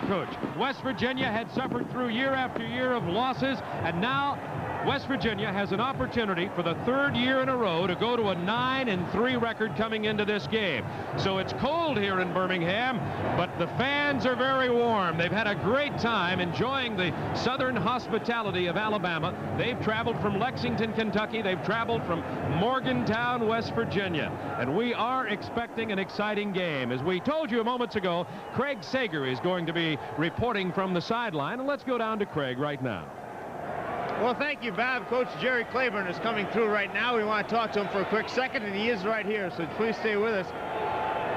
coach. West Virginia had suffered through year after year of losses, and now West Virginia has an opportunity for the third year in a row to go to a 9-3 record coming into this game. So it's cold here in Birmingham, but the fans are very warm. They've had a great time enjoying the southern hospitality of Alabama. They've traveled from Lexington, Kentucky. They've traveled from Morgantown, West Virginia. And we are expecting an exciting game. As we told you moments ago, Craig Sager is going to be reporting from the sideline. And let's go down to Craig right now. Well, thank you, Bob. Coach Jerry Claiborne is coming through right now. We want to talk to him for a quick second, and he is right here, so please stay with us.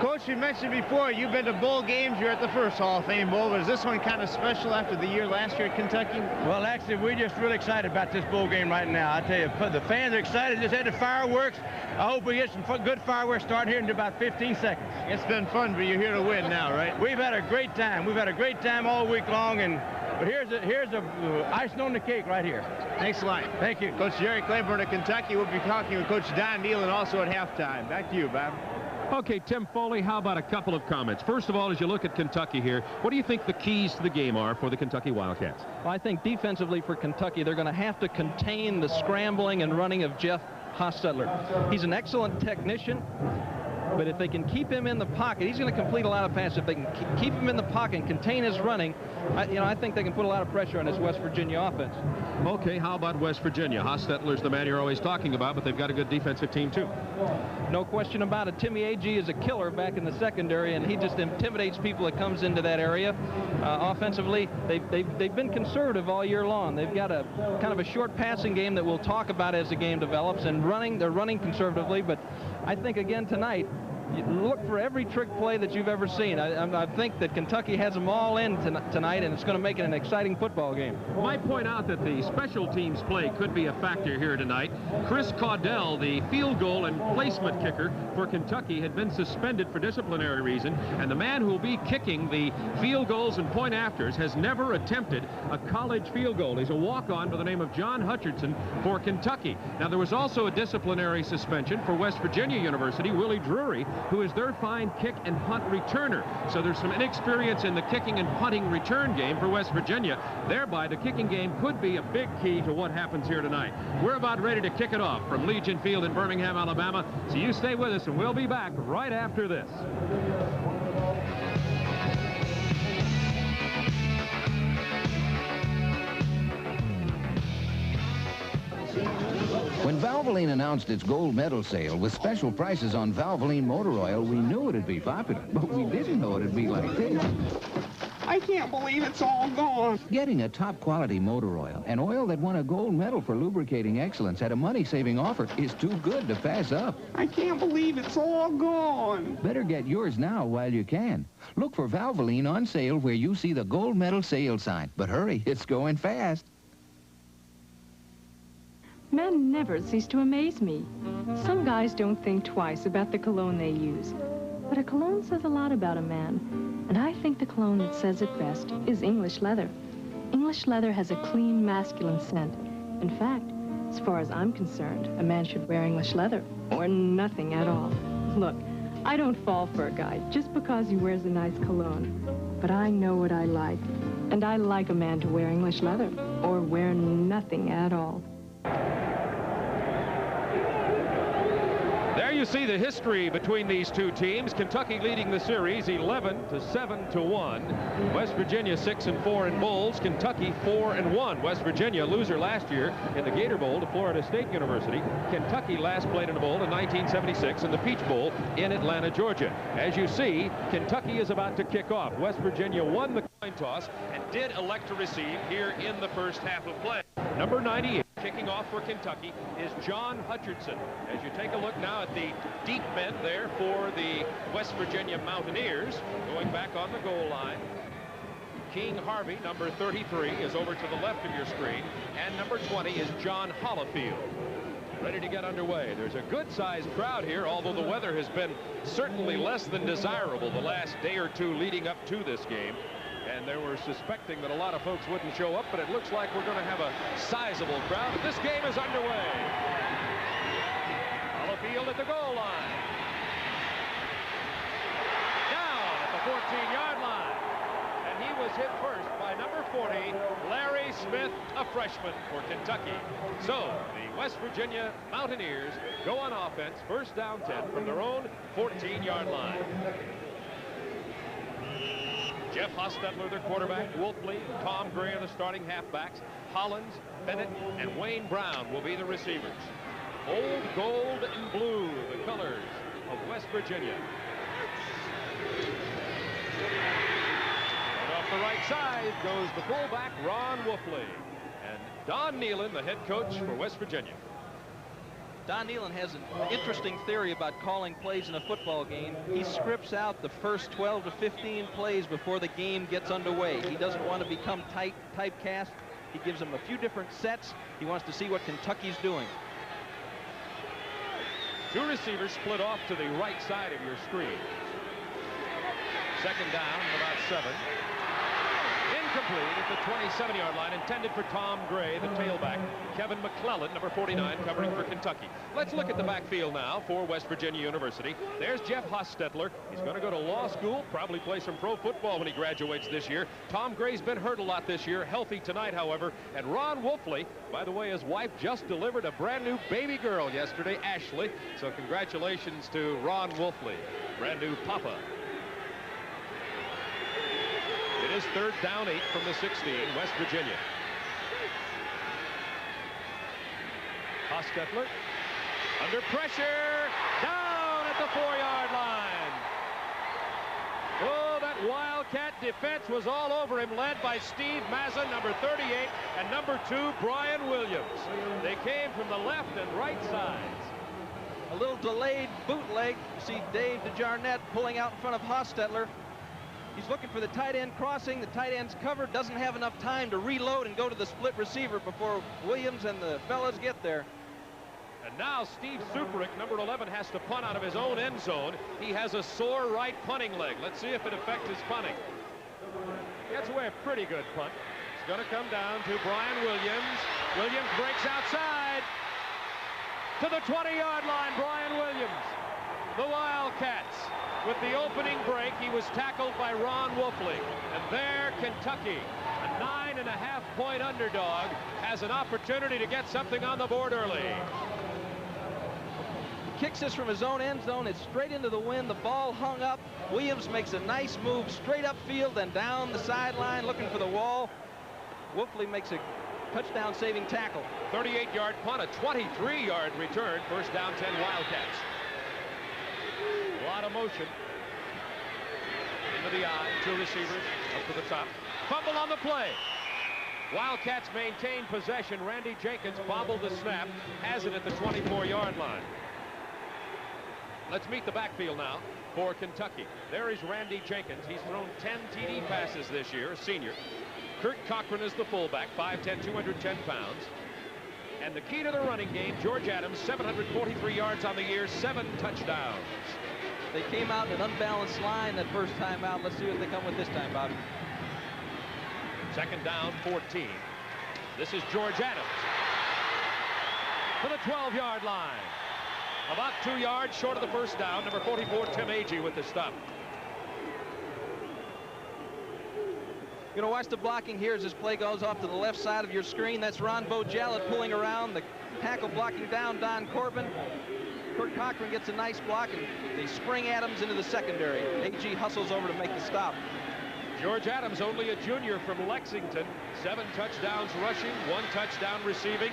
Coach, you mentioned before you've been to bowl games. You're at the first Hall of Fame Bowl, but is this one kind of special after the year last year at Kentucky? Well, actually, we're just really excited about this bowl game right now. I tell you, the fans are excited. Just had the fireworks. I hope we get some good fireworks starting here in about 15 seconds. It's been fun, but you're here to win now, right? We've had a great time. We've had a great time all week long, but here's the icing on the cake right here. Thanks a lot. Thank you. Coach Jerry Claiborne of Kentucky. We'll be talking with Coach Don Nehlen also at halftime. Back to you, Bob. Okay, Tim Foley, how about a couple of comments? First of all, as you look at Kentucky here, what do you think the keys to the game are for the Kentucky Wildcats? Well, I think defensively for Kentucky, they're going to have to contain the scrambling and running of Jeff Hostetler. He's an excellent technician, but if they can keep him in the pocket, he's going to complete a lot of passes. If they can keep him in the pocket and contain his running, I think they can put a lot of pressure on this West Virginia offense. Okay, how about West Virginia? Hostetler's the man you're always talking about, but they've got a good defensive team, too. No question about it. Timmy Agee is a killer back in the secondary, and he just intimidates people that comes into that area. Offensively, they've been conservative all year long. They've got a kind of a short passing game that we'll talk about as the game develops, and they're running conservatively, but I think, again, tonight, you look for every trick play that you've ever seen. I think that Kentucky has them all in tonight, and it's going to make it an exciting football game. I might point out that the special teams play could be a factor here tonight. Chris Caudell, the field goal and placement kicker for Kentucky, had been suspended for disciplinary reason, and the man who will be kicking the field goals and point afters has never attempted a college field goal. He's a walk-on by the name of John Hutcherson for Kentucky. Now, there was also a disciplinary suspension for West Virginia University, Willie Drury, who is their fine kick and punt returner. So there's some inexperience in the kicking and punting return game for West Virginia. Thereby, the kicking game could be a big key to what happens here tonight. We're about ready to kick it off from Legion Field in Birmingham, Alabama. So you stay with us, and we'll be back right after this. When Valvoline announced its gold medal sale with special prices on Valvoline motor oil, we knew it'd be popular, but we didn't know it'd be like this. I can't believe it's all gone. Getting a top-quality motor oil, an oil that won a gold medal for lubricating excellence at a money-saving offer, is too good to pass up. I can't believe it's all gone. Better get yours now while you can. Look for Valvoline on sale where you see the gold medal sale sign. But hurry, it's going fast. Men never cease to amaze me. Some guys don't think twice about the cologne they use. But a cologne says a lot about a man. And I think the cologne that says it best is English leather. English leather has a clean, masculine scent. In fact, as far as I'm concerned, a man should wear English leather, or nothing at all. Look, I don't fall for a guy just because he wears a nice cologne. But I know what I like. And I like a man to wear English leather, or wear nothing at all. There you see the history between these two teams. Kentucky leading the series 11-7-1. West Virginia 6-4 in bowls. Kentucky 4-1. West Virginia, loser last year in the Gator Bowl to Florida State University. Kentucky last played in a bowl in 1976 in the Peach Bowl in Atlanta, Georgia. As you see, Kentucky is about to kick off. West Virginia won the coin toss and did elect to receive here in the first half of play. Number 98 kicking off for Kentucky is John Hutcherson. As you take a look now at the deep men there for the West Virginia Mountaineers, going back on the goal line. King Harvey, number 33, is over to the left of your screen, and number 20 is John Hollifield. Ready to get underway. There's a good-sized crowd here, although the weather has been certainly less than desirable the last day or two leading up to this game. And they were suspecting that a lot of folks wouldn't show up, but it looks like we're going to have a sizable crowd. But this game is underway. Hollifield at the goal line. Down at the 14-yard line. And he was hit first by number 40, Larry Smith, a freshman for Kentucky. So the West Virginia Mountaineers go on offense, first down 10 from their own 14-yard line. Jeff Hostetler, their quarterback, Wolfley, Tom Gray are the starting halfbacks. Hollins, Bennett, and Wayne Brown will be the receivers. Old gold and blue, the colors of West Virginia. And off the right side goes the fullback, Ron Wolfley. And Don Nehlen, the head coach for West Virginia. Don Nehlen has an interesting theory about calling plays in a football game. He scripts out the first 12 to 15 plays before the game gets underway. He doesn't want to become typecast. He gives them a few different sets. He wants to see what Kentucky's doing. Two receivers split off to the right side of your screen. Second down, about 7. Incomplete at the 27-yard line, intended for Tom Gray, the tailback. Kevin McClellan, number 49, covering for Kentucky. Let's look at the backfield now for West Virginia University. There's Jeff Hostetler. He's going to go to law school, probably play some pro football when he graduates this year. Tom Gray's been hurt a lot this year, healthy tonight, however. And Ron Wolfley, by the way, his wife just delivered a brand new baby girl yesterday, Ashley. So congratulations to Ron Wolfley, brand new papa. It is third down 8 from the 16, West Virginia. Hostetler under pressure, down at the 4-yard line. Oh, that Wildcat defense was all over him, led by Steve Mazza, number 38, and number 2, Brian Williams. They came from the left and right sides. A little delayed bootleg. You see Dave DeJarnette pulling out in front of Hostetler. He's looking for the tight end crossing. The tight end's covered, doesn't have enough time to reload and go to the split receiver before Williams and the fellas get there. And now Steve Superick, number 11, has to punt out of his own end zone. He has a sore right punting leg. Let's see if it affects his punting. Gets away a pretty good punt. It's going to come down to Brian Williams. Williams breaks outside to the 20-yard line. Brian Williams, the Wildcats. With the opening break, he was tackled by Ron Wolfley. And there, Kentucky, a 9.5-point underdog, has an opportunity to get something on the board early. Kicks this from his own end zone. It's straight into the wind. The ball hung up. Williams makes a nice move straight upfield and down the sideline looking for the wall. Wolfley makes a touchdown-saving tackle. 38-yard punt, a 23-yard return. First down, 10 Wildcats. A lot of motion. Into the eye, 2 receivers up to the top. Fumble on the play. Wildcats maintain possession. Randy Jenkins bobbled the snap, has it at the 24-yard line. Let's meet the backfield now for Kentucky. There is Randy Jenkins. He's thrown 10 TD passes this year, a senior. Kurt Cochran is the fullback, 5'10", 210 pounds. And the key to the running game, George Adams, 743 yards on the year, 7 touchdowns. They came out in an unbalanced line that first time out. Let's see what they come with this time, Bobby. Second down, 14. This is George Adams to the 12-yard line. About 2 yards short of the first down. Number 44, Tim Agee with the stop. You're going to watch the blocking here as this play goes off to the left side of your screen. That's Ron Bojallet pulling around. The tackle blocking down Don Corbin. Kurt Cochran gets a nice block, and they spring Adams into the secondary. Agee hustles over to make the stop. George Adams, only a junior from Lexington. 7 touchdowns rushing, 1 touchdown receiving.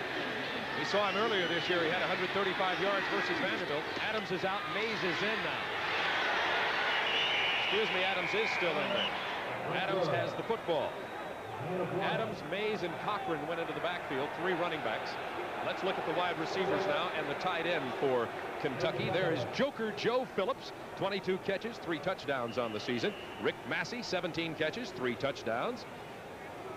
We saw him earlier this year. He had 135 yards versus Vanderbilt. Adams is out. Mays is in now. Excuse me, Adams is still in there. Adams has the football. Adams, Mays, and Cochran went into the backfield, 3 running backs. Let's look at the wide receivers now and the tight end for Kentucky. There is Joker Joe Phillips, 22 catches, 3 touchdowns on the season. Rick Massey, 17 catches, 3 touchdowns.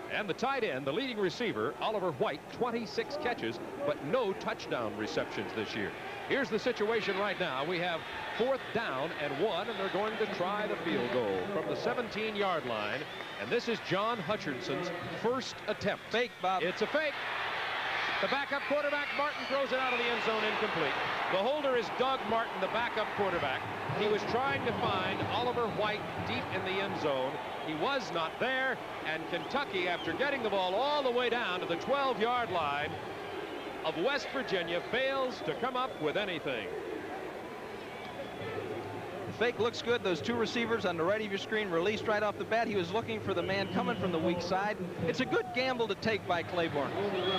And the tight end, the leading receiver, Oliver White, 26 catches, but no touchdown receptions this year. Here's the situation right now. We have 4th down and 1, and they're going to try the field goal from the 17-yard line. And this is John Hutchinson's first attempt. Fake, Bob. It's a fake. The backup quarterback, Martin, throws it out of the end zone, incomplete. The holder is Doug Martin, the backup quarterback. He was trying to find Oliver White deep in the end zone. He was not there, and Kentucky, after getting the ball all the way down to the 12-yard line of West Virginia, fails to come up with anything. Fake looks good. Those two receivers on the right of your screen released right off the bat. He was looking for the man coming from the weak side. It's a good gamble to take by Claiborne.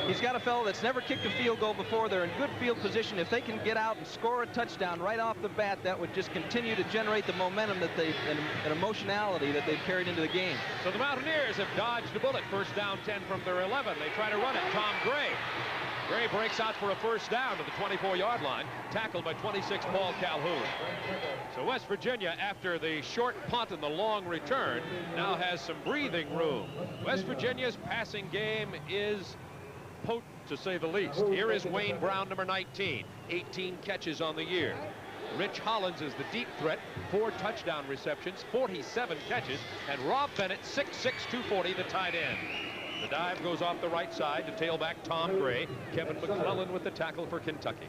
He's got a fellow that's never kicked a field goal before. They're in good field position. If they can get out and score a touchdown right off the bat, that would just continue to generate the momentum that they and emotionality that they've carried into the game. So the Mountaineers have dodged a bullet. First down 10 from their 11. They try to run it. Tom Gray. Gray breaks out for a first down to the 24-yard line, tackled by 26 Paul Calhoun. So West Virginia, after the short punt and the long return, now has some breathing room. West Virginia's passing game is potent, to say the least. Here is Wayne Brown, number 19, 18 catches on the year. Rich Hollins is the deep threat, 4 touchdown receptions, 47 catches, and Rob Bennett, 6'6", 240, the tight end. The dive goes off the right side to tailback Tom Gray. Kevin McClellan with the tackle for Kentucky.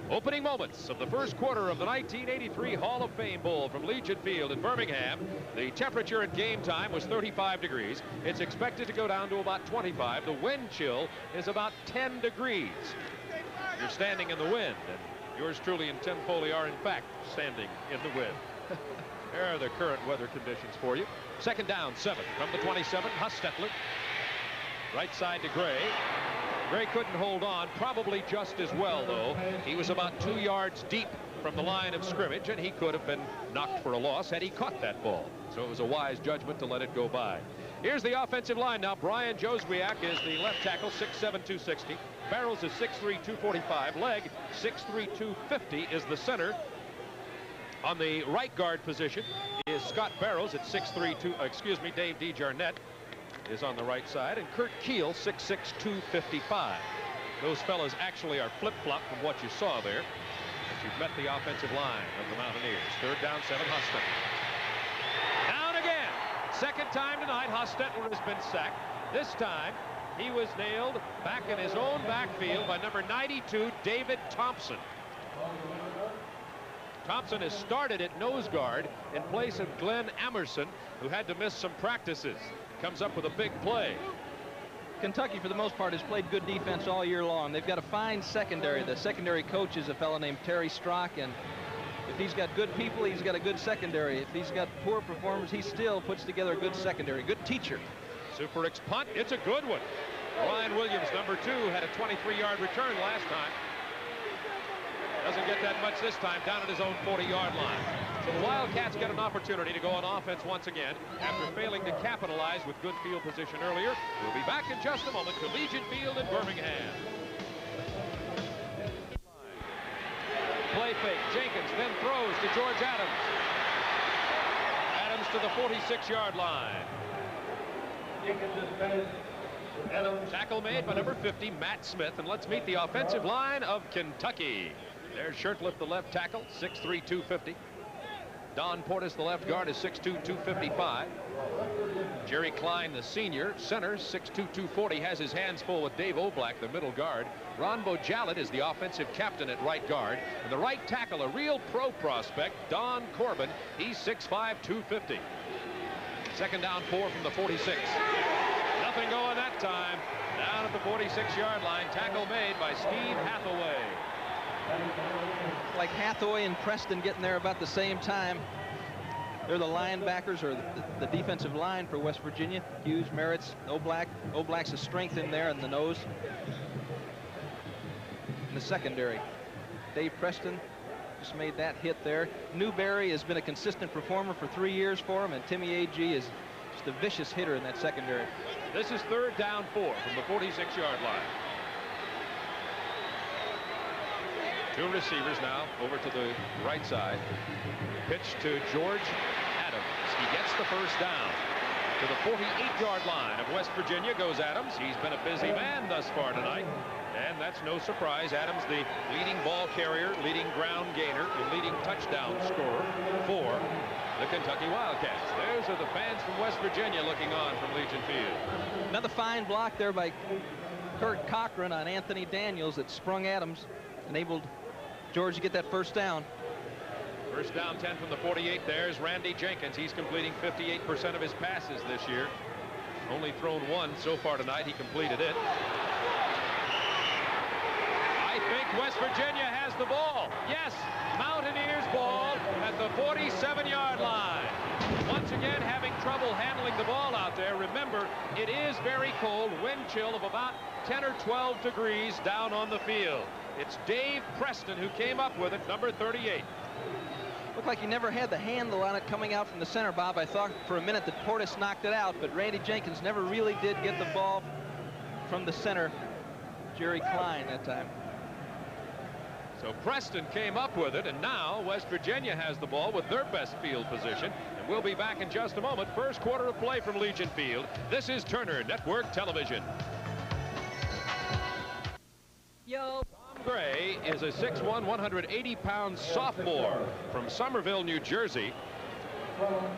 Opening moments of the first quarter of the 1983 Hall of Fame Bowl from Legion Field in Birmingham. The temperature at game time was 35 degrees. It's expected to go down to about 25. The wind chill is about 10 degrees. You're standing in the wind, and yours truly and Tim Foley are, in fact, standing in the wind. There are the current weather conditions for you. Second down, 7 from the 27. Hustetler. Right side to Gray. Gray couldn't hold on, probably just as well, though. He was about 2 yards deep from the line of scrimmage, and he could have been knocked for a loss had he caught that ball. So it was a wise judgment to let it go by. Here's the offensive line now. Brian Joswiak is the left tackle, 6'7", 260. Barrows is 6'3", 245. Legg, 6'3", 250 is the center. On the right guard position is Scott Barrows at 6'3", Dave DeJarnette is on the right side, and Kurt Keel, 6'6", 255. Those fellas actually are flip-flop from what you saw there. As you've met the offensive line of the Mountaineers. Third down, 7, Hustetler. Down again. Second time tonight, Hustetler has been sacked. This time, he was nailed back in his own backfield by number 92, David Thompson. Thompson has started at nose guard in place of Glenn Emerson, who had to miss some practices. Comes up with a big play. Kentucky, for the most part, has played good defense all year long. They've got a fine secondary. The secondary coach is a fellow named Terry Strock, and if he's got good people, he's got a good secondary. If he's got poor performers, he still puts together a good secondary. Good teacher. Super X punt. It's a good one. Ryan Williams, number 2, had a 23-yard return last time. Doesn't get that much this time, down at his own 40-yard line. So the Wildcats get an opportunity to go on offense once again after failing to capitalize with good field position earlier. We'll be back in just a moment to Legion Field in Birmingham. Play fake. Jenkins then throws to George Adams. Adams to the 46-yard line. Tackle made by number 50, Matt Smith. And let's meet the offensive line of Kentucky. There's Shurtleff, the left tackle, 6'3", 250. Don Portis, the left guard, is 6'2", 255. Jerry Klein, the senior center, 6'2", 240, has his hands full with Dave Oblak, the middle guard. Ron Bojallet is the offensive captain at right guard. And the right tackle, a real pro prospect, Don Corbin. He's 6'5", 250. Second down, 4 from the 46. Nothing going that time. Down at the 46-yard line, tackle made by Steve Hathaway. Like Hathaway and Preston getting there about the same time. They're the linebackers, or the defensive line for West Virginia. Hughes, Merritt's, Oblak. Oblak's a strength in there in the nose. In the secondary, Dave Preston just made that hit there. Newberry has been a consistent performer for 3 years for him, and Timmy A.G. is just a vicious hitter in that secondary. This is third down, 4 from the 46-yard line. 2 receivers now over to the right side. Pitch to George Adams. He gets the first down. To the 48-yard line of West Virginia goes Adams. He's been a busy man thus far tonight. And that's no surprise. Adams, the leading ball carrier, leading ground gainer, the leading touchdown scorer for the Kentucky Wildcats. Those are the fans from West Virginia looking on from Legion Field. Another fine block there by Kurt Cochran on Anthony Daniels that sprung Adams, enabled George to get that first down. First down 10 from the 48. There's Randy Jenkins. He's completing 58% of his passes this year. Only thrown one so far tonight. He completed it. I think West Virginia has the ball. Yes, Mountaineers ball at the 47-yard line. Once again, having trouble handling the ball out there. Remember, it is very cold, wind chill of about 10 or 12 degrees down on the field. It's Dave Preston who came up with it, number 38. Looked like he never had the handle on it coming out from the center, Bob. I thought for a minute that Portis knocked it out, but Randy Jenkins never really did get the ball from the center, Jerry Klein, that time. So Preston came up with it, and now West Virginia has the ball with their best field position. And we'll be back in just a moment. First quarter of play from Legion Field. This is Turner Network Television. Yo. Tom Gray is a 6'1", 180-pound sophomore from Somerville, New Jersey.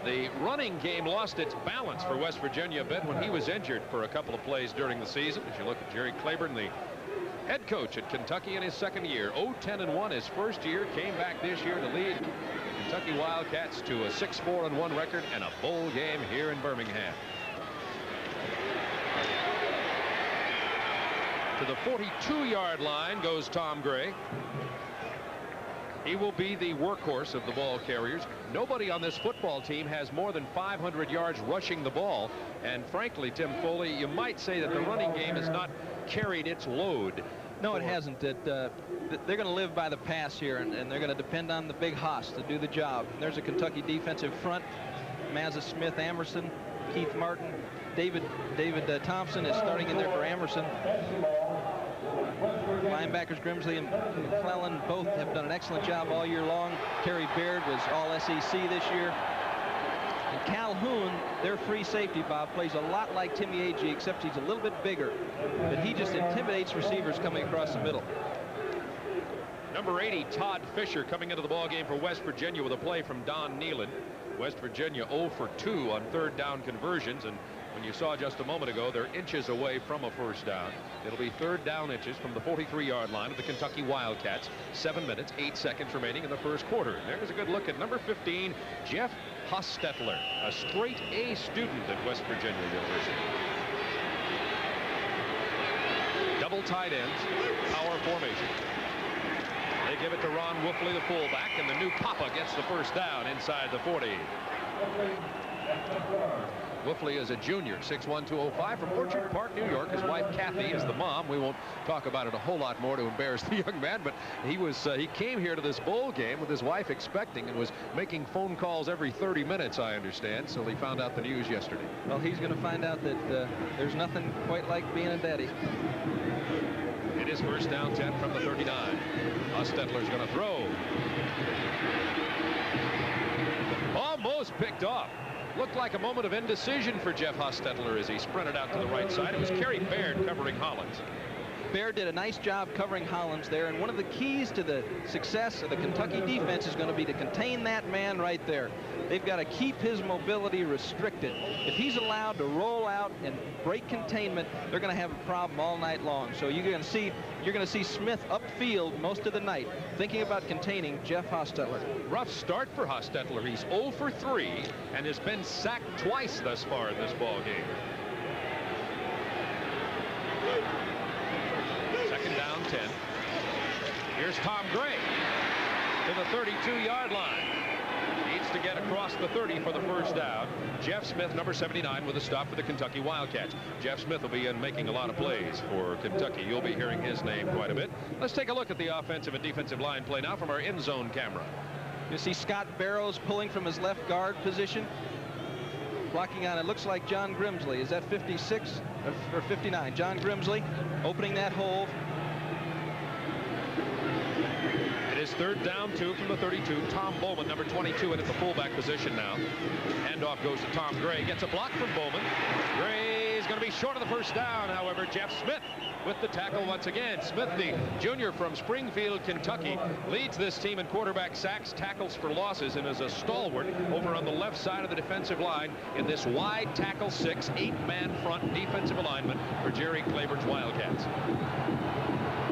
The running game lost its balance for West Virginia a bit when he was injured for a couple of plays during the season. As you look at Jerry Claiborne, the head coach at Kentucky in his second year, 0-10-1 his first year, came back this year to lead Kentucky Wildcats to a 6-4-1 record and a bowl game here in Birmingham. To the 42-yard line goes Tom Gray. He will be the workhorse of the ball carriers. Nobody on this football team has more than 500 yards rushing the ball. And frankly, Tim Foley, you might say that the running game has not carried its load. No, it hasn't. They're going to live by the pass here, and they're going to depend on the big hoss to do the job. And there's a Kentucky defensive front. Mazza Smith, Amerson, Keith Martin, David Thompson is starting in there for Amerson. Linebackers Grimsley and McClellan both have done an excellent job all year long. Kerry Baird was all SEC this year. And Calhoun, their free safety, Bob, plays a lot like Timmy Agee, except he's a little bit bigger. But he just intimidates receivers coming across the middle. Number 80, Todd Fisher, coming into the ball game for West Virginia with a play from Don Nealon. West Virginia 0 for 2 on third down conversions, and when you saw just a moment ago, they're inches away from a first down. It'll be third down inches from the 43-yard line of the Kentucky Wildcats. 7 minutes, 8 seconds remaining in the first quarter. And there's a good look at number 15, Jeff Hostetler, a straight A student at West Virginia University. Double tight ends, power formation. They give it to Ron Wolfley, the fullback, and the new Papa gets the first down inside the 40. Wolfley is a junior, 6'1", 205 from Orchard Park, New York. His wife Kathy is the mom. We won't talk about it a whole lot more to embarrass the young man, but he came here to this bowl game with his wife expecting and was making phone calls every 30 minutes, I understand. So he found out the news yesterday. Well, he's going to find out that there's nothing quite like being a daddy. It is first down 10 from the 39. Hostetler's going to throw. Almost picked off. Looked like a moment of indecision for Jeff Hostetler as he sprinted out to the right side. It was Kerry Baird covering Hollins. Baird did a nice job covering Hollins there, and one of the keys to the success of the Kentucky defense is going to be to contain that man right there. They've got to keep his mobility restricted. If he's allowed to roll out and break containment, they're going to have a problem all night long. So you're going to see Smith upfield most of the night, thinking about containing Jeff Hostetler. Rough start for Hostetler. He's 0 for 3 and has been sacked twice thus far in this ball game. Second down 10. Here's Tom Gray to the 32-yard line. Needs to get across the 30 for the first down. Jeff Smith, number 79, with a stop for the Kentucky Wildcats. Jeff Smith will be in making a lot of plays for Kentucky. You'll be hearing his name quite a bit. Let's take a look at the offensive and defensive line play now from our end zone camera. You see Scott Barrows pulling from his left guard position. Blocking on, it looks like John Grimsley. Is that 56 or 59? John Grimsley opening that hole. It is third down 2 from the 32. Tom Bowman, number 22, in at the fullback position now. Handoff goes to Tom Gray. Gets a block from Bowman. Gray's going to be short of the first down, however. Jeff Smith with the tackle once again. Smith, the junior from Springfield, Kentucky, leads this team in quarterback sacks, tackles for losses, and is a stalwart over on the left side of the defensive line in this wide tackle 6, 8-man front defensive alignment for Jerry Clayborne's Wildcats.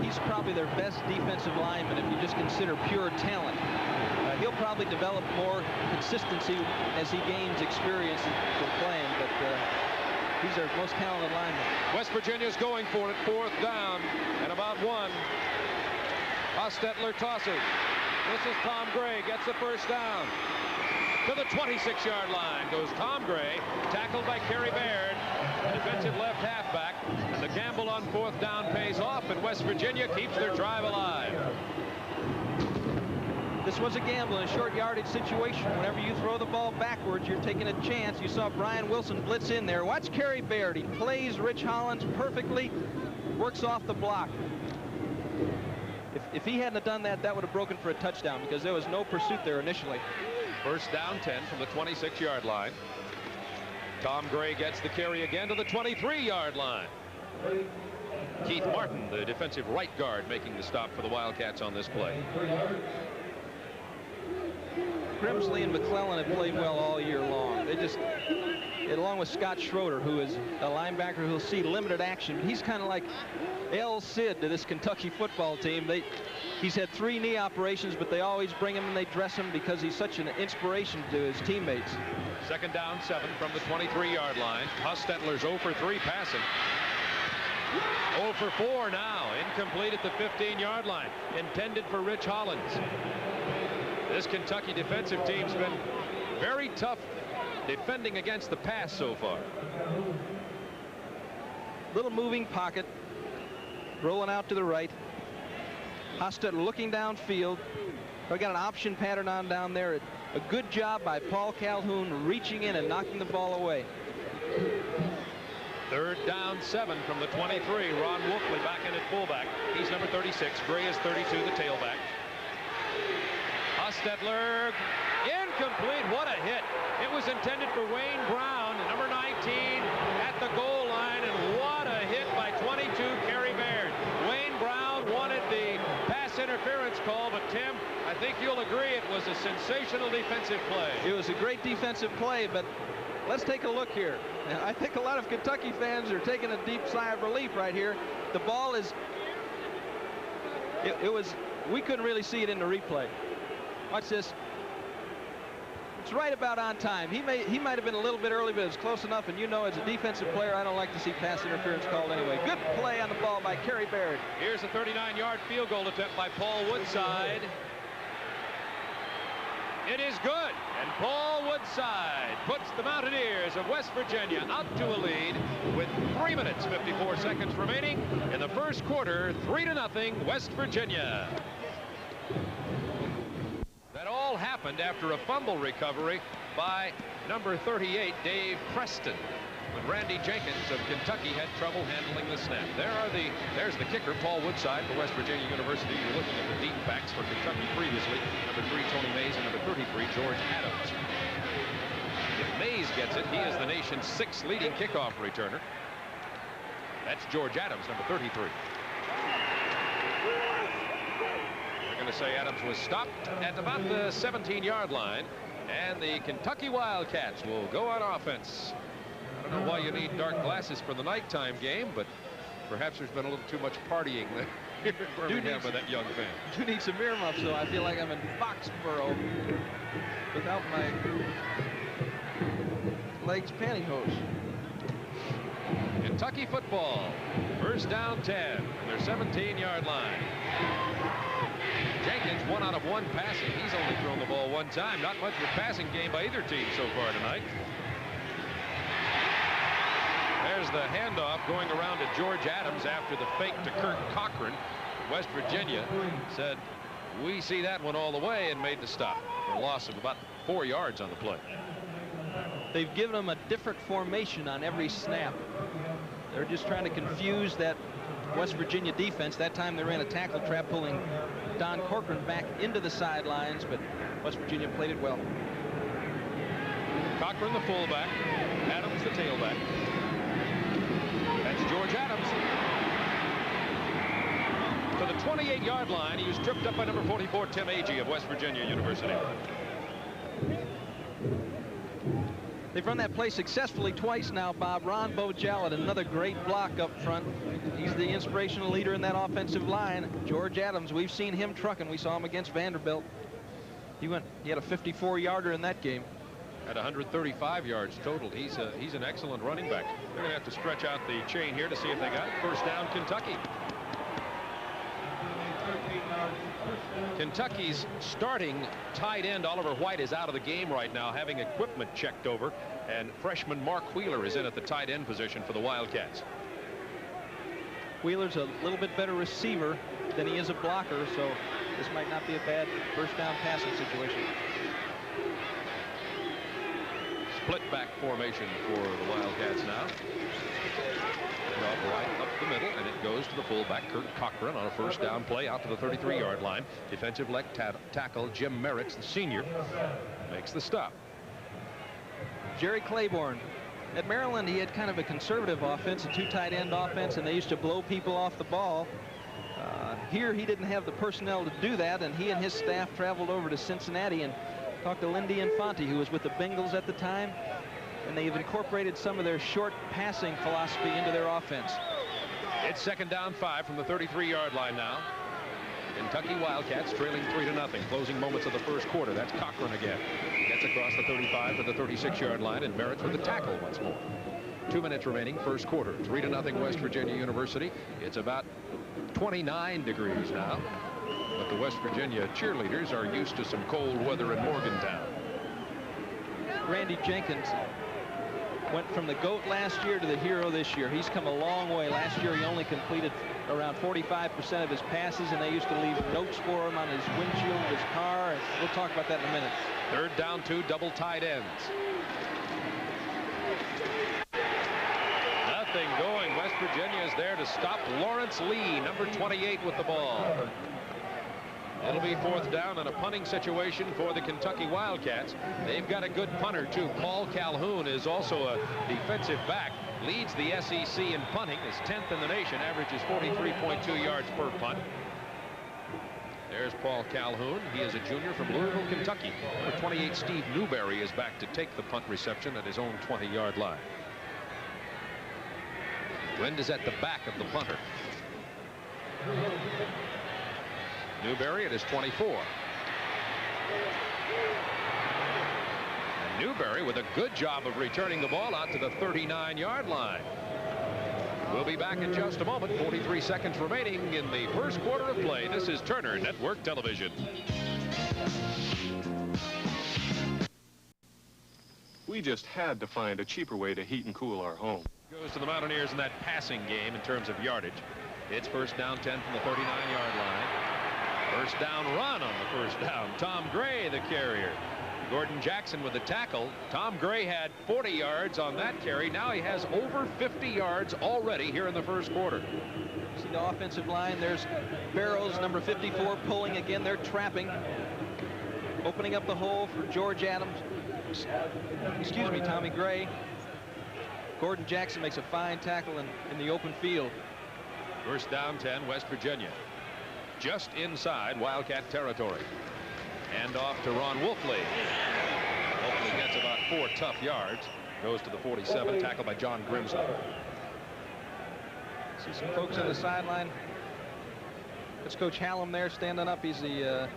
He's probably their best defensive lineman if you just consider pure talent. He'll probably develop more consistency as he gains experience in playing, but he's their most talented lineman. West Virginia's going for it, 4th down and about 1. Hostetler tosses. This is Tom Gray, gets the first down. To the 26-yard line goes Tom Gray, tackled by Kerry Baird, the defensive left halfback, and the gamble on 4th down pays off, and West Virginia keeps their drive alive. This was a gamble in a short yardage situation. Whenever you throw the ball backwards, you're taking a chance. You saw Brian Wilson blitz in there. Watch Kerry Baird. He plays Rich Hollins perfectly, works off the block. If he hadn't done that, that would have broken for a touchdown because there was no pursuit there initially. First down 10 from the 26-yard line. Tom Gray gets the carry again to the 23-yard line. Keith Martin, the defensive right guard, making the stop for the Wildcats on this play. Grimsley and McClellan have played well all year long. They just, along with Scott Schroeder, who is a linebacker who'll see limited action. He's kind of like El Cid to this Kentucky football team. He's had 3 knee operations, but they always bring him and they dress him because he's such an inspiration to his teammates. Second down 7 from the 23-yard line. Hostetler's 0 for 3 passing. 0 for 4 now. Incomplete at the 15-yard line. Intended for Rich Hollins. This Kentucky defensive team's been very tough defending against the pass so far. Little moving pocket. Rolling out to the right. Hostetler looking downfield. We got an option pattern on down there. A good job by Paul Calhoun reaching in and knocking the ball away. Third down 7 from the 23. Ron Wolfley back in at fullback. He's number 36. Gray is 32, the tailback. Hostetler, incomplete. What a hit. It was intended for Wayne Brown, number 19, at the goal line, and what a hit by 22, Kerry Baird. Wayne Brown wanted the pass interference call, but Tim, I think you'll agree it was a sensational defensive play. It was a great defensive play, but let's take a look here. I think a lot of Kentucky fans are taking a deep sigh of relief right here. The ball is, we couldn't really see it in the replay. Watch this. It's right about on time. He might have been a little bit early, but it's close enough. And you know, as a defensive player, I don't like to see pass interference called anyway. Good play on the ball by Kerry Baird. Here's a 39-yard field goal attempt by Paul Woodside. It is good, and Paul Woodside puts the Mountaineers of West Virginia out to a lead with 3 minutes, 54 seconds remaining in the first quarter. 3-0, West Virginia. That all happened after a fumble recovery by number 38, Dave Preston, when Randy Jenkins of Kentucky had trouble handling the snap. There's the kicker, Paul Woodside for West Virginia University. You're looking at the deep backs for Kentucky previously. Number 3, Tony Mays, and number 33, George Adams. If Mays gets it, he is the nation's 6th leading kickoff returner. That's George Adams, number 33. To say Adams was stopped at about the 17-yard line, and the Kentucky Wildcats will go on offense. I don't know why you need dark glasses for the nighttime game, but perhaps there's been a little too much partying there in Birmingham by that young fan. Do need some earmuffs, though. I feel like I'm in Foxborough without my legs pantyhose. Kentucky football, first down 10 from their 17-yard line. Jenkins 1 out of 1 passing. He's only thrown the ball 1 time. Not much of a passing game by either team so far tonight. There's the handoff going around to George Adams after the fake to Kurt Cochran. West Virginia said, we see that one all the way, and made the stop for a loss of about 4 yards on the play. They've given them a different formation on every snap. They're just trying to confuse that West Virginia defense. That time they ran a tackle trap, pulling Don Corcoran back into the sidelines, but West Virginia played it well. Cochran the fullback, Adams the tailback. George Adams to the 28-yard line. He was tripped up by number 44, Tim Agee of West Virginia University. They've run that play successfully twice now, Bob. Ron Bojallet, another great block up front. He's the inspirational leader in that offensive line. George Adams, we've seen him trucking. We saw him against Vanderbilt. He had a 54-yarder in that game. At 135 yards total. He's an excellent running back. They're going to have to stretch out the chain here to see if they got it. First down, Kentucky. Kentucky's starting tight end Oliver White is out of the game right now, having equipment checked over, and freshman Mark Wheeler is in at the tight end position for the Wildcats. Wheeler's a little bit better receiver than he is a blocker, so this might not be a bad first down passing situation. Split back formation for the Wildcats now. Right up the middle, and it goes to the fullback, Kurt Cochran, on a first down play out to the 33-yard line. Defensive left tackle Jim Merritt, the senior, makes the stop. Jerry Claiborne. At Maryland, he had kind of a conservative offense, a two tight end offense, and they used to blow people off the ball. Here, he didn't have the personnel to do that, and he and his staff traveled over to Cincinnati and talked to Lindy Infante, who was with the Bengals at the time. And they've incorporated some of their short passing philosophy into their offense. It's second down 5 from the 33-yard line now. Kentucky Wildcats trailing 3-0. Closing moments of the first quarter. That's Cochran again. Gets across the 35 to the 36-yard line, and Merritt with the tackle once more. 2 minutes remaining, first quarter. 3-0 West Virginia University. It's about 29 degrees now. But the West Virginia cheerleaders are used to some cold weather in Morgantown. Randy Jenkins went from the GOAT last year to the hero this year. He's come a long way. Last year he only completed around 45% of his passes, and they used to leave notes for him on his windshield of his car. And we'll talk about that in a minute. Third down 2, double tight ends. Nothing going. West Virginia is there to stop Lawrence Lee, number 28, with the ball. It'll be fourth down in a punting situation for the Kentucky Wildcats. They've got a good punter, too. Paul Calhoun is also a defensive back. Leads the SEC in punting. Is 10th in the nation. Averages 43.2 yards per punt. There's Paul Calhoun. He is a junior from Louisville, Kentucky. Number 28, Steve Newberry, is back to take the punt reception at his own 20-yard line. Wind is at the back of the punter. Newberry at his 24. And Newberry with a good job of returning the ball out to the 39-yard line. We'll be back in just a moment. 43 seconds remaining in the first quarter of play. This is Turner Network Television. We just had to find a cheaper way to heat and cool our home. Goes to the Mountaineers in that passing game in terms of yardage. It's first down 10 from the 39-yard line. First down run on the first down. Tom Gray, the carrier. Gordon Jackson with the tackle. Tom Gray had 40 yards on that carry. Now he has over 50 yards already here in the first quarter. See the offensive line. There's Barrows, number 54, pulling again. They're trapping. Opening up the hole for George Adams. Excuse me, Tommy Gray. Gordon Jackson makes a fine tackle in the open field. First down 10, West Virginia. Just inside Wildcat territory. And off to Ron Wolfley. Wolfley gets about 4 tough yards. Goes to the 47, tackled by John Grimsley. See some folks on the sideline. That's Coach Hallam there standing up. He's the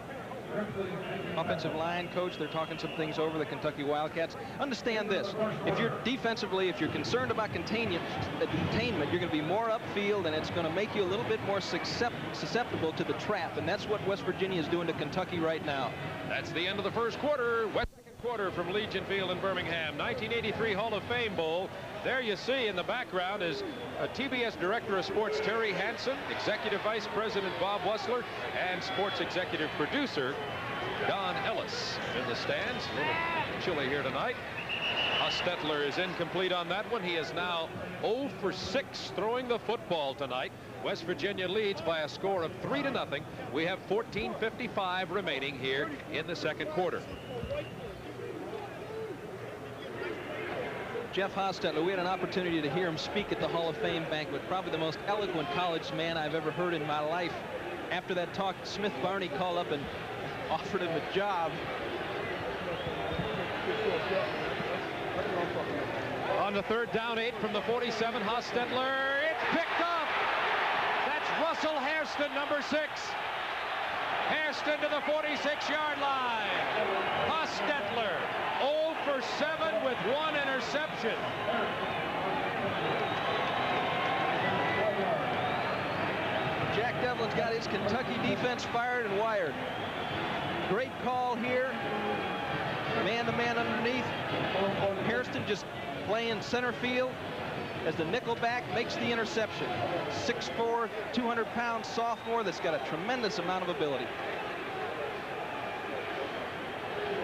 offensive line coach. They're talking some things over, the Kentucky Wildcats. Understand this. If you're defensively, if you're concerned about containment, you're going to be more upfield, and it's going to make you a little bit more susceptible to the trap. And that's what West Virginia is doing to Kentucky right now. That's the end of the first quarter. Second quarter from Legion Field in Birmingham. 1983 Hall of Fame Bowl. There you see in the background is TBS Director of Sports Terry Hansen, Executive Vice President Bob Wessler, and Sports Executive Producer Don Ellis in the stands. A little chilly here tonight. Hostetler is incomplete on that one. He is now 0 for 6 throwing the football tonight. West Virginia leads by a score of 3-0. We have 14:55 remaining here in the second quarter. Jeff Hostetler, we had an opportunity to hear him speak at the Hall of Fame banquet. Probably the most eloquent college man I've ever heard in my life. After that talk, Smith Barney called up and offered him a job. On the 3rd down 8 from the 47, Hostetler, it's picked up. That's Russell Hairston, number 6. Hairston to the 46-yard line. Hostetler, 0 for 7 with 1 interception. Jack Devlin's got his Kentucky defense fired and wired. Great call here. Man-to-man underneath. Hairston just playing center field as the nickelback makes the interception. 6'4", 200-pound sophomore that's got a tremendous amount of ability.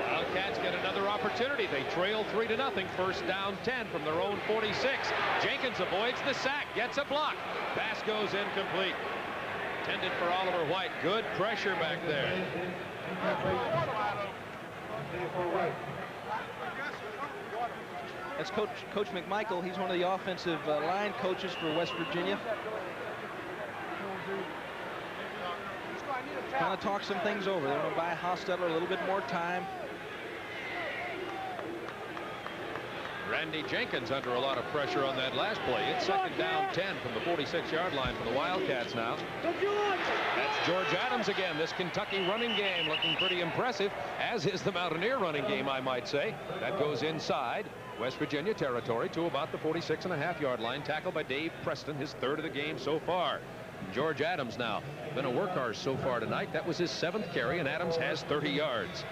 Wildcats get another opportunity. They trail 3-0. 1st down 10 from their own 46. Jenkins avoids the sack, gets a block. Pass goes incomplete. Intended for Oliver White. Good pressure back there. That's Coach McMichael. He's one of the offensive line coaches for West Virginia. Kind of talk some things over. They're going to buy Hostetler a little bit more time. Randy Jenkins under a lot of pressure on that last play. It's 2nd down 10 from the 46-yard line for the Wildcats now. That's George Adams again. This Kentucky running game looking pretty impressive, as is the Mountaineer running game, I might say. That goes inside West Virginia territory to about the 46.5-yard line. Tackled by Dave Preston, his 3rd of the game so far. George Adams now been a workhorse so far tonight. That was his 7th carry, and Adams has 30 yards.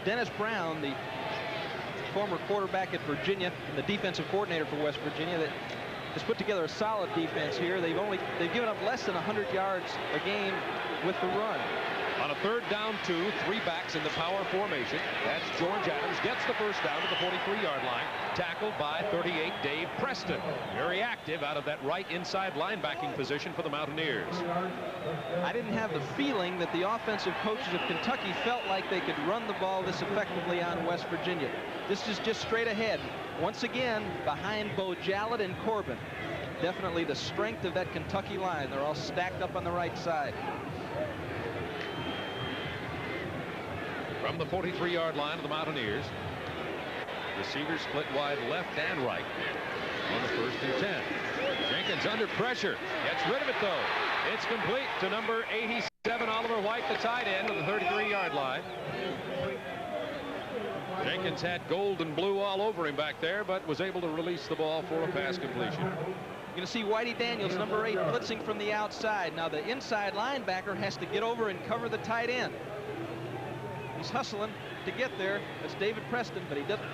Dennis Brown, the former quarterback at Virginia and the defensive coordinator for West Virginia, that has put together a solid defense here. They've given up less than 100 yards a game with the run. On a 3rd down 2, 3 backs in the power formation. That's George Adams, gets the 1st down to the 43-yard line. Tackled by 38 Dave Preston. Very active out of that right inside linebacking position for the Mountaineers. I didn't have the feeling that the offensive coaches of Kentucky felt like they could run the ball this effectively on West Virginia. This is just straight ahead. Once again, behind Bo Jallet and Corbin. Definitely the strength of that Kentucky line. They're all stacked up on the right side. From the 43-yard line of the Mountaineers, receivers split wide left and right on the 1st and 10. Jenkins under pressure, gets rid of it though. It's complete to number 87, Oliver White, the tight end of the 33-yard line. Jenkins had gold and blue all over him back there, but was able to release the ball for a pass completion. You're going to see Whitey Daniels, number 8, blitzing from the outside. Now the inside linebacker has to get over and cover the tight end. He's hustling to get there. That's David Preston, but he doesn't,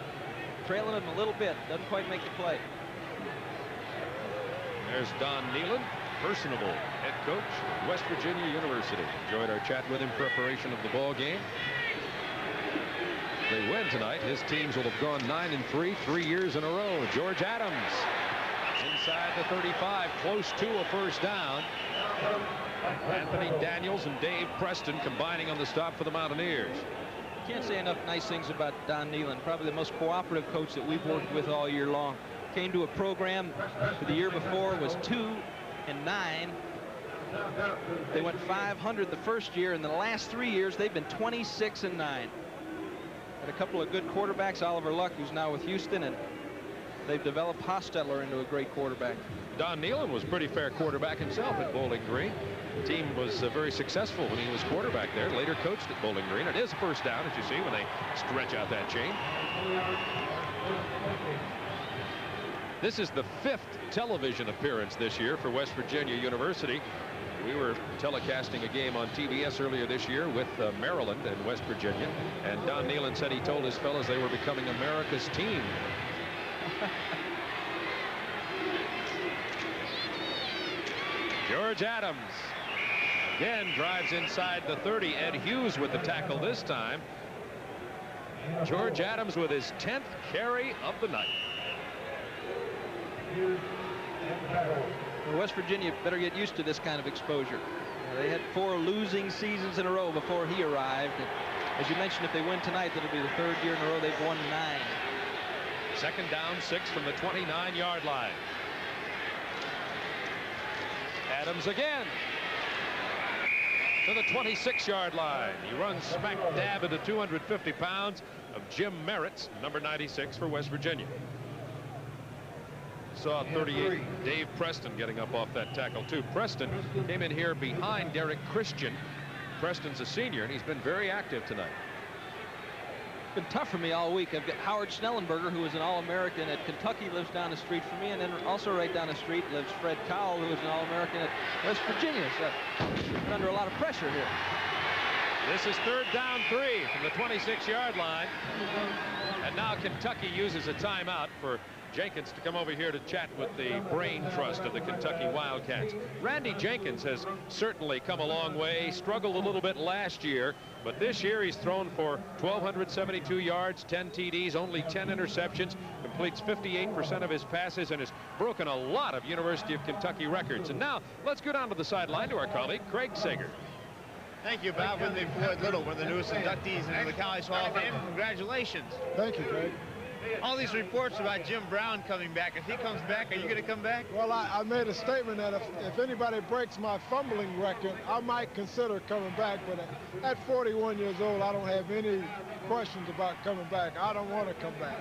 trailing him a little bit, doesn't quite make the play. There's Don Nehlen, personable head coach, West Virginia University. Enjoyed our chat with him in preparation of the ball game. If they win tonight, his teams will have gone 9-3, 3 years in a row. George Adams inside the 35, close to a 1st down. Anthony Daniels and Dave Preston combining on the stop for the Mountaineers. Can't say enough nice things about Don Nehlen. Probably the most cooperative coach that we've worked with all year long. Came to a program for the year before, was 2-9. They went 500 the first year. In the last 3 years, they've been 26-9. Had a couple of good quarterbacks, Oliver Luck, who's now with Houston, and they've developed Hostetler into a great quarterback. Don Nehlen was a pretty fair quarterback himself at Bowling Green. The team was very successful when he was quarterback there. Later coached at Bowling Green. It is a 1st down, as you see, when they stretch out that chain. This is the 5th television appearance this year for West Virginia University. We were telecasting a game on TBS earlier this year with Maryland and West Virginia, and Don Nehlen said he told his fellas they were becoming America's team. George Adams again drives inside the 30. Ed Hughes with the tackle this time. George Adams with his 10th carry of the night. Well, West Virginia better get used to this kind of exposure. They had 4 losing seasons in a row before he arrived. And as you mentioned, if they win tonight, that'll be the 3rd year in a row they've won 9. Second down, 6 from the 29-yard line. Adams again to the 26-yard line. He runs smack dab into 250 pounds of Jim Merritt, number 96 for West Virginia. Saw 38 Dave Preston getting up off that tackle too. Preston came in here behind Derek Christian. Preston's a senior, and he's been very active tonight. It's been tough for me all week. I've got Howard Schnellenberger, who was an All-American at Kentucky, lives down the street from me, and then also right down the street lives Fred Cowell, who was an All-American at West Virginia. So I'm under a lot of pressure here. This is third down 3 from the 26-yard line. And now Kentucky uses a timeout for Jenkins to come over here to chat with the brain trust of the Kentucky Wildcats. Randy Jenkins has certainly come a long way, struggled a little bit last year, but this year he's thrown for 1,272 yards, 10 TDs, only 10 interceptions, completes 58% of his passes, and has broken a lot of University of Kentucky records. And now let's go down to the sideline to our colleague Craig Sager. Thank you, Bob. With me, Floyd Little, one of the newest inductees into the College Hall of Fame. Congratulations. Thank you, Craig. All these reports about Jim Brown coming back. If he comes back, are you going to come back? Well, I made a statement that if anybody breaks my fumbling record, I might consider coming back. But at 41 years old, I don't have any questions about coming back. I don't want to come back.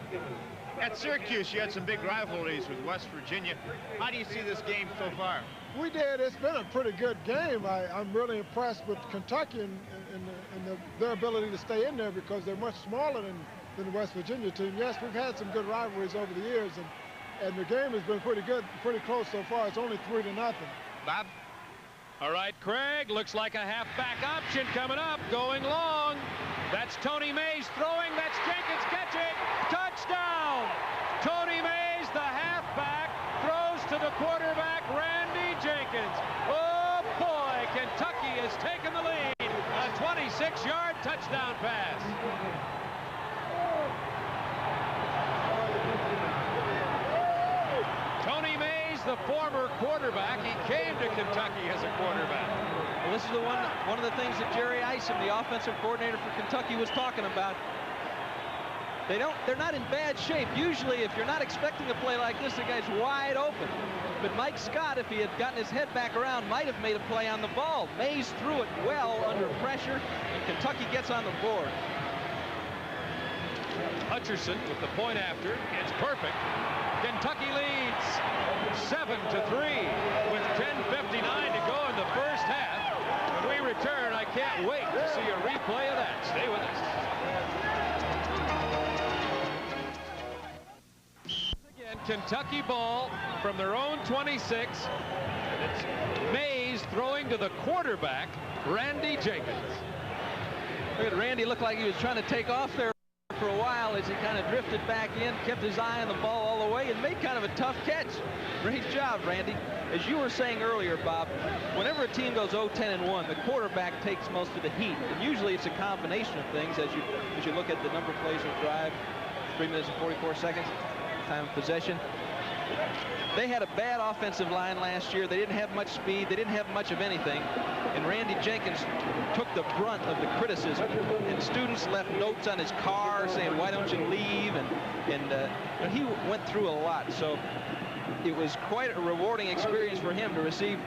At Syracuse, you had some big rivalries with West Virginia. How do you see this game so far? We did. It's been a pretty good game. I'm really impressed with Kentucky and their ability to stay in there because they're much smaller than the West Virginia team. Yes, we've had some good rivalries over the years, and the game has been pretty good, pretty close so far. It's only 3-0. Bob? All right, Craig, looks like a halfback option coming up, going long. That's Tony Mays throwing. That's Jenkins catching. Touchdown! Tony Mays, the halfback, throws to the quarterback, Randy Jenkins. Oh, boy, Kentucky has taken the lead. A 26-yard touchdown pass. Tony Mays, the former quarterback, he came to Kentucky as a quarterback. Well, this is one of the things that Jerry Isom, the offensive coordinator for Kentucky, was talking about. They're not in bad shape. Usually, if you're not expecting a play like this, the guy's wide open. But Mike Scott, if he had gotten his head back around, might have made a play on the ball. Mays threw it well under pressure, and Kentucky gets on the board. Hutcherson with the point after. It's perfect. Kentucky leads 7-3 with 10:59 to go in the first half. When we return, I can't wait to see a replay of that. Stay with us. Again, Kentucky ball from their own 26. And it's Mays throwing to the quarterback, Randy Jenkins. Look at Randy, looked like he was trying to take off there for a while as he kind of drifted back in, kept his eye on the ball all the way, and made kind of a tough catch. Great job, Randy. As you were saying earlier, Bob, whenever a team goes 0-10-1, the quarterback takes most of the heat. And usually it's a combination of things as you look at the number of plays of drive, 3 minutes and 44 seconds, time of possession. They had a bad offensive line last year. They didn't have much speed. They didn't have much of anything. And Randy Jenkins took the brunt of the criticism. And students left notes on his car saying, why don't you leave? And he went through a lot. So it was quite a rewarding experience for him to receive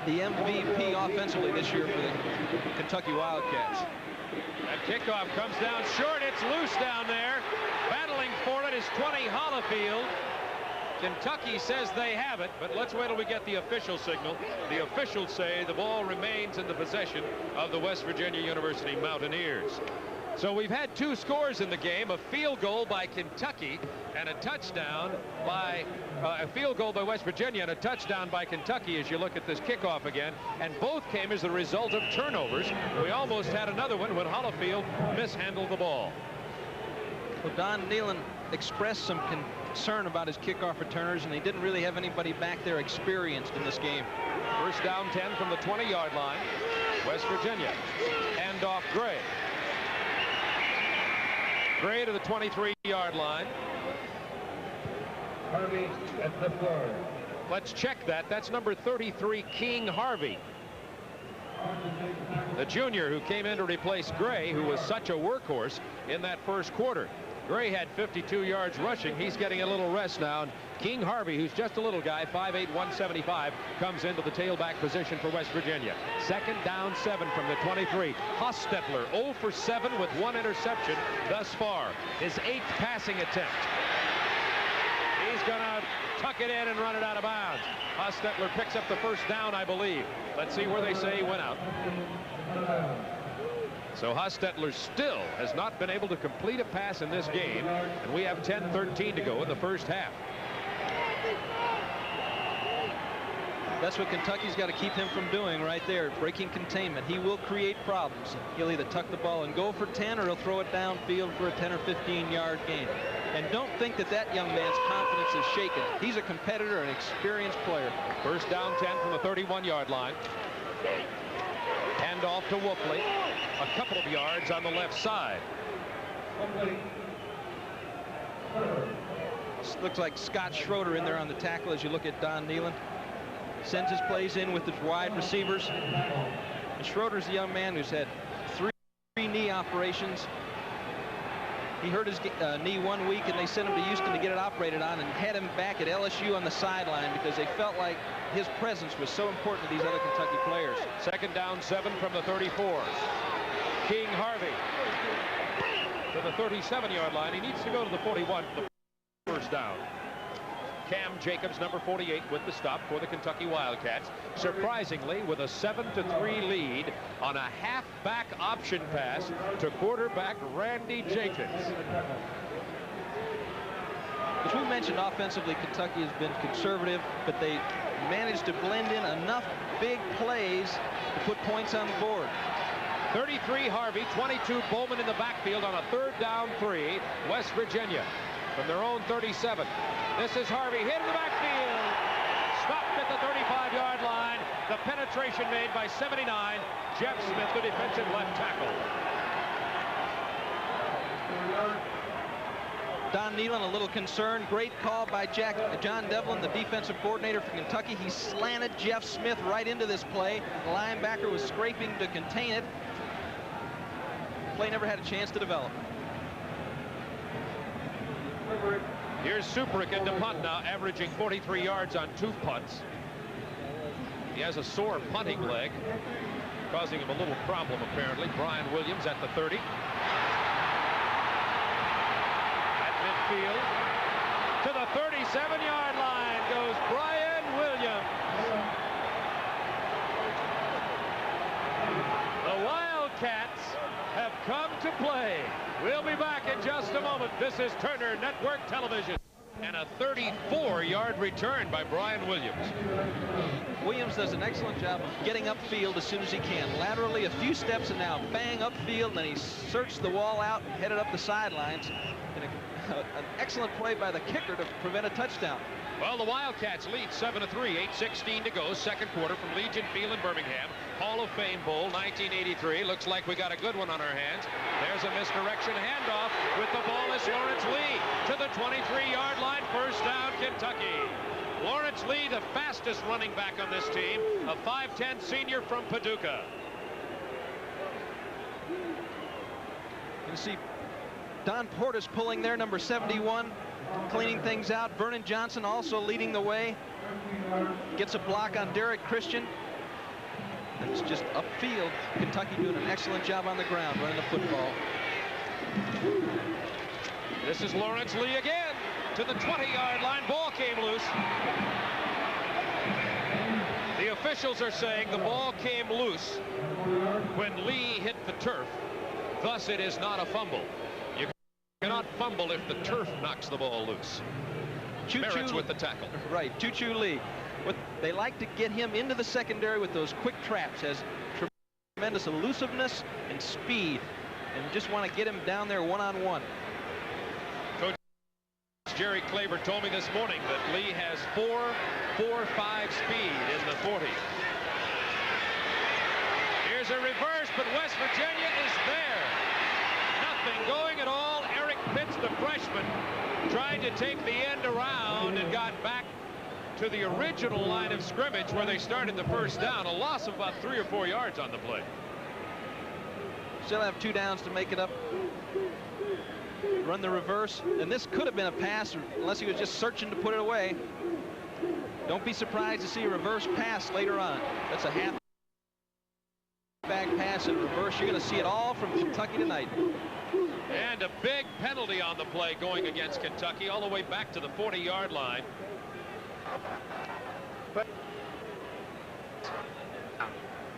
the MVP offensively this year for the Kentucky Wildcats. That kickoff comes down short. It's loose down there. Battling for it is 20 Hollifield. Kentucky says they have it, but let's wait till we get the official signal. The officials say the ball remains in the possession of the West Virginia University Mountaineers. So we've had 2 scores in the game, a field goal by Kentucky and a touchdown by a field goal by West Virginia and a touchdown by Kentucky as you look at this kickoff again, and both came as a result of turnovers. We almost had another one when Hollifield mishandled the ball. Well, Don Nehlen expressed some concern about his kickoff returners, and he didn't really have anybody back there experienced in this game. First down 10 from the 20-yard line. West Virginia. Hand off Gray. Gray to the 23-yard line. Harvey at the floor. Let's check that. That's number 33, King Harvey, the junior who came in to replace Gray, who was such a workhorse in that first quarter. Gray had 52 yards rushing. He's getting a little rest now. And King Harvey, who's just a little guy, 5'8", 175, comes into the tailback position for West Virginia. 2nd down 7 from the 23. Hostetler 0 for 7 with 1 interception thus far. His 8th passing attempt. He's going to tuck it in and run it out of bounds. Hostetler picks up the 1st down, I believe. Let's see where they say he went out. So Hostetler still has not been able to complete a pass in this game, and we have 10-13 to go in the 1st half. That's what Kentucky's got to keep him from doing right there, breaking containment. He will create problems. He'll either tuck the ball and go for 10, or he'll throw it downfield for a 10 or 15-yard gain. And don't think that that young man's confidence is shaken. He's a competitor, an experienced player. 1st down 10 from the 31-yard line. Hand off to Wolfley. A couple of yards on the left side. This looks like Scott Schroeder in there on the tackle as you look at Don Nehlen. Sends his plays in with his wide receivers. And Schroeder's a young man who's had 3 knee operations. He hurt his knee 1 week, and they sent him to Houston to get it operated on and had him back at LSU on the sideline because they felt like his presence was so important to these other Kentucky players. 2nd down 7 from the 34. King Harvey to the 37-yard line. He needs to go to the 41 for the 1st down. Cam Jacobs, number 48, with the stop for the Kentucky Wildcats. Surprisingly, with a 7-3 lead on a halfback option pass to quarterback Randy Jacobs. As we mentioned, offensively, Kentucky has been conservative, but they managed to blend in enough big plays to put points on the board. 33 Harvey, 22 Bowman in the backfield on a 3rd down 3. West Virginia from their own 37. This is Harvey hit in the backfield. Stopped at the 35-yard line. The penetration made by 79. Jeff Smith, the defensive left tackle. Don Nehlen a little concerned. Great call by John Devlin, the defensive coordinator for Kentucky. He slanted Jeff Smith right into this play. The linebacker was scraping to contain it. Play never had a chance to develop. Here's Suprick into punt now, averaging 43 yards on 2 punts. He has a sore punting leg, causing him a little problem, apparently. Brian Williams at the 30. At midfield, to the 37-yard line goes Brian Williams. The Wildcats have come to play. We'll be back in just a moment. This is Turner Network Television. And a 34-yard return by Brian Williams. Williams does an excellent job of getting upfield as soon as he can. Laterally a few steps and now bang upfield, and then he searched the wall out and headed up the sidelines. And an excellent play by the kicker to prevent a touchdown. Well, the Wildcats lead 7-3, 8:16 to go, 2nd quarter from Legion Field in Birmingham. Hall of Fame Bowl, 1983. Looks like we got a good one on our hands. There's a misdirection handoff with the ball is Lawrence Lee to the 23-yard line. 1st down, Kentucky. Lawrence Lee, the fastest running back on this team, a 5'10 senior from Paducah. You see Don Portis pulling there, number 71, cleaning things out. Vernon Johnson also leading the way. Gets a block on Derek Christian. And it's just upfield. Kentucky doing an excellent job on the ground running the football. This is Lawrence Lee again to the 20-yard line. Ball came loose. The officials are saying the ball came loose when Lee hit the turf. Thus, it is not a fumble. You cannot fumble if the turf knocks the ball loose. Merritt's with the tackle. Right, Choo-Choo Lee. They like to get him into the secondary with those quick traps. Has tremendous elusiveness and speed, and just want to get him down there one-on-one. Coach Jerry Claiborne told me this morning that Lee has 4.45 speed in the 40. Here's a reverse, but West Virginia is there. Nothing going at all. Eric Pitts, the freshman, tried to take the end around and got back to the original line of scrimmage where they started the 1st down. A loss of about 3 or 4 yards on the play. Still have 2 downs to make it up. run the reverse, and this could have been a pass unless he was just searching to put it away. Don't be surprised to see a reverse pass later on. That's a half back pass in reverse. You're going to see it all from Kentucky tonight. And a big penalty on the play going against Kentucky all the way back to the 40-yard line.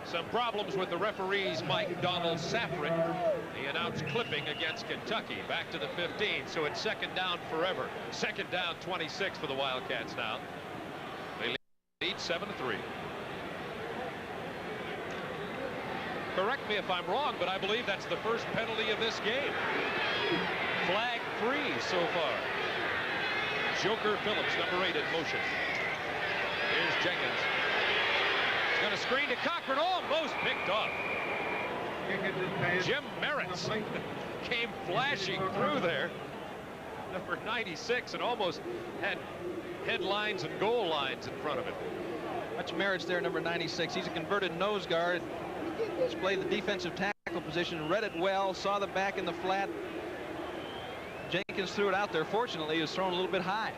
Some problems with the referees, Mike Donald Safran. He announced clipping against Kentucky back to the 15. So it's second down forever. Second down 26 for the Wildcats now. They lead 7-3. Correct me if I'm wrong, but I believe that's the first penalty of this game. Flag free so far. Joker Phillips, number 8, in motion. Here's Jenkins. He's going to screen to Cochran, almost picked off. Jim Merritt's came flashing through there. Number 96, and almost had headlines and goal lines in front of him. Watch Merritt's there, number 96. He's a converted nose guard. He's played the defensive tackle position, read it well, saw the back in the flat. Jenkins threw it out there. Fortunately, he was thrown a little bit high.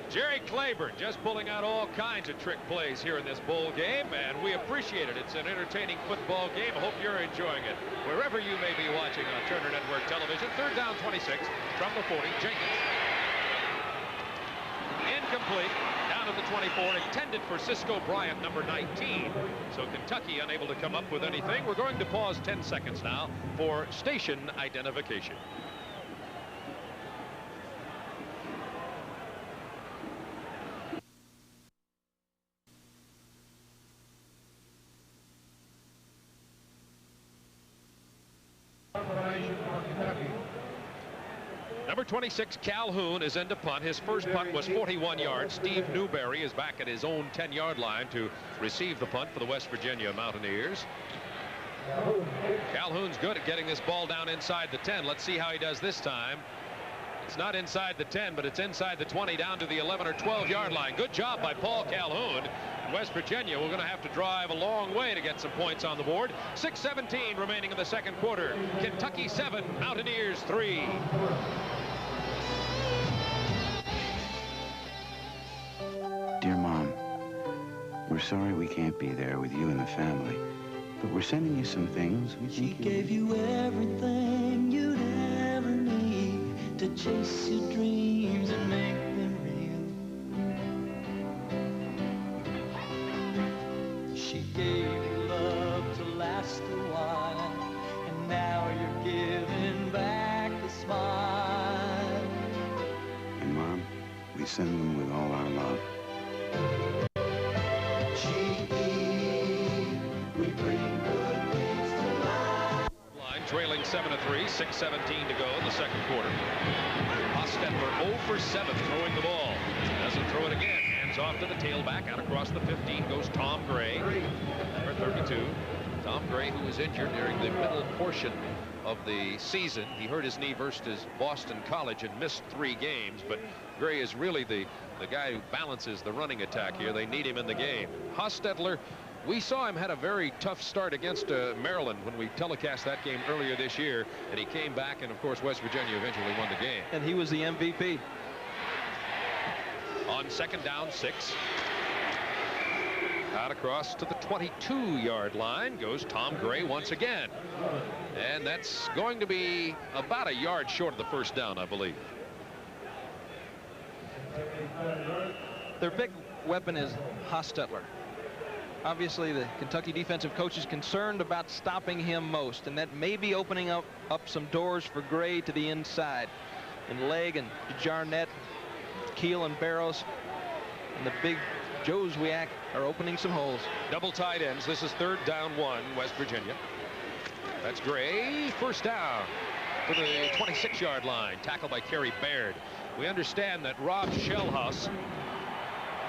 Jerry Claiborne just pulling out all kinds of trick plays here in this bowl game, and we appreciate it. It's an entertaining football game. I hope you're enjoying it wherever you may be watching on Turner Network Television. Third down 26 from the 40. Jenkins. Incomplete. Down to the 24, intended for Cisco Bryant, number 19. So Kentucky unable to come up with anything. We're going to pause 10 seconds now for station identification. Number 26, Calhoun, is in to punt. His first punt was 41 yards. Steve Newberry is back at his own 10-yard line to receive the punt for the West Virginia Mountaineers. Calhoun's good at getting this ball down inside the 10. Let's see how he does this time. It's not inside the 10, but it's inside the 20 down to the 11 or 12-yard line. Good job by Paul Calhoun. West Virginia, we're going to have to drive a long way to get some points on the board. 6:17 remaining in the second quarter. Kentucky 7, Mountaineers 3. Dear Mom, we're sorry we can't be there with you and the family, but we're sending you some things we think She gave you everything you'd ever need to chase your dreams and make them real. She gave you love to last a while, and now you're giving back the smile. And Mom, we send them with all our love. We bring good things to life. Line trailing 7-3, 6:17 to go in the second quarter. Hostetler 0 for 7 throwing the ball. Doesn't throw it again. Hands off to the tailback. Out across the 15 goes Tom Gray, number 32. Tom Gray, who was injured during the middle portion of the season. He hurt his knee versus Boston College and missed 3 games, but Gray is really the guy who balances the running attack here. They need him in the game. Hostetler, we saw him had a very tough start against Maryland when we telecast that game earlier this year, and he came back, and of course West Virginia eventually won the game. And he was the MVP. On second down 6. Out across to the 22-yard line goes Tom Gray once again. And that's going to be about a yard short of the first down, I believe. Their big weapon is Hostetler. Obviously, the Kentucky defensive coach is concerned about stopping him most, and that may be opening up some doors for Gray to the inside. And Legg and Jarnett, Keel and Barrows, and the big Joe Zwiak are opening some holes. Double tight ends. This is third down 1, West Virginia. That's Gray. First down to the 26-yard line. Tackled by Kerry Baird. We understand that Rob Shellhouse,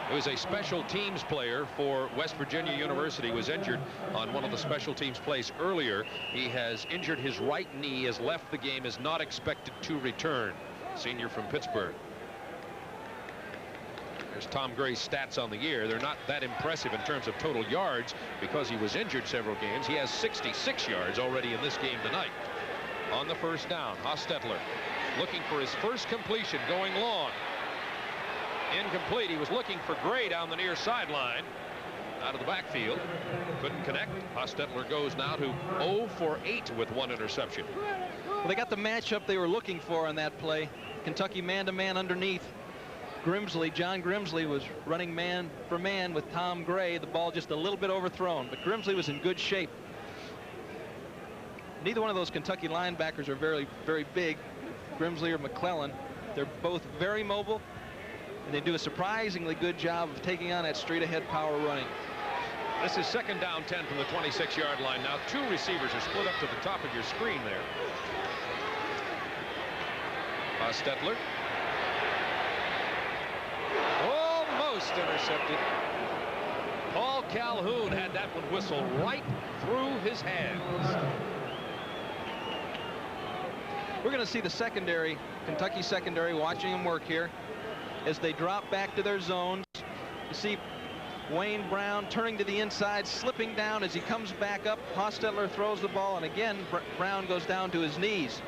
who is a special teams player for West Virginia University, was injured on one of the special teams plays earlier. He has injured his right knee, has left the game, is not expected to return. Senior from Pittsburgh. There's Tom Gray's stats on the year. They're not that impressive in terms of total yards because he was injured several games. He has 66 yards already in this game tonight. on the first down. Hostetler looking for his first completion, going long. Incomplete. He was looking for Gray down the near sideline. Out of the backfield. Couldn't connect. Hostetler goes now to 0 for 8 with 1 interception. Well, they got the matchup they were looking for on that play. Kentucky man-to-man underneath. Grimsley, John Grimsley, was running man for man with Tom Gray. The ball just a little bit overthrown, but Grimsley was in good shape. Neither one of those Kentucky linebackers are very, very big, Grimsley or McClellan. They're both very mobile, and they do a surprisingly good job of taking on that straight-ahead power running. This is second down 10 from the 26-yard line. Now 2 receivers are split up to the top of your screen there. Hostetler. Almost intercepted. Paul Calhoun had that one whistle right through his hands. We're going to see the secondary, Kentucky secondary, watching them work here as they drop back to their zones. You see Wayne Brown turning to the inside, slipping down as he comes back up. Hostetler throws the ball, and again Brown goes down to his knees.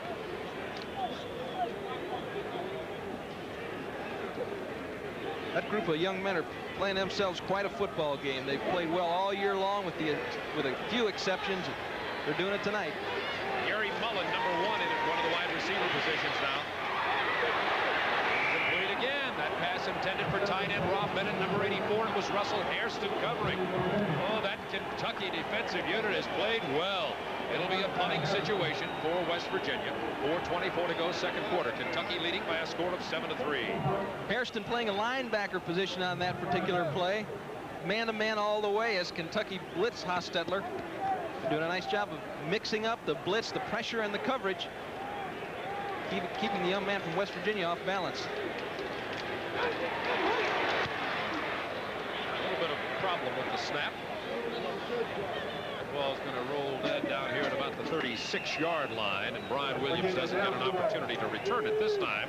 That group of young men are playing themselves quite a football game. They've played well all year long with a few exceptions. They're doing it tonight. Gary Mullen, number 1 in one of the wide receiver positions now. Complete again. That pass intended for tight end Rob Bennett, number 84. It was Russell Hairston covering. Oh, that Kentucky defensive unit has played well. It'll be a punting situation for West Virginia. 4:24 to go, second quarter. Kentucky leading by a score of 7-3. Hairston playing a linebacker position on that particular play. Man-to-man all the way as Kentucky blitz Hostetler. Doing a nice job of mixing up the blitz, the pressure, and the coverage. Keeping the young man from West Virginia off balance. A little bit of problem with the snap. The ball's going to roll dead down here at about the 36-yard line, and Brian Williams doesn't get an opportunity to return it this time.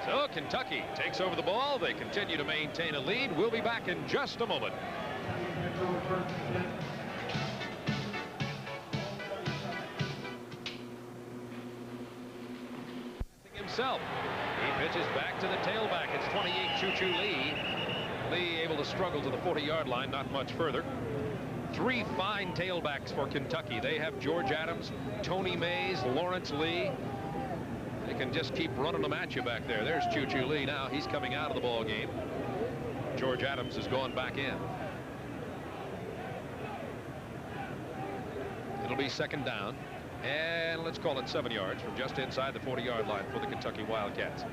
So Kentucky takes over the ball. They continue to maintain a lead. We'll be back in just a moment. Himself. He pitches back to the tailback. It's 28 Choo Choo Lee. Lee able to struggle to the 40-yard line, not much further. 3 fine tailbacks for Kentucky. They have George Adams, Tony Mays, Lawrence Lee. They can just keep running them at you back there. There's Choo Choo Lee now. He's coming out of the ball game. George Adams has gone back in. It'll be second down. And let's call it 7 yards from just inside the 40-yard line for the Kentucky Wildcats.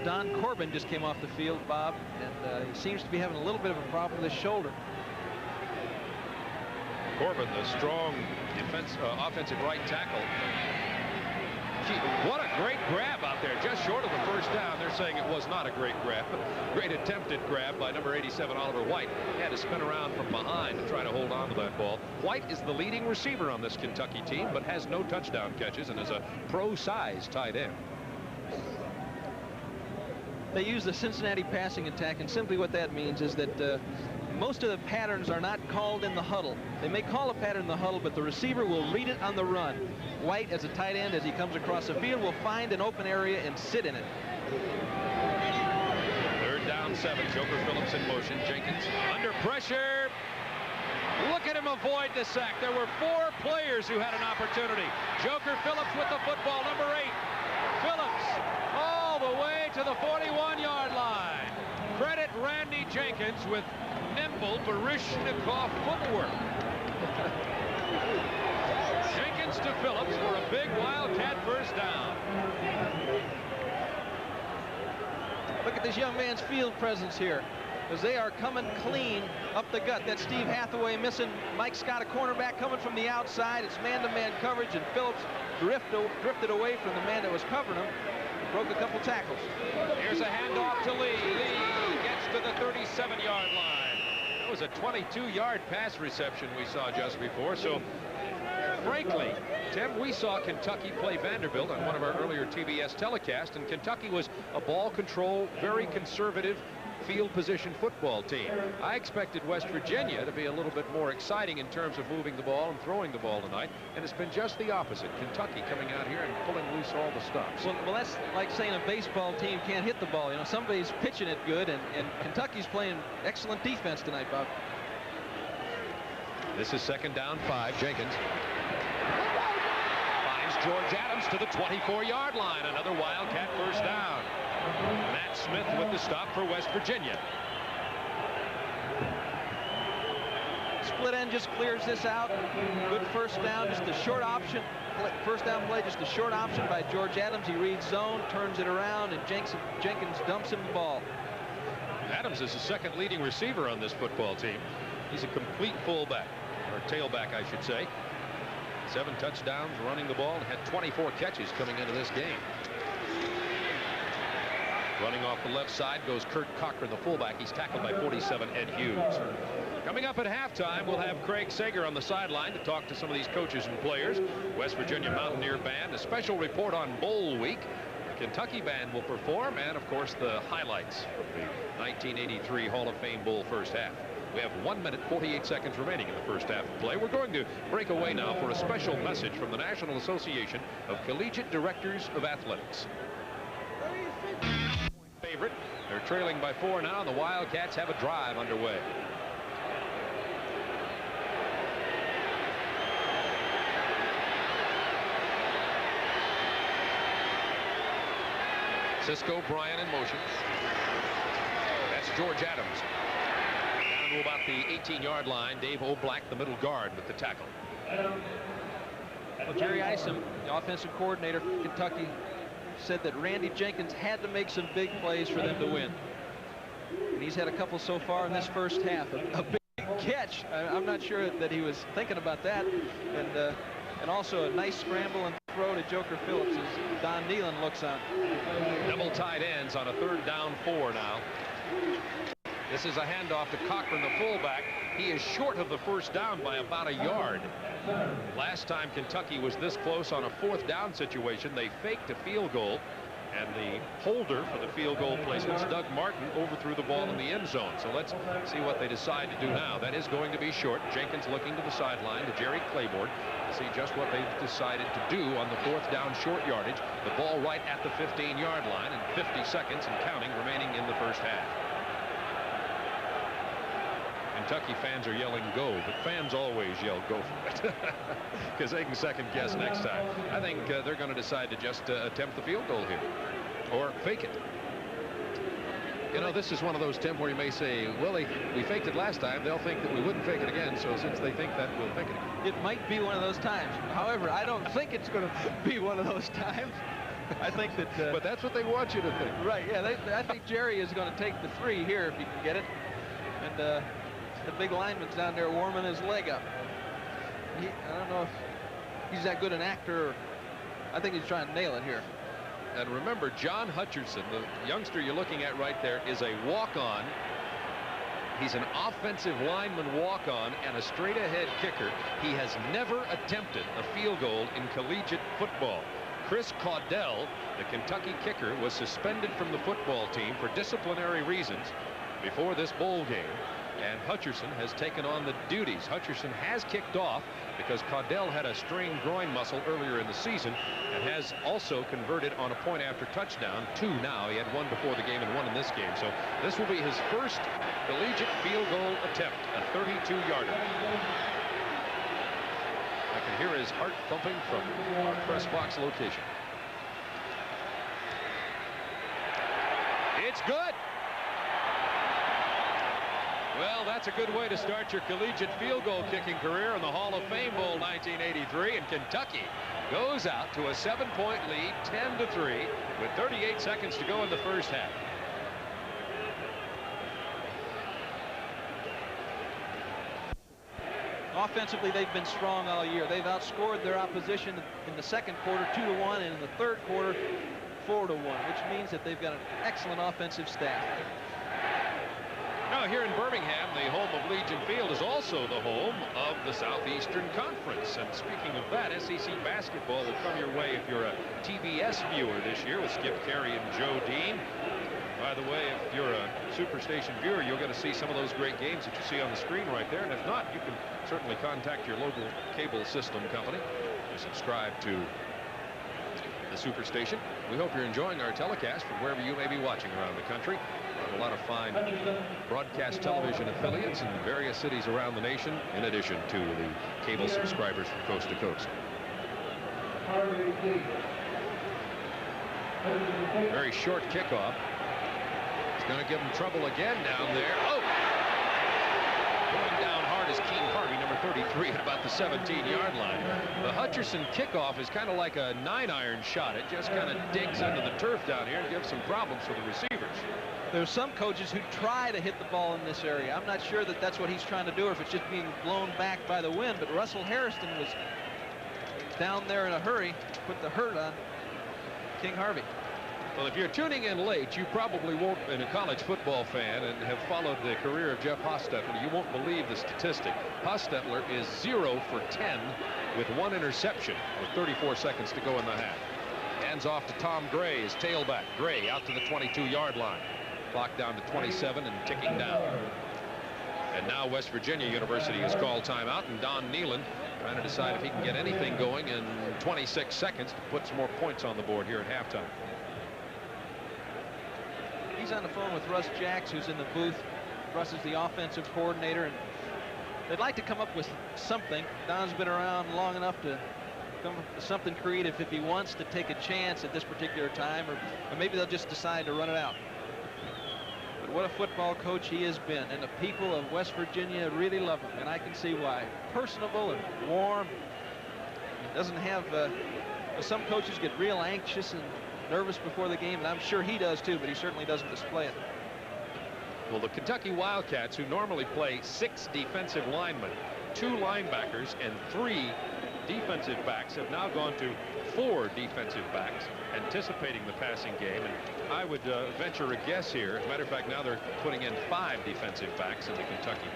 Don Corbin just came off the field, Bob, and he seems to be having a little bit of a problem with his shoulder. Corbin, the strong offensive right tackle. What a great grab out there, just short of the first down. They're saying it was not a great grab. Great attempted grab by number 87, Oliver White. He had to spin around from behind to try to hold on to that ball. White is the leading receiver on this Kentucky team, but has no touchdown catches and is a pro-size tight end. They use the Cincinnati passing attack, and simply what that means is that most of the patterns are not called in the huddle. They may call a pattern in the huddle, but the receiver will read it on the run. White, as a tight end, as he comes across the field, will find an open area and sit in it. Third down 7. Joker Phillips in motion. Jenkins under pressure. Look at him avoid the sack. There were 4 players who had an opportunity. Joker Phillips with the football, number 8. Phillips all the way to the 41-yard line. Credit Randy Jenkins with nimble Baryshnikov footwork. Jenkins to Phillips for a big Wildcat first down. Look at this young man's field presence here, as they are coming clean up the gut. That's Steve Hathaway missing Mike Scott, a cornerback coming from the outside. It's man-to-man coverage, and Phillips drifted away from the man that was covering him. Broke a couple tackles. Here's a handoff to Lee. Lee gets to the 37-yard line. That was a 22-yard pass reception we saw just before. So, frankly, Tim, we saw Kentucky play Vanderbilt on one of our earlier TBS telecasts, and Kentucky was a ball control, very conservative, field position football team. I expected West Virginia to be a little bit more exciting in terms of moving the ball and throwing the ball tonight, and it's been just the opposite. Kentucky coming out here and pulling loose all the stops. Well, that's like saying a baseball team can't hit the ball. You know, somebody's pitching it good, and Kentucky's playing excellent defense tonight, Bob. This is 2nd down 5. Jenkins finds George Adams to the 24-yard line. Another Wildcat first down. Matt Smith with the stop for West Virginia. Split end just clears this out. Good first down, just a short option. First down play, just a short option by George Adams. He reads zone, turns it around, and Jenkins dumps him the ball. Adams is the 2nd leading receiver on this football team. He's a complete fullback, or tailback, I should say. 7 touchdowns running the ball and had 24 catches coming into this game. Running off the left side goes Kurt Cochran, the fullback. He's tackled by 47 Ed Hughes. Coming up at halftime, we'll have Craig Sager on the sideline to talk to some of these coaches and players. West Virginia Mountaineer Band, a special report on Bowl Week. The Kentucky Band will perform, and of course the highlights of the 1983 Hall of Fame Bowl first half. We have 1 minute 48 seconds remaining in the first half of play. We're going to break away now for a special message from the National Association of Collegiate Directors of Athletics. Favorite. They're trailing by 4 now, and the Wildcats have a drive underway. Cisco Bryan in motion. That's George Adams. Down to about the 18-yard line. Dave O'Black, the middle guard, with the tackle. Well, Jerry Isom, the offensive coordinator for Kentucky, said that Randy Jenkins had to make some big plays for them to win. And he's had a couple so far in this first half. A big catch. I'm not sure that he was thinking about that. And also a nice scramble and throw to Joker Phillips as Don Nealon looks on. Double tight ends on a 3rd down 4 now. This is a handoff to Cochran, the fullback. He is short of the first down by about a yard. Last time Kentucky was this close on a 4th down situation, they faked a field goal, and the holder for the field goal placements, Doug Martin, overthrew the ball in the end zone. So let's see what they decide to do now. That is going to be short. Jenkins looking to the sideline to Jerry Claiborne to see just what they've decided to do on the 4th down short yardage. The ball right at the 15-yard line, and 50 seconds and counting remaining in the first half. Kentucky fans are yelling go, but fans always yell go for it because they can second guess next time. I think they're going to decide to just attempt the field goal here or fake it. You know, this is one of those, Tim, where you may say, well, we faked it last time. They'll think that we wouldn't fake it again. So since they think that, we'll fake it again. It might be one of those times. However, I don't think it's going to be one of those times. I think that. But that's what they want you to think. Right. Yeah. I think Jerry is going to take the 3 here if he can get it. And the big lineman's down there warming his leg up. I don't know if he's that good an actor. I think he's trying to nail it here. And remember, John Hutcherson, the youngster you're looking at right there, is a walk-on. He's an offensive lineman walk-on and a straight-ahead kicker. He has never attempted a field goal in collegiate football. Chris Caudell, the Kentucky kicker, was suspended from the football team for disciplinary reasons before this bowl game. And Hutcherson has taken on the duties. Hutcherson has kicked off because Caudell had a strained groin muscle earlier in the season and has also converted on a point after touchdown. 2 now. He had 1 before the game and 1 in this game. So this will be his first collegiate field goal attempt, a 32-yarder. I can hear his heart thumping from our press box location. It's good. Well, that's a good way to start your collegiate field goal kicking career in the Hall of Fame Bowl 1983. And Kentucky goes out to a 7-point lead, 10-3, with 38 seconds to go in the first half. Offensively, they've been strong all year. They've outscored their opposition in the second quarter 2-1, and in the third quarter 4-1, which means that they've got an excellent offensive staff. Now, here in Birmingham, the home of Legion Field is also the home of the Southeastern Conference. And speaking of that, SEC basketball will come your way if you're a TBS viewer this year with Skip Carey and Joe Dean. By the way, if you're a Superstation viewer, you'll get to see some of those great games that you see on the screen right there. And if not, you can certainly contact your local cable system company to subscribe to the Superstation. We hope you're enjoying our telecast from wherever you may be watching around the country. We have a lot of fine broadcast television affiliates in various cities around the nation, in addition to the cable subscribers from coast to coast. Very short kickoff. It's going to give him trouble again down there. Oh! Going down hard is King Harvey, number 33, at about the 17-yard line. The Hutcherson kickoff is kind of like a 9-iron shot. It just kind of digs into the turf down here and gives some problems for the receivers. There's some coaches who try to hit the ball in this area. I'm not sure that that's what he's trying to do or if it's just being blown back by the wind, but Russell Harrison was down there in a hurry, put the hurt on King Harvey. Well, if you're tuning in late, you probably won't, been a college football fan and have followed the career of Jeff Hostetler, you won't believe the statistic. Hostetler is 0 for 10 with 1 interception with 34 seconds to go in the half. Hands off to Tom Gray, his tailback. Gray out to the 22-yard line. Clock down to 27 and ticking down. And now West Virginia University has called timeout, and Don Nehlen trying to decide if he can get anything going in 26 seconds to put some more points on the board here at halftime. He's on the phone with Russ Jacks, who's in the booth. Russ is the offensive coordinator, and they'd like to come up with something. Don's been around long enough to come up with something creative if he wants to take a chance at this particular time, or maybe they'll just decide to run it out. But what a football coach he has been, and the people of West Virginia really love him, and I can see why. Personable and warm. He doesn't have some coaches get real anxious and nervous before the game, and I'm sure he does too, but he certainly doesn't display it. Well, the Kentucky Wildcats, who normally play 6 defensive linemen, 2 linebackers, and 3 defensive backs, have now gone to 4 defensive backs, anticipating the passing game. And I would venture a guess here. As a matter of fact, now they're putting in 5 defensive backs in the Kentucky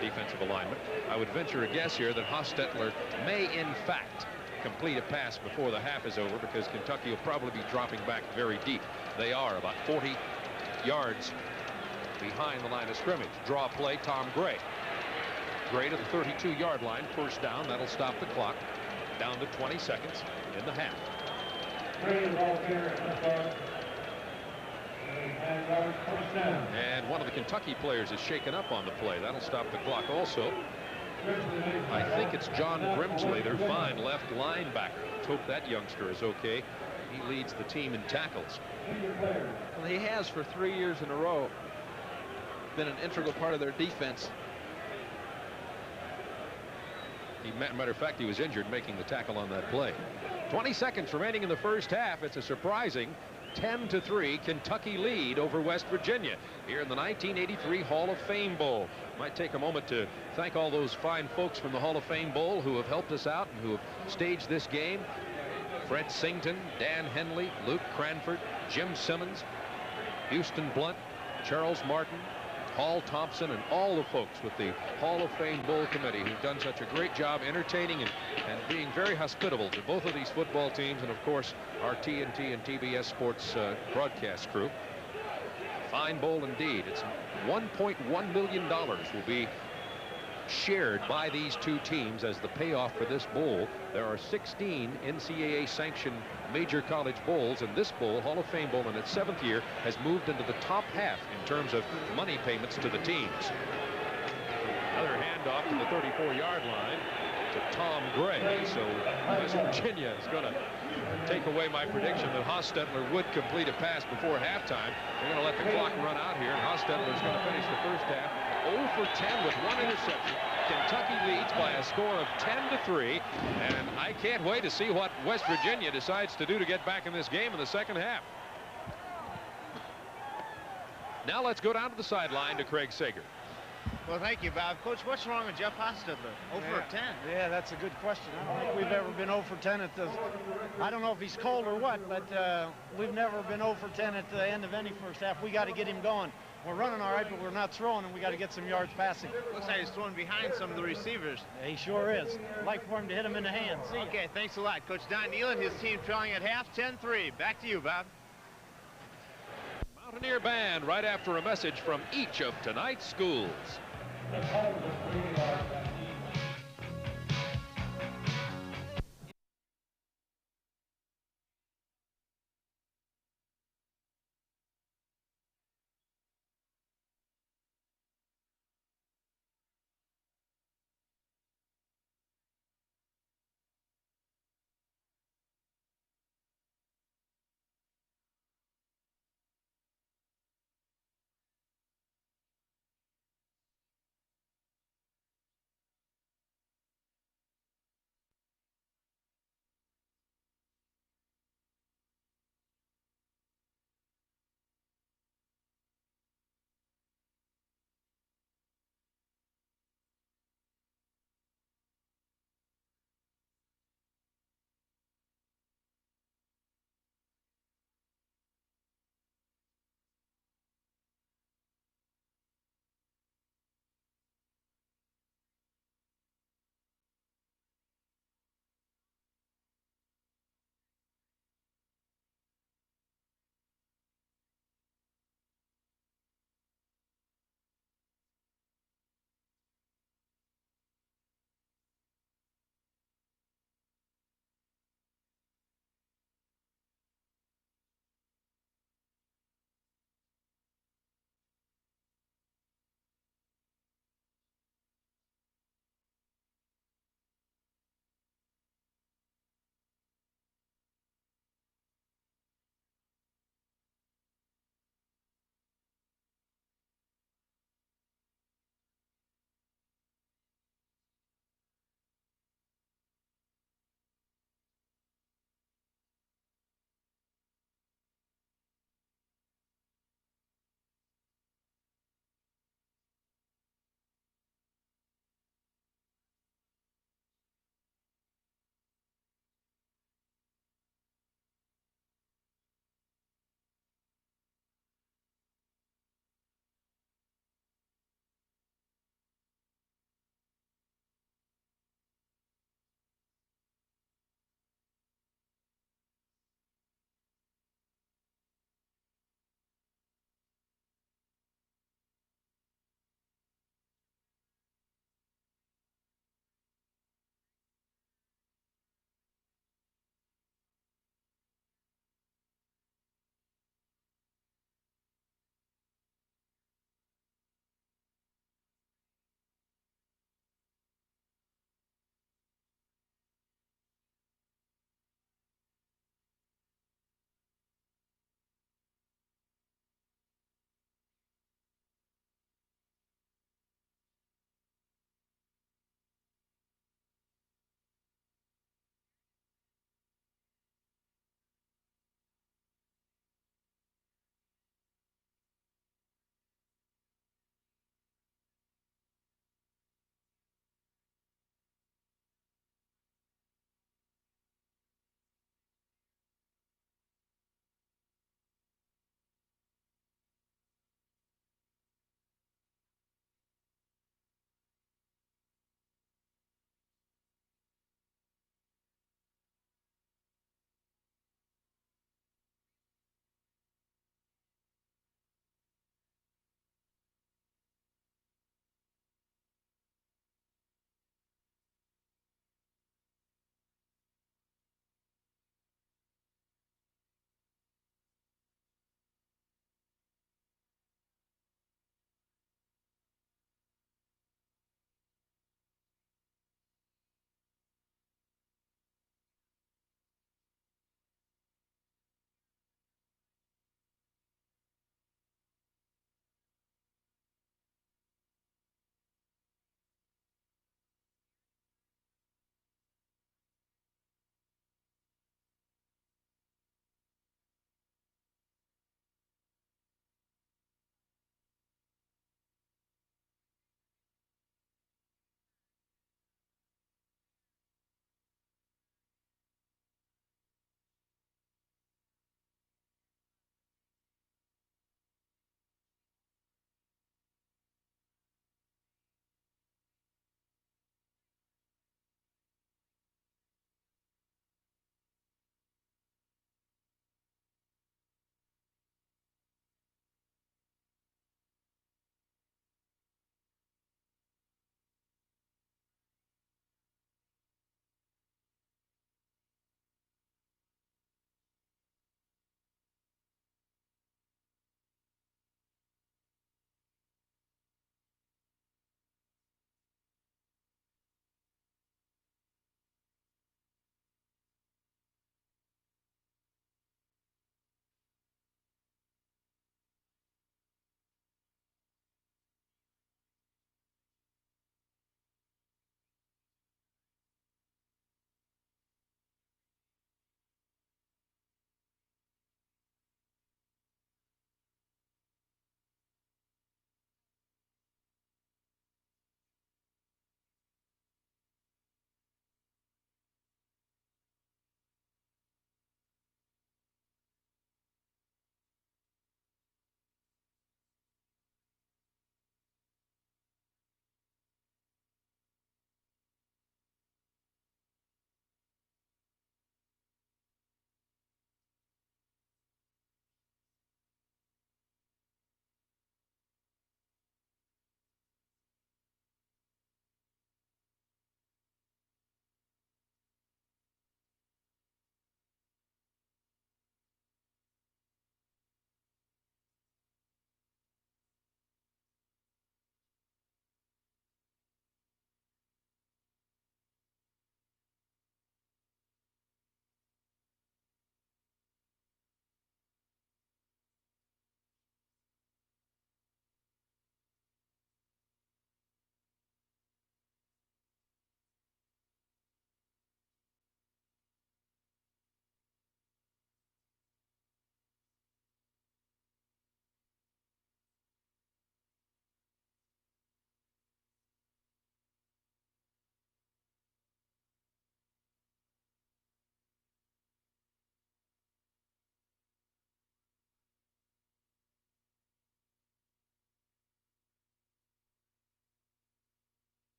defensive alignment. I would venture a guess here that Hostetler may, in fact, complete a pass before the half is over, because Kentucky will probably be dropping back very deep. They are about 40 yards behind the line of scrimmage. Draw play, Tom Gray. Gray to the 32-yard line, first down. That'll stop the clock down to 20 seconds in the half. And one of the Kentucky players is shaken up on the play. That'll stop the clock also. I think it's John Grimsley, their fine left linebacker. Let's hope that youngster is okay. He leads the team in tackles. Well, he has for 3 years in a row been an integral part of their defense. Matter of fact, he was injured making the tackle on that play. 20 seconds remaining in the first half. It's a surprising 10-3 Kentucky lead over West Virginia here in the 1983 Hall of Fame Bowl. Might take a moment to thank all those fine folks from the Hall of Fame Bowl who have helped us out and who have staged this game. Fred Sington, Dan Henley, Luke Cranford, Jim Simmons, Houston Blunt, Charles Martin, Paul Thompson, and all the folks with the Hall of Fame Bowl Committee who've done such a great job entertaining and being very hospitable to both of these football teams, and of course our TNT and TBS Sports broadcast crew. Fine bowl indeed. It's $1.1 million will be shared by these two teams as the payoff for this bowl. There are 16 NCAA sanctioned major college bowls, and this bowl, Hall of Fame Bowl, in its 7th year has moved into the top half in terms of money payments to the teams. Another handoff to the 34-yard line to Tom Gray. So West Virginia is going to take away my prediction that Hostetler would complete a pass before halftime. They're going to let the clock run out here, and Hostetler is going to finish the first half 0 for 10 with 1 interception. Kentucky leads by a score of 10-3, and I can't wait to see what West Virginia decides to do to get back in this game in the second half. Now let's go down to the sideline to Craig Sager. Well, thank you, Bob. Coach, what's wrong with Jeff Hostetler? 0 for 10. Yeah, that's a good question. I don't think we've ever been 0 for 10 at the... I don't know if he's cold or what, but we've never been 0 for 10 at the end of any first half. We got to get him going. We're running all right, but we're not throwing, and we got to get some yards passing. Looks like he's throwing behind some of the receivers. Yeah, he sure is. I'd like for him to hit him in the hands. Okay, thanks a lot. Coach Don Nehlen, his team trailing at half, 10-3. Back to you, Bob. Mountaineer Band right after a message from each of tonight's schools.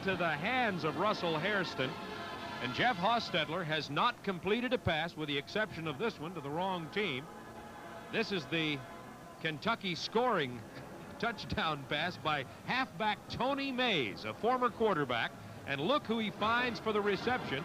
into the hands of Russell Hairston. And Jeff Hostetler has not completed a pass, with the exception of this one, to the wrong team. This is the Kentucky scoring touchdown pass by halfback Tony Mays, a former quarterback. And look who he finds for the reception,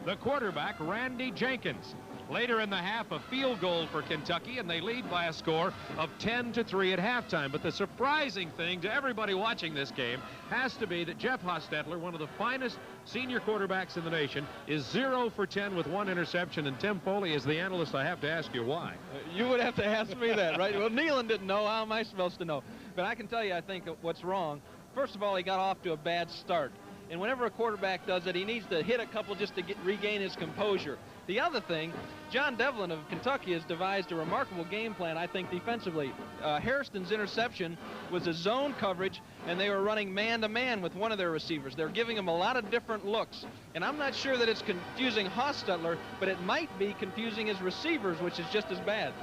the quarterback, Randy Jenkins. Later in the half, a field goal for Kentucky, and they lead by a score of 10-3 at halftime. But the surprising thing to everybody watching this game has to be that Jeff Hostetler, one of the finest senior quarterbacks in the nation, is 0 for 10 with 1 interception. And Tim Foley, as the analyst, I have to ask you why. You would have to ask me that, right? Well, Nealon didn't know. How am I supposed to know? But I can tell you, I think, what's wrong. First of all, he got off to a bad start. And whenever a quarterback does it, he needs to hit a couple just to regain his composure. The other thing, John Devlin of Kentucky has devised a remarkable game plan, I think, defensively. Hairston's interception was a zone coverage, and they were running man-to-man with one of their receivers. They're giving him a lot of different looks. And I'm not sure that it's confusing Hostetler, but it might be confusing his receivers, which is just as bad.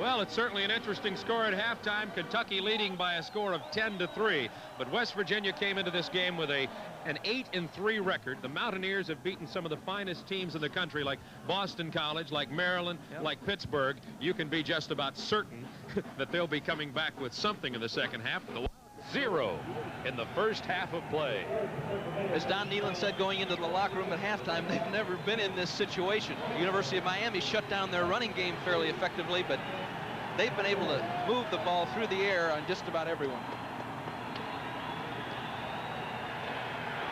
Well, it's certainly an interesting score at halftime. Kentucky leading by a score of 10-3. But West Virginia came into this game with an 8-3 record. The Mountaineers have beaten some of the finest teams in the country, like Boston College, like Maryland, like Pittsburgh. You can be just about certain that they'll be coming back with something in the second half. The 0 in the first half of play. As Don Nealon said going into the locker room at halftime, they've never been in this situation. The University of Miami shut down their running game fairly effectively, but they've been able to move the ball through the air on just about everyone.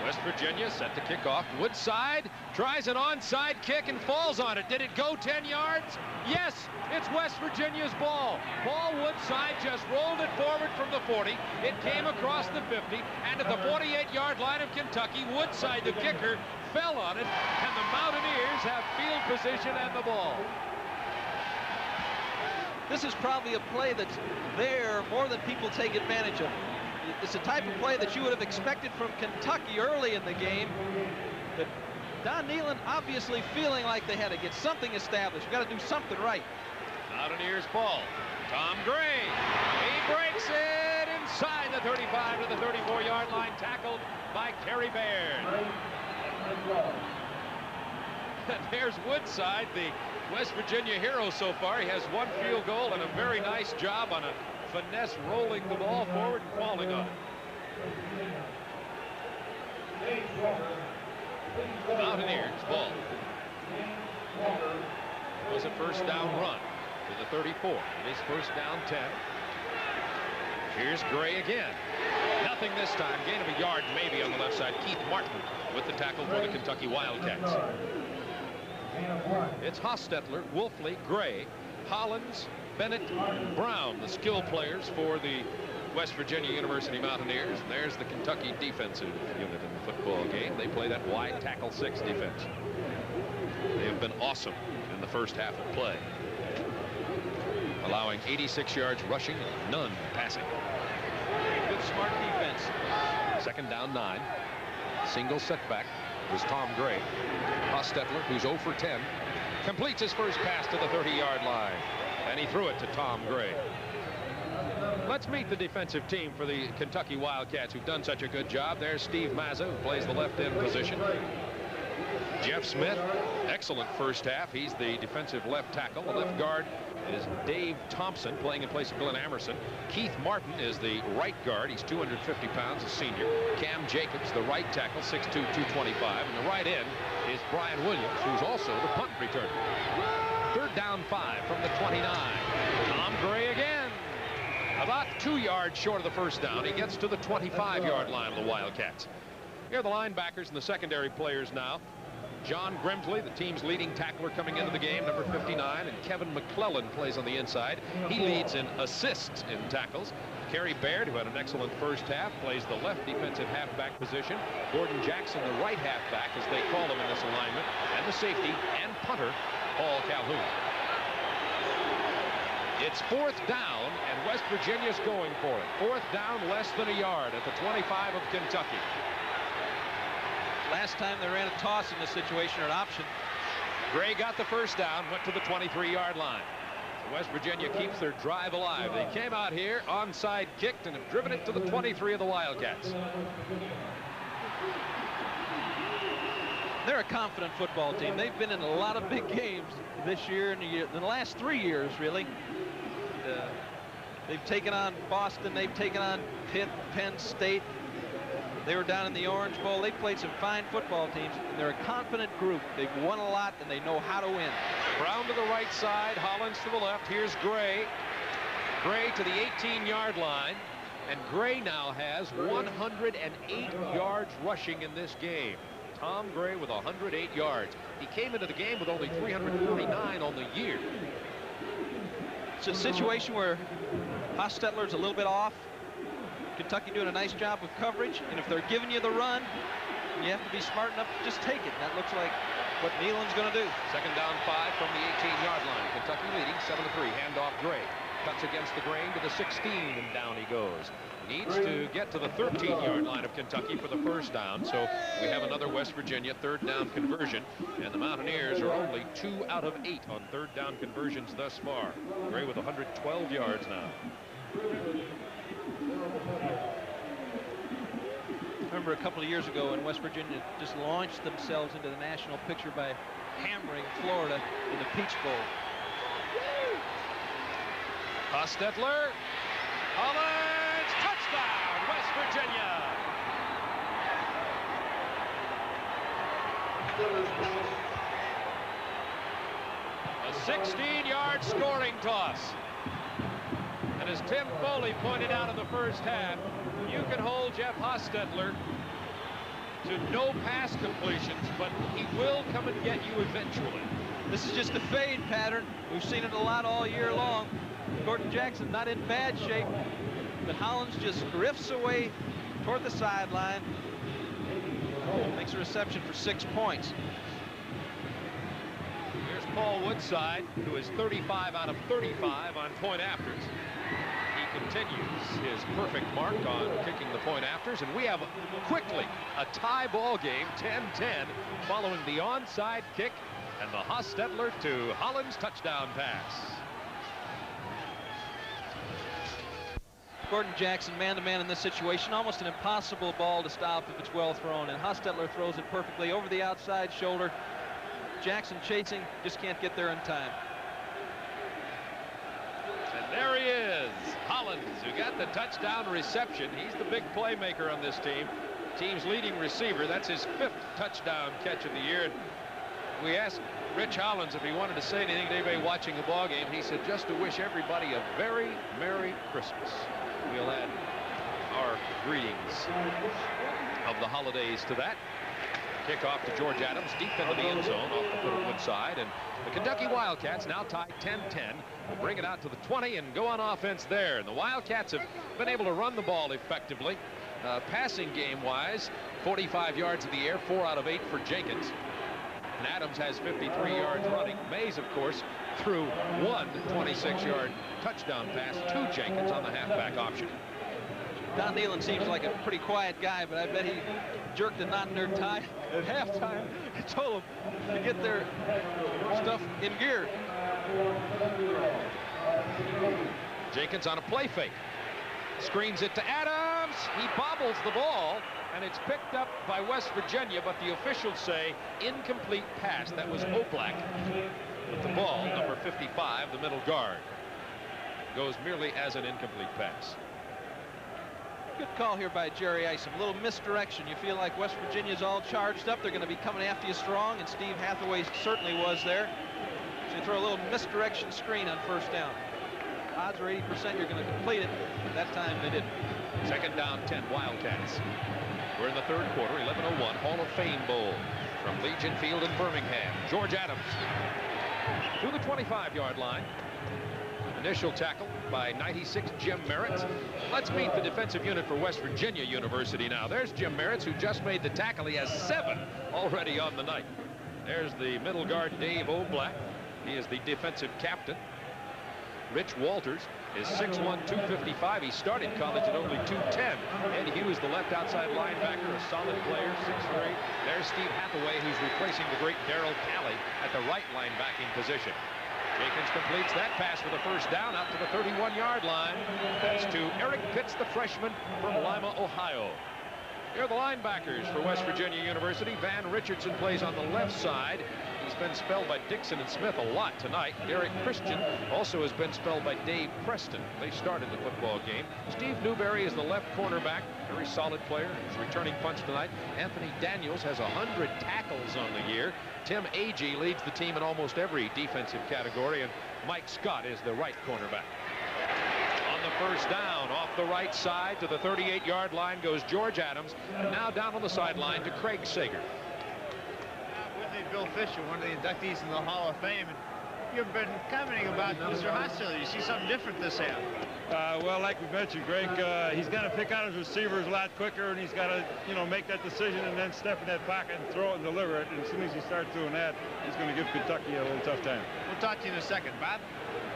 West Virginia set to kick off. Woodside tries an onside kick and falls on it. Did it go 10 yards? Yes, it's West Virginia's ball. Paul Woodside just rolled it forward from the 40. It came across the 50, and at the 48-yard line of Kentucky, Woodside, the kicker, fell on it, and the Mountaineers have field position and the ball. This is probably a play that's there more than people take advantage of. It's a type of play that you would have expected from Kentucky early in the game. But Don Nealon obviously feeling like they had to get something established. We've got to do something right. Mountaineers ball. Tom Gray. He breaks it inside the 35 to the 34-yard line, tackled by Kerry Baird. And there's Woodside, the West Virginia hero so far. He has 1 field goal and a very nice job on a finesse rolling the ball forward and falling on it. Mountaineers ball. It was a first down run to the 34. It is first down 10. Here's Gray again. Nothing this time. Gain of a yard maybe on the left side. Keith Martin with the tackle for the Kentucky Wildcats. It's Hostetler, Wolfley, Gray, Hollins, Bennett, Brown, the skill players for the West Virginia University Mountaineers. And there's the Kentucky defensive unit in the football game. They play that wide tackle 6 defense. They have been awesome in the first half of play, allowing 86 yards rushing and none passing. Good, smart defense. Second down 9. Single setback was Tom Gray. Hostetler, who's 0 for 10, completes his first pass to the 30-yard line. And he threw it to Tom Gray. Let's meet the defensive team for the Kentucky Wildcats, who've done such a good job. There's Steve Mazza, who plays the left end position. Jeff Smith, excellent first half. He's the defensive left tackle. The left guard is Dave Thompson, playing in place of Glenn Amerson. Keith Martin is the right guard. He's 250 pounds, a senior. Cam Jacobs, the right tackle, 6'2", 225. And the right end is Brian Williams, who's also the punt returner. Third down 5 from the 29. Tom Gray again. About 2 yards short of the first down. He gets to the 25-yard line of the Wildcats. Here are the linebackers and the secondary players now. John Grimsley, the team's leading tackler coming into the game, number 59, and Kevin McClellan plays on the inside. He leads in assists in tackles. Kerry Baird, who had an excellent first half, plays the left defensive halfback position. Gordon Jackson, the right halfback, as they call him in this alignment, and the safety and punter, Paul Calhoun. It's 4th down, and West Virginia's going for it. 4th down, less than a yard at the 25 of Kentucky. Last time they ran a toss in this situation, or an option. Gray got the first down, went to the 23-yard line. So West Virginia keeps their drive alive. They came out here, onside kicked, and have driven it to the 23 of the Wildcats. They're a confident football team. They've been in a lot of big games this year and in the last 3 years, really. They've taken on Boston. They've taken on Pitt, Penn State. They were down in the Orange Bowl. They played some fine football teams. And they're a confident group. They've won a lot, and they know how to win. Brown to the right side, Hollins to the left. Here's Gray. Gray to the 18-yard line. And Gray now has 108 yards rushing in this game. Tom Gray with 108 yards. He came into the game with only 349 on the year. It's a situation where Hostetler's a little bit off. Kentucky doing a nice job with coverage, and if they're giving you the run, you have to be smart enough to just take it. And that looks like what Nealon's going to do. Second down 5 from the 18-yard line. Kentucky leading 7-3. Handoff Gray. Cuts against the grain to the 16, and down he goes. Needs to get to the 13-yard line of Kentucky for the first down, so we have another West Virginia third down conversion, and the Mountaineers are only 2 out of 8 on third down conversions thus far. Gray with 112 yards now. Remember a couple of years ago when West Virginia just launched themselves into the national picture by hammering Florida in the Peach Bowl. Hostetler. Hollins. Touchdown, West Virginia. A 16-yard scoring toss. And as Tim Foley pointed out in the first half, you can hold Jeff Hostetler to no pass completions, but he will come and get you eventually. This is just a fade pattern. We've seen it a lot all year long. Gordon Jackson not in bad shape, but Hollins just drifts away toward the sideline. Makes a reception for 6 points. Here's Paul Woodside, who is 35 out of 35 on point afters. He continues his perfect mark on kicking the point afters, and we have quickly a tie ball game, 10-10, following the onside kick and the Hostetler to Hollins touchdown pass. Gordon Jackson man-to-man in this situation, almost an impossible ball to stop if it's well thrown, and Hostetler throws it perfectly over the outside shoulder. Jackson chasing, just can't get there in time. And there he is, Hollins, who got the touchdown reception. He's the big playmaker on this team. Team's leading receiver. That's his 5th touchdown catch of the year. And we asked Rich Hollins if he wanted to say anything to anybody watching the ball game. He said just to wish everybody a very Merry Christmas. We'll add our greetings of the holidays to that. Kickoff to George Adams, deep into the end zone off the foot of Woodside. And the Kentucky Wildcats now tied 10-10. Will bring it out to the 20 and go on offense there. And the Wildcats have been able to run the ball effectively. Passing game-wise, 45 yards in the air, 4 out of 8 for Jenkins. And Adams has 53 yards running. Mays, of course, threw one 26-yard touchdown pass to Jenkins on the halfback option. Don Nealon seems like a pretty quiet guy, but I bet he jerked a knot in their tie at halftime. He told them to get their stuff in gear. Jenkins on a play fake. Screens it to Adams. He bobbles the ball, and it's picked up by West Virginia, but the officials say incomplete pass. That was Oblak. But the ball, number 55, the middle guard, goes merely as an incomplete pass. Good call here by Jerry Isom. A little misdirection. You feel like West Virginia's all charged up. They're going to be coming after you strong, and Steve Hathaway certainly was there. So you throw a little misdirection screen on first down. Odds are 80% you're going to complete it. That time they didn't. Second down 10, Wildcats. We're in the third quarter, 11:01, Hall of Fame Bowl from Legion Field in Birmingham. George Adams to the 25-yard line. Initial tackle by 96 Jim Merritt. Let's meet the defensive unit for West Virginia University now. There's Jim Merritt, who just made the tackle. He has 7 already on the night. There's the middle guard, Dave Oblak. He is the defensive captain. Rich Walters is 6'1", 255. He started college at only 210. Ed Hughes, the left outside linebacker, a solid player, 6'3". There's Steve Hathaway, who's replacing the great Darrell Talley at the right linebacking position. Jenkins completes that pass for the first down out to the 31-yard line. That's to Eric Pitts, the freshman from Lima, Ohio. Here are the linebackers for West Virginia University. Van Richardson plays on the left side. He's been spelled by Dixon and Smith a lot tonight. Eric Christian also has been spelled by Dave Preston. They started the football game. Steve Newberry is the left cornerback. Very solid player. He's returning punts tonight. Anthony Daniels has 100 tackles on the year. Tim Agee leads the team in almost every defensive category. And Mike Scott is the right cornerback. On the first down, off the right side to the 38-yard line goes George Adams. And now down on the sideline to Craig Sager. Bill Fisher, one of the inductees in the Hall of Fame. And you've been commenting about Mr. Hostetler. You see something different this half? Well, like we mentioned, Greg, he's got to pick out his receivers a lot quicker, and he's got to, make that decision and then step in that pocket and throw it and deliver it. And as soon as he starts doing that, he's going to give Kentucky a little tough time. We'll talk to you in a second, Bob.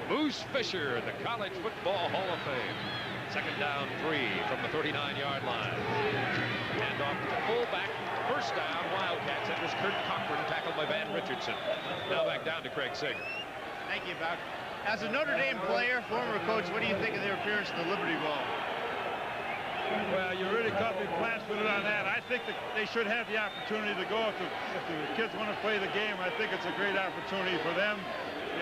Moose Fisher, the College Football Hall of Fame. Second down 3 from the 39-yard line. And off to the fullback. First down, Wildcats. That was Kurt Cochran, tackled by Van Richardson. Now back down to Craig Sager. Thank you, Bob. As a Notre Dame player, former coach, what do you think of their appearance in the Liberty Bowl? Well, you really caught me flat-footed on that. I think that they should have the opportunity to go. If the kids want to play the game, I think it's a great opportunity for them.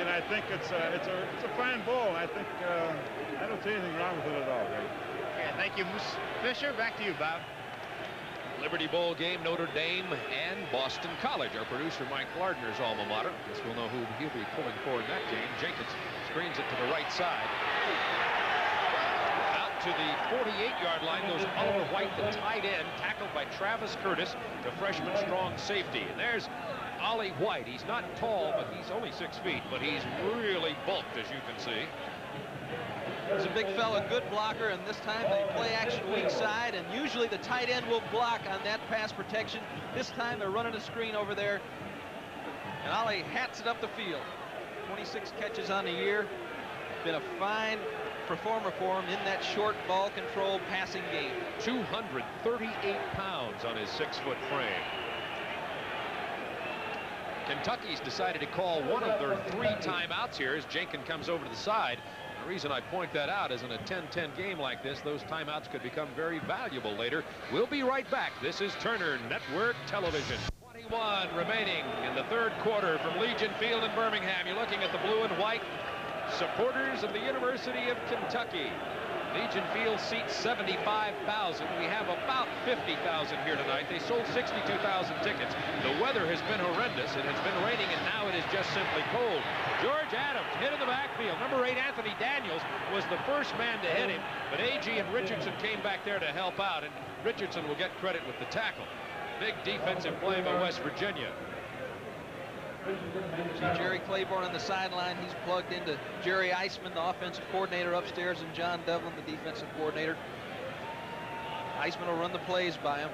And I think it's a fine bowl. I think I don't see anything wrong with it at all, right? Okay, thank you, Moose Fisher. Back to you, Bob. Liberty Bowl game, Notre Dame and Boston College. Our producer, Mike Lardner's alma mater. Guess we'll know who he'll be pulling for in that game. Jenkins screens it to the right side. Out to the 48-yard line goes Oliver White, the tight end, tackled by Travis Curtis, the freshman strong safety. And there's Ollie White. He's not tall, but he's only 6 feet, but he's really bulked, as you can see. He's a big fella, good blocker, and this time they play action weak side, and usually the tight end will block on that pass protection. This time they're running a screen over there, and Ollie hats it up the field. 26 catches on the year. Been a fine performer for him in that short ball control passing game. 238 pounds on his 6-foot frame. Kentucky's decided to call one of their 3 timeouts here as Jenkins comes over to the side. The reason I point that out is in a 10-10 game like this, those timeouts could become very valuable later. We'll be right back. This is Turner Network Television. 21 remaining in the 3rd quarter from Legion Field in Birmingham. You're looking at the blue and white supporters of the University of Kentucky. Legion Field seats 75,000. We have about 50,000 here tonight. They sold 62,000 tickets. The weather has been horrendous. It has been raining, and now it is just simply cold. George Adams hit in the backfield. Number 8, Anthony Daniels, was the first man to hit him, but Agee and Richardson came back there to help out, and Richardson will get credit with the tackle. Big defensive play by West Virginia. See Jerry Claiborne on the sideline. He's plugged into Jerry Eisman, the offensive coordinator upstairs, and John Devlin, the defensive coordinator. Eisman will run the plays by him.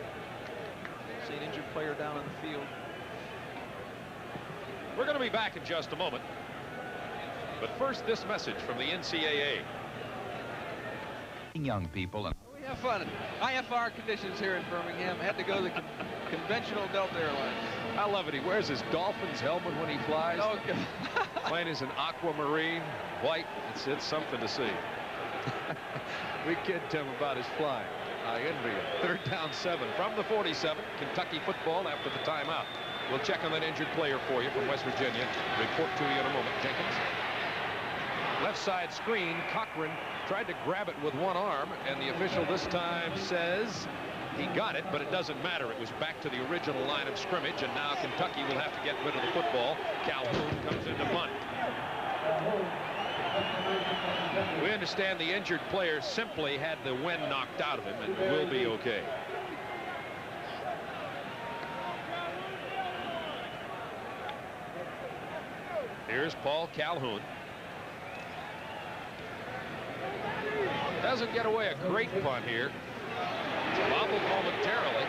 See an injured player down on the field. We're going to be back in just a moment. But first, this message from the NCAA. Young people. We have fun. IFR conditions here in Birmingham. Had to go to the conventional Delta Airlines. I love it. He wears his Dolphins helmet when he flies. Oh, God. Plane is an aquamarine, white. It's something to see. We kid Tim about his flying. I envy him. 3rd down 7 from the 47. Kentucky football after the timeout. We'll check on that injured player for you from West Virginia. Report to you in a moment. Jenkins. Left side screen. Cochran tried to grab it with one arm, and the official this time says he got it, but it doesn't matter. It was back to the original line of scrimmage, and now Kentucky will have to get rid of the football. Calhoun comes into punt. We understand the injured player simply had the wind knocked out of him and will be okay. Here's Paul Calhoun. Doesn't get away a great punt here. It's bobbled momentarily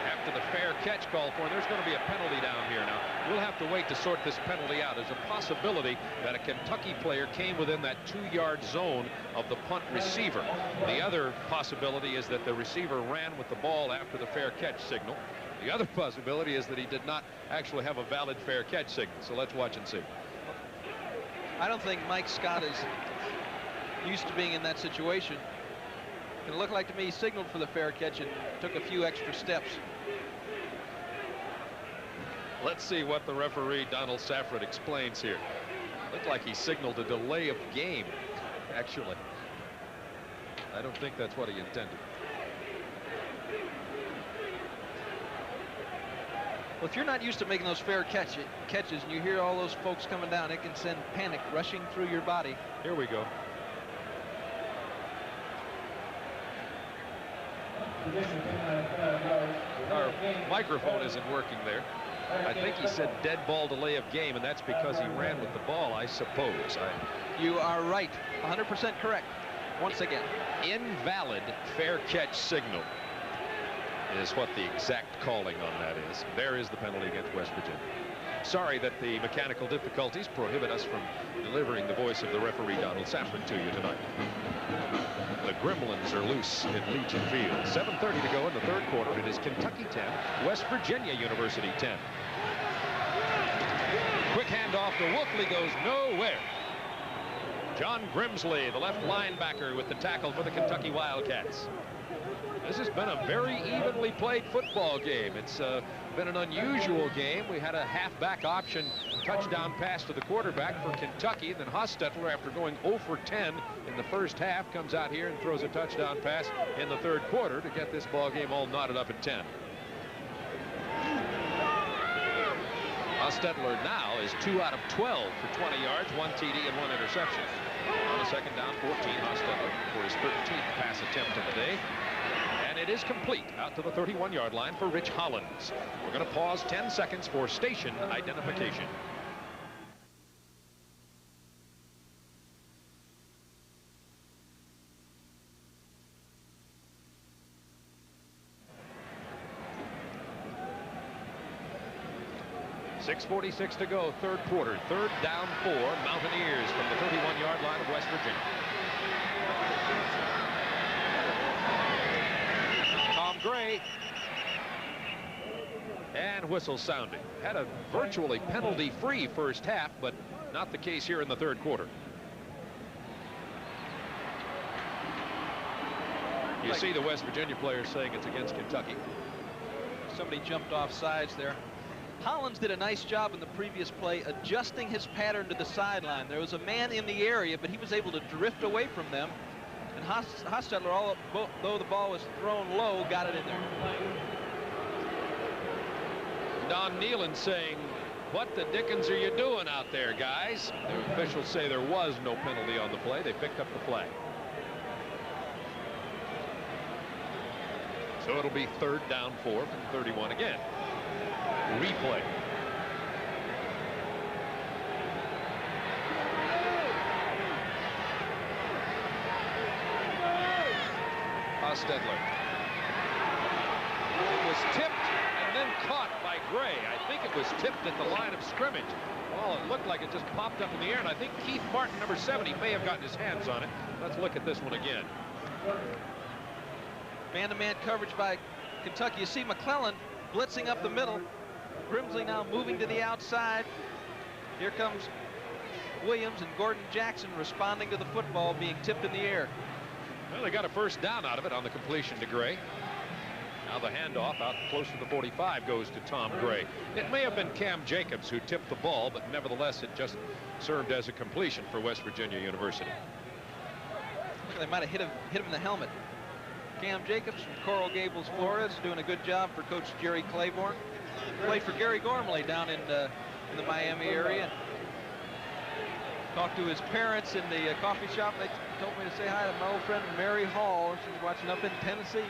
after the fair catch call for him. There's going to be a penalty down here now. We'll have to wait to sort this penalty out. There's a possibility that a Kentucky player came within that 2-yard zone of the punt receiver. The other possibility is that the receiver ran with the ball after the fair catch signal. The other possibility is that he did not actually have a valid fair catch signal. So let's watch and see. I don't think Mike Scott is used to being in that situation. It looked like to me he signaled for the fair catch and took a few extra steps. Let's see what the referee, Donald Safran, explains here. Looked like he signaled a delay of game, actually. I don't think that's what he intended. Well, if you're not used to making those fair catches and you hear all those folks coming down, it can send panic rushing through your body. Here we go. Our microphone isn't working there. I think he said dead ball delay of game, and that's because he ran with the ball, I suppose. You are right. 100% correct. Once again. Invalid fair catch signal is what the exact calling on that is. There is the penalty against West Virginia. Sorry that the mechanical difficulties prohibit us from delivering the voice of the referee, Donald Safran, to you tonight. The Gremlins are loose in Legion Field. 7:30 to go in the third quarter. It is Kentucky 10, West Virginia University 10. Quick handoff to Wolfley, goes nowhere. John Grimsley, the left linebacker, with the tackle for the Kentucky Wildcats. This has been a very evenly played football game. It's been an unusual game. We had a halfback option touchdown pass to the quarterback for Kentucky. Then Hostetler, after going 0 for 10 in the first half, comes out here and throws a touchdown pass in the third quarter to get this ball game all knotted up at 10. Hostetler now is 2 out of 12 for 20 yards, 1 TD and 1 interception. On a second down, 14, Hostetler for his 13th pass attempt of the day. And it is complete out to the 31-yard line for Rich Hollins. We're going to pause 10 seconds for station identification. .6:46 to go, third quarter, third down 4, Mountaineers from the 31-yard line of West Virginia. Tom Gray. And whistle sounding. Had a virtually penalty-free first half, but not the case here in the third quarter. You see the West Virginia players saying it's against Kentucky. Somebody jumped off sides there. Hollins did a nice job in the previous play adjusting his pattern to the sideline. There was a man in the area, but he was able to drift away from them. And Hostetler, though the ball was thrown low, got it in there. Don Nealon saying, what the dickens are you doing out there, guys? The officials say there was no penalty on the play. They picked up the flag. So it'll be third down 4 from 31 again. Replay. Hostetler. It was tipped and then caught by Gray. I think it was tipped at the line of scrimmage. Well, it looked like it just popped up in the air, and I think Keith Martin, number 70, may have gotten his hands on it. Let's look at this one again. Man-to-man coverage by Kentucky. You see McClellan blitzing up the middle. Grimsley now moving to the outside. Here comes Williams and Gordon Jackson responding to the football being tipped in the air. Well, they got a first down out of it on the completion to Gray. Now the handoff out close to the 45 goes to Tom Gray. It may have been Cam Jacobs who tipped the ball, but nevertheless it just served as a completion for West Virginia University. They might have hit him in the helmet. Cam Jacobs from Coral Gables, Florida, is doing a good job for Coach Jerry Claiborne. Played for Gary Gormley down in the Miami area. Talked to his parents in the coffee shop. They told me to say hi to my old friend Mary Hall. She's watching up in Tennessee.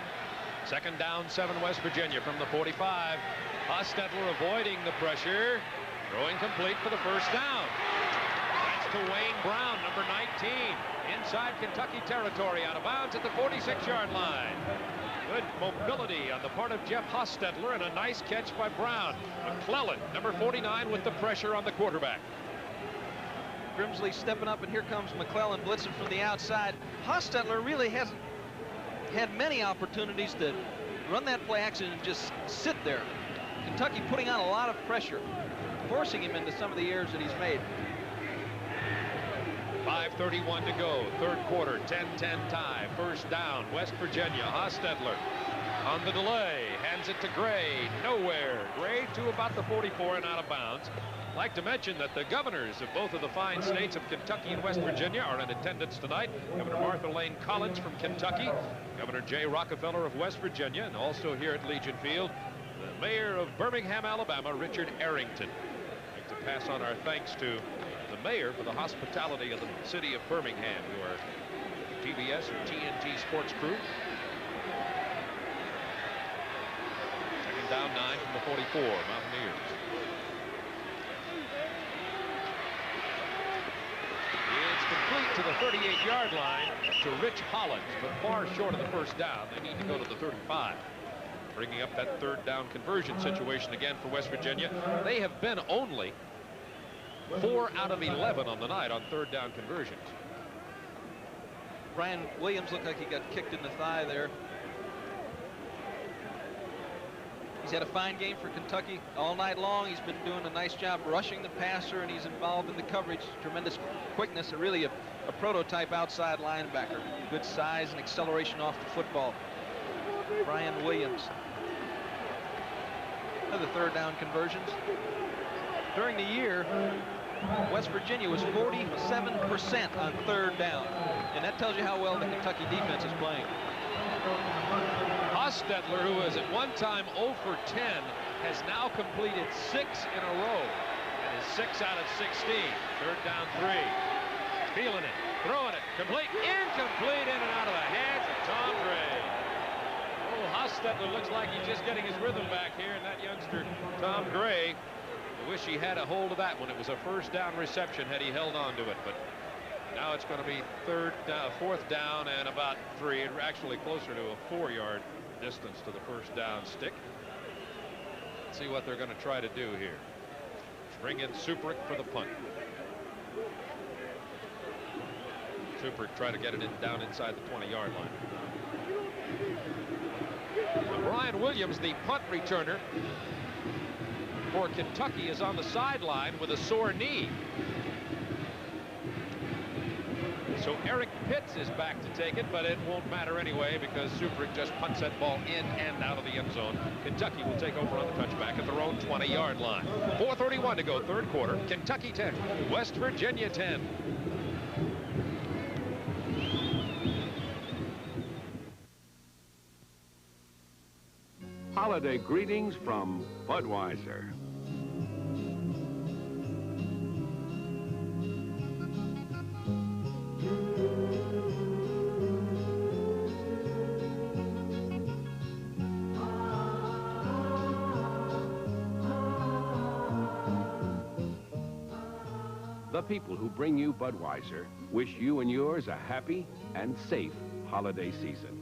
Second down, 7 West Virginia from the 45. Hostetler avoiding the pressure. Throwing complete for the first down. That's to Wayne Brown, number 19. Inside Kentucky territory, out of bounds at the 46-yard line. Good mobility on the part of Jeff Hostetler and a nice catch by Brown. McClellan, number 49, with the pressure on the quarterback. Grimsley stepping up, and here comes McClellan blitzing from the outside. Hostetler really hasn't had many opportunities to run that play action and just sit there. Kentucky putting on a lot of pressure, forcing him into some of the errors that he's made. 5:31 to go. Third quarter, 10-10 tie. First down, West Virginia. Hostetler on the delay. Hands it to Gray. Nowhere. Gray to about the 44 and out of bounds. I'd like to mention that the governors of both of the fine states of Kentucky and West Virginia are in attendance tonight. Governor Martha Lane Collins from Kentucky. Governor Jay Rockefeller of West Virginia. And also here at Legion Field, the mayor of Birmingham, Alabama, Richard Arrington. I'd like to pass on our thanks to the mayor for the hospitality of the city of Birmingham, who are TBS and TNT sports crew. Second down, 9 from the 44, Mountaineers. It's complete to the 38-yard line to Rich Hollins, but far short of the first down. They need to go to the 35. Bringing up that third down conversion situation again for West Virginia. They have been only 4 out of 11 on the night on third down conversions. Brian Williams looked like he got kicked in the thigh there. He's had a fine game for Kentucky all night long. He's been doing a nice job rushing the passer, and he's involved in the coverage. Tremendous quickness, and really a prototype outside linebacker. Good size and acceleration off the football. Brian Williams. Another third down conversions. During the year, West Virginia was 47% on third down, and that tells you how well the Kentucky defense is playing. Hostetler, who was at one time 0 for 10, has now completed 6 in a row and is 6 out of 16. Third down 3. Feeling it, throwing it, complete, incomplete, in and out of the hands of Tom Gray. Oh, Hostetler looks like he's just getting his rhythm back here, and that youngster, Tom Gray, I wish he had a hold of that when it was a first down reception had he held on to it, but now it's going to be fourth down and about 3, and actually closer to a 4-yard distance to the first down stick. Let's see what they're going to try to do here. Bring in Suprick for the punt. Suprick try to get it down inside the 20-yard line. So Brian Williams, the punt returner for Kentucky, is on the sideline with a sore knee. So Eric Pitts is back to take it, but it won't matter anyway because Suprick just punts that ball in and out of the end zone. Kentucky will take over on the touchback at their own 20-yard line. 4:31 to go, third quarter. Kentucky 10, West Virginia 10. Holiday greetings from Budweiser. The people who bring you Budweiser wish you and yours a happy and safe holiday season.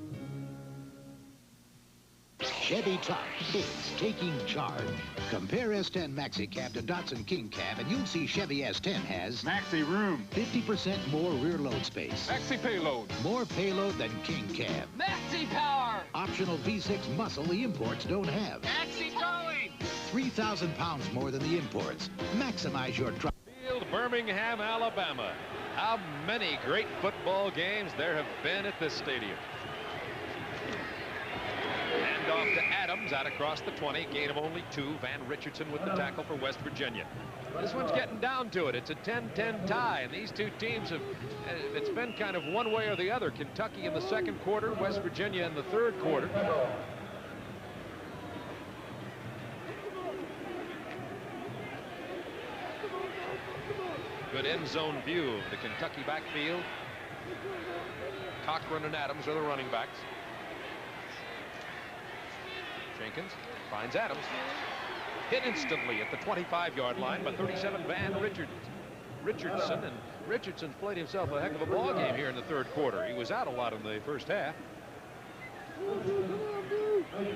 Chevy Truck is taking charge. Compare S10 Maxi Cab to Datsun King Cab, and you'll see Chevy S10 has Maxi Room, 50% more rear load space, Maxi Payload, more payload than King Cab, Maxi Power, optional V6 muscle the imports don't have, Maxi Towing, 3,000 pounds more than the imports. Maximize your truck. Field, Birmingham, Alabama. How many great football games there have been at this stadium. Hand off to Adams, out across the 20, gain of only 2. Van Richardson with the tackle for West Virginia. This one's getting down to it. It's a 10-10 tie, and these two teams have, it's been kind of one way or the other. Kentucky in the second quarter, West Virginia in the third quarter. Good end zone view of the Kentucky backfield. Cochran and Adams are the running backs. Jenkins finds Adams. Hit instantly at the 25-yard line by 37 Van Richardson. And Richardson's played himself a heck of a ball game here in the third quarter. He was out a lot in the first half.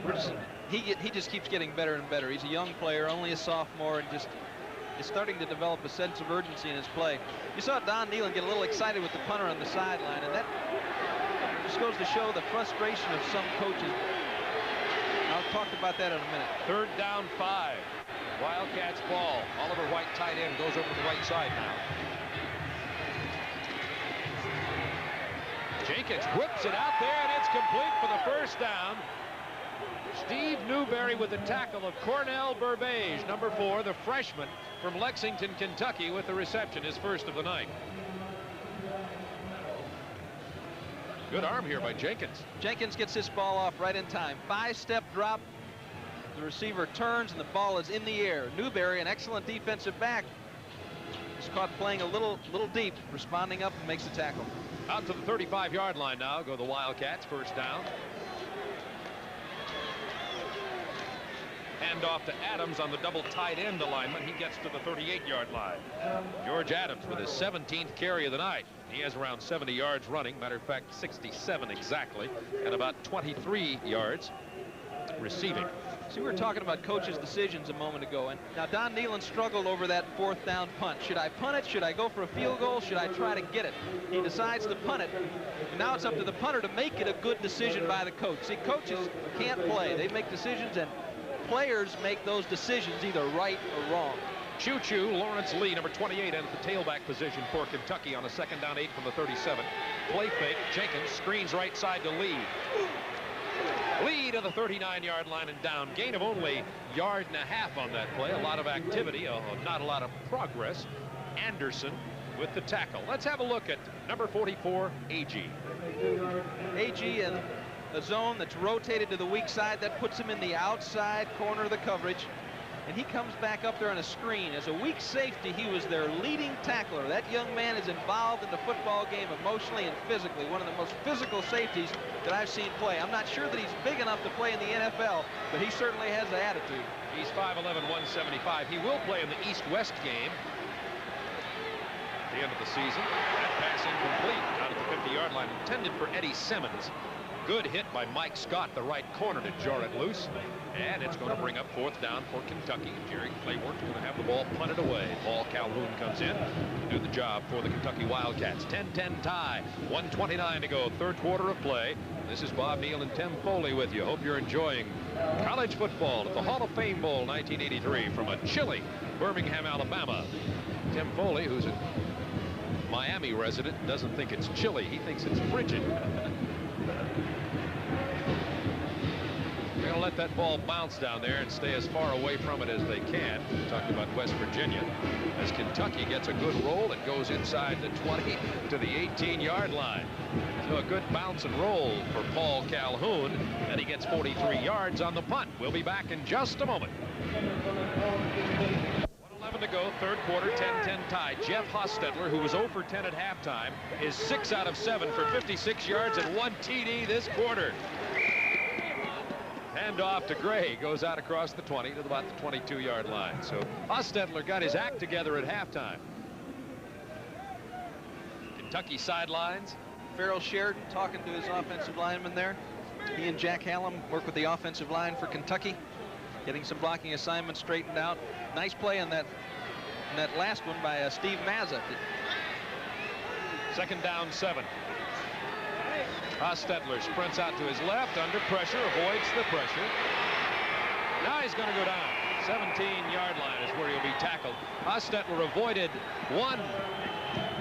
Richardson, he just keeps getting better and better. He's a young player, only a sophomore, and just is starting to develop a sense of urgency in his play. You saw Don Nealon get a little excited with the punter on the sideline, and that just goes to show the frustration of some coaches. I'll talk about that in a minute. Third down 5. Wildcats ball. Oliver White tight end goes over to the right side now. Jenkins whips it out there, and it's complete for the first down. Steve Newberry with the tackle of Cornell Burbage, number 4, the freshman from Lexington, Kentucky, with the reception, his first of the night. Good arm here by Jenkins. Jenkins gets this ball off right in time. 5-step drop. The receiver turns, and the ball is in the air. Newberry, an excellent defensive back, is caught playing a little deep, responding up and makes the tackle. Out to the 35-yard line now go the Wildcats, first down. Hand off to Adams on the double tight end alignment. He gets to the 38-yard line. George Adams with his 17th carry of the night. He has around 70 yards running. Matter of fact, 67 exactly, and about 23 yards receiving. See, we were talking about coaches' decisions a moment ago, and now Don Nehlen struggled over that 4th down punt. Should I punt it? Should I go for a field goal? Should I try to get it? He decides to punt it, and now it's up to the punter to make it a good decision by the coach. See, coaches can't play. They make decisions, and players make those decisions either right or wrong. Choo-choo, Lawrence Lee, number 28, in the tailback position for Kentucky on a 2nd down 8 from the 37. Play fake, Jenkins screens right side to Lee. Lee to the 39-yard line and down. Gain of only 1.5 yards on that play. A lot of activity, not a lot of progress. Anderson with the tackle. Let's have a look at number 44, A.G. A.G. in a zone that's rotated to the weak side. That puts him in the outside corner of the coverage. And he comes back up there on a screen. As a weak safety, he was their leading tackler. That young man is involved in the football game emotionally and physically. One of the most physical safeties that I've seen play. I'm not sure that he's big enough to play in the NFL, but he certainly has the attitude. He's 5'11", 175. He will play in the East-West game at the end of the season. That pass incomplete out at the 50-yard line, intended for Eddie Simmons. Good hit by Mike Scott, the right corner, to jar it loose. And it's going to bring up 4th down for Kentucky. Jerry Claiborne's going to have the ball punted away. Paul Calhoun comes in to do the job for the Kentucky Wildcats. 10-10 tie, 1:29 to go, 3rd quarter of play. This is Bob Neal and Tim Foley with you. Hope you're enjoying college football at the Hall of Fame Bowl 1983 from a chilly Birmingham, Alabama. Tim Foley, who's a Miami resident, doesn't think it's chilly. He thinks it's frigid. They're going to let that ball bounce down there and stay as far away from it as they can. We're talking about West Virginia. As Kentucky gets a good roll, it goes inside the 20 to the 18-yard line. So a good bounce and roll for Paul Calhoun, and he gets 43 yards on the punt. We'll be back in just a moment. 1:11 to go, 3rd quarter, 10-10 tie. Jeff Hostetler, who was 0 for 10 at halftime, is 6 out of 7 for 56 yards and 1 TD this quarter. Hand off to Gray, goes out across the 20 to about the 22-yard line. So Hostetler got his act together at halftime. Kentucky sidelines. Farrell Sheridan talking to his offensive lineman there. He and Jack Hallam work with the offensive line for Kentucky, getting some blocking assignments straightened out. Nice play on that last one by Steve Mazza. 2nd down 7. Hostetler sprints out to his left, under pressure, avoids the pressure. Now he's going to go down. 17-yard line is where he'll be tackled. Hostetler avoided one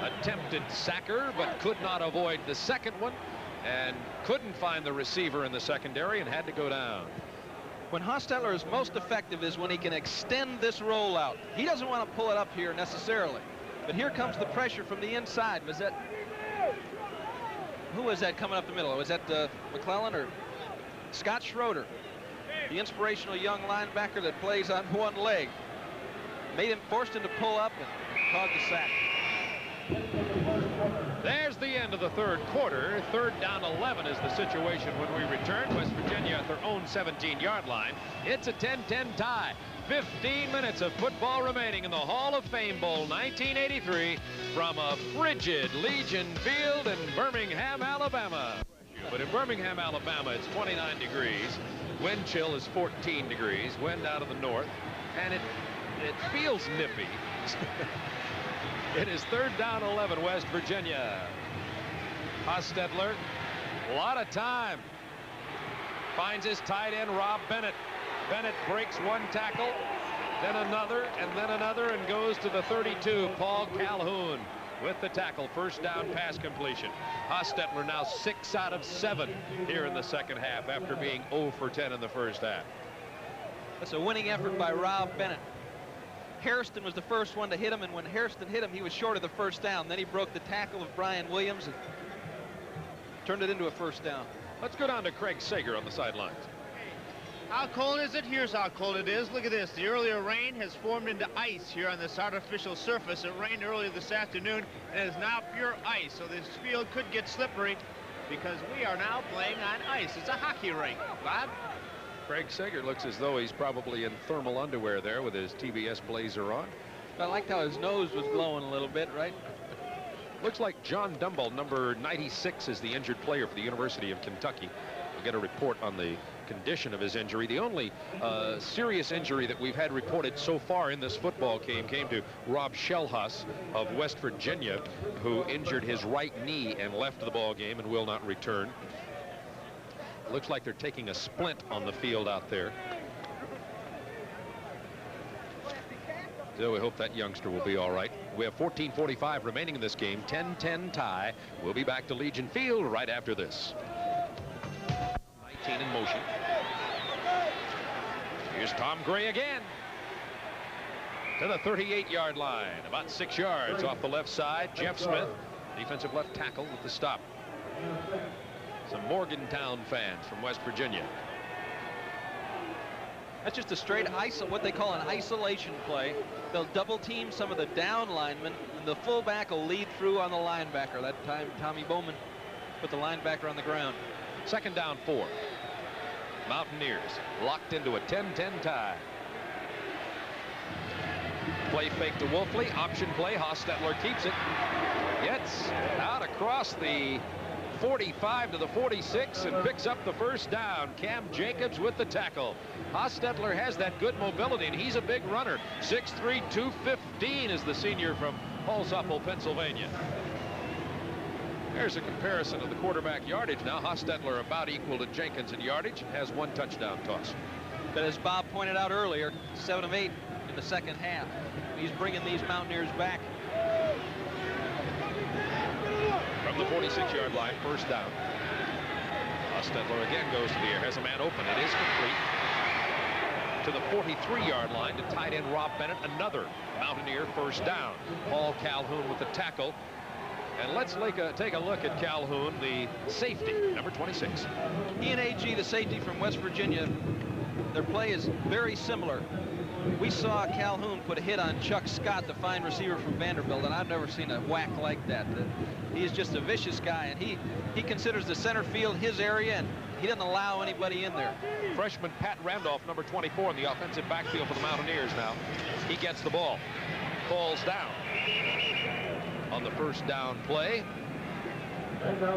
attempted sacker, but could not avoid the second one, and couldn't find the receiver in the secondary and had to go down. When Hostetler is most effective is when he can extend this rollout. He doesn't want to pull it up here necessarily, but here comes the pressure from the inside. Who was that coming up the middle? Was that McClellan or Scott Schroeder, the inspirational young linebacker that plays on one leg? Forced him to pull up and caused a sack. There's the end of the 3rd quarter. 3rd down 11 is the situation when we return. West Virginia at their own 17-yard line. It's a 10-10 tie. 15 minutes of football remaining in the Hall of Fame Bowl 1983 from a frigid Legion Field in Birmingham, Alabama. But in Birmingham, Alabama, it's 29 degrees. Wind chill is 14 degrees. Wind out of the north. And it feels nippy. It is 3rd down 11, West Virginia. Hostetler, a lot of time. Finds his tight end, Rob Bennett. Bennett breaks one tackle, then another, and goes to the 32, Paul Calhoun. with the tackle. First down pass completion. Hostetler now 6 out of 7 here in the second half after being 0 for 10 in the first half. That's a winning effort by Rob Bennett. Hairston was the first one to hit him, and when Hairston hit him, he was short of the first down. Then he broke the tackle of Brian Williams and turned it into a first down. Let's go down to Craig Sager on the sidelines. How cold is it? Here's how cold it is. Look at this. The earlier rain has formed into ice here on this artificial surface. It rained earlier this afternoon and it is now pure ice. So this field could get slippery because we are now playing on ice. It's a hockey rink. Bob? Craig Sager looks as though he's probably in thermal underwear there with his TBS blazer on. I liked how his nose was glowing a little bit, right? Looks like John Dumble, number 96, is the injured player for the University of Kentucky. We'll get a report on the condition of his injury. The only serious injury that we've had reported so far in this football game came to Rob Shellhus of West Virginia, who injured his right knee and left the ball game and will not return. Looks like they're taking a splint on the field out there. So we hope that youngster will be all right. We have 14:45 remaining in this game. 10-10 tie. We'll be back to Legion Field right after this. 19 in motion. Here's Tom Gray again. To the 38-yard line. About 6 yards off the left side. Jeff Smith, defensive left tackle, with the stop. Some Morgantown fans from West Virginia. That's just a straight what they call an isolation play. They'll double team some of the down linemen, and the fullback will lead through on the linebacker. That time Tommy Bowman put the linebacker on the ground. Second down 4. Mountaineers locked into a 10-10 tie. Play fake to Wolfley. Option play. Hostetler keeps it. Gets out across the 45 to the 46 and picks up the first down. Cam Jacobs with the tackle. Hostetler has that good mobility, and he's a big runner. 6'3", 215 is the senior from Halsapple, Pennsylvania. There's a comparison of the quarterback yardage now. Hostetler about equal to Jenkins in yardage and has 1 touchdown toss. But as Bob pointed out earlier, 7 of 8 in the second half. He's bringing these Mountaineers back. From the 46-yard line, first down. Hostetler again goes to the air, has a man open. It is complete to the 43-yard line to tight end Rob Bennett. Another Mountaineer first down. Paul Calhoun with the tackle. And let's take a look at Calhoun, the safety, number 26. Ian Agee, the safety from West Virginia, their play is very similar. We saw Calhoun put a hit on Chuck Scott, the fine receiver from Vanderbilt, and I've never seen a whack like that. He is just a vicious guy, and he considers the center field his area, and he doesn't allow anybody in there. Freshman Pat Randolph, number 24, in the offensive backfield for the Mountaineers now. He gets the ball. Falls down on the first down play.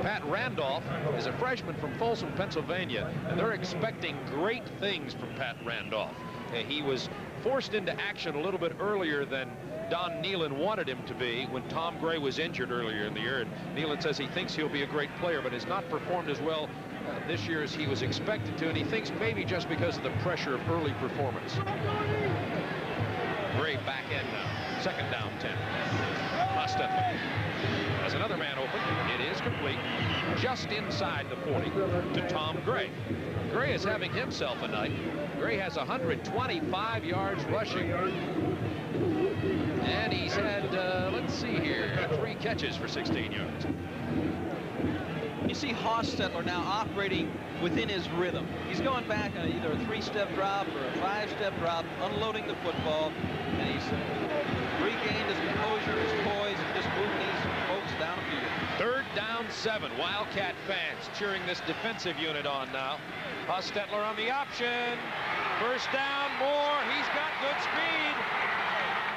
Pat Randolph is a freshman from Folsom, Pennsylvania, and they're expecting great things from Pat Randolph. He was forced into action a little bit earlier than Don Nealon wanted him to be when Tom Gray was injured earlier in the year. And Nealon says he thinks he'll be a great player, but has not performed as well this year as he was expected to, and he thinks maybe just because of the pressure of early performance. Gray back in now. Second down 10. Hostetler has another man open. It is complete just inside the 40 to Tom Gray. Gray is having himself a night. Gray has 125 yards rushing. And he's had, let's see here, 3 catches for 16 yards. You see Hostetler now operating within his rhythm. He's going back on either a 3-step drop or a 5-step drop, unloading the football, and he's regained his composure, his poise, and just moving these folks downfield. Third down 7. Wildcat fans cheering this defensive unit on now. Hostetler on the option. First down, Moore. He's got good speed.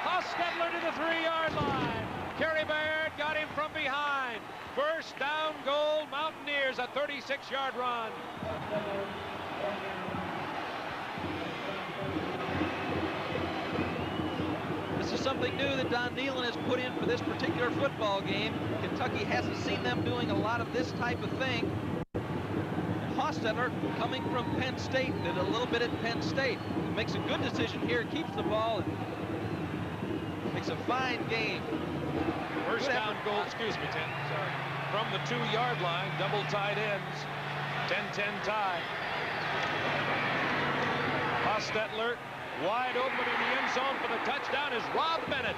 Hostetler to the 3-yard line. Kerry Baird got him from behind. First down goal, Mountaineers, a 36-yard run. This is something new that Don Nealon has put in for this particular football game. Kentucky hasn't seen them doing a lot of this type of thing. Hostetler, coming from Penn State, did a little bit at Penn State. He makes a good decision here, keeps the ball, and makes a fine game First down goal, excuse me, Tim. Sorry. From the 2-yard line, double tight ends. 10-10 tie. Hostetler wide open in the end zone for the touchdown is Rob Bennett.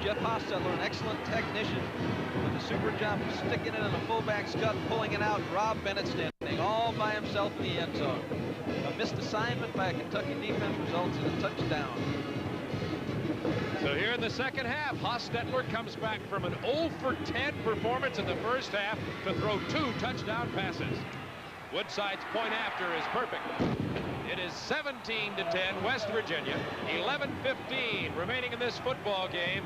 Jeff Hostetler, an excellent technician, with a super job of sticking it in a fullback's gut, pulling it out. Rob Bennett standing all by himself in the end zone. A missed assignment by a Kentucky defense results in a touchdown. So here in the second half, Hostetler comes back from an 0 for 10 performance in the first half to throw 2 touchdown passes. Woodside's point after is perfect. It is 17-10 West Virginia. 11:15 remaining in this football game.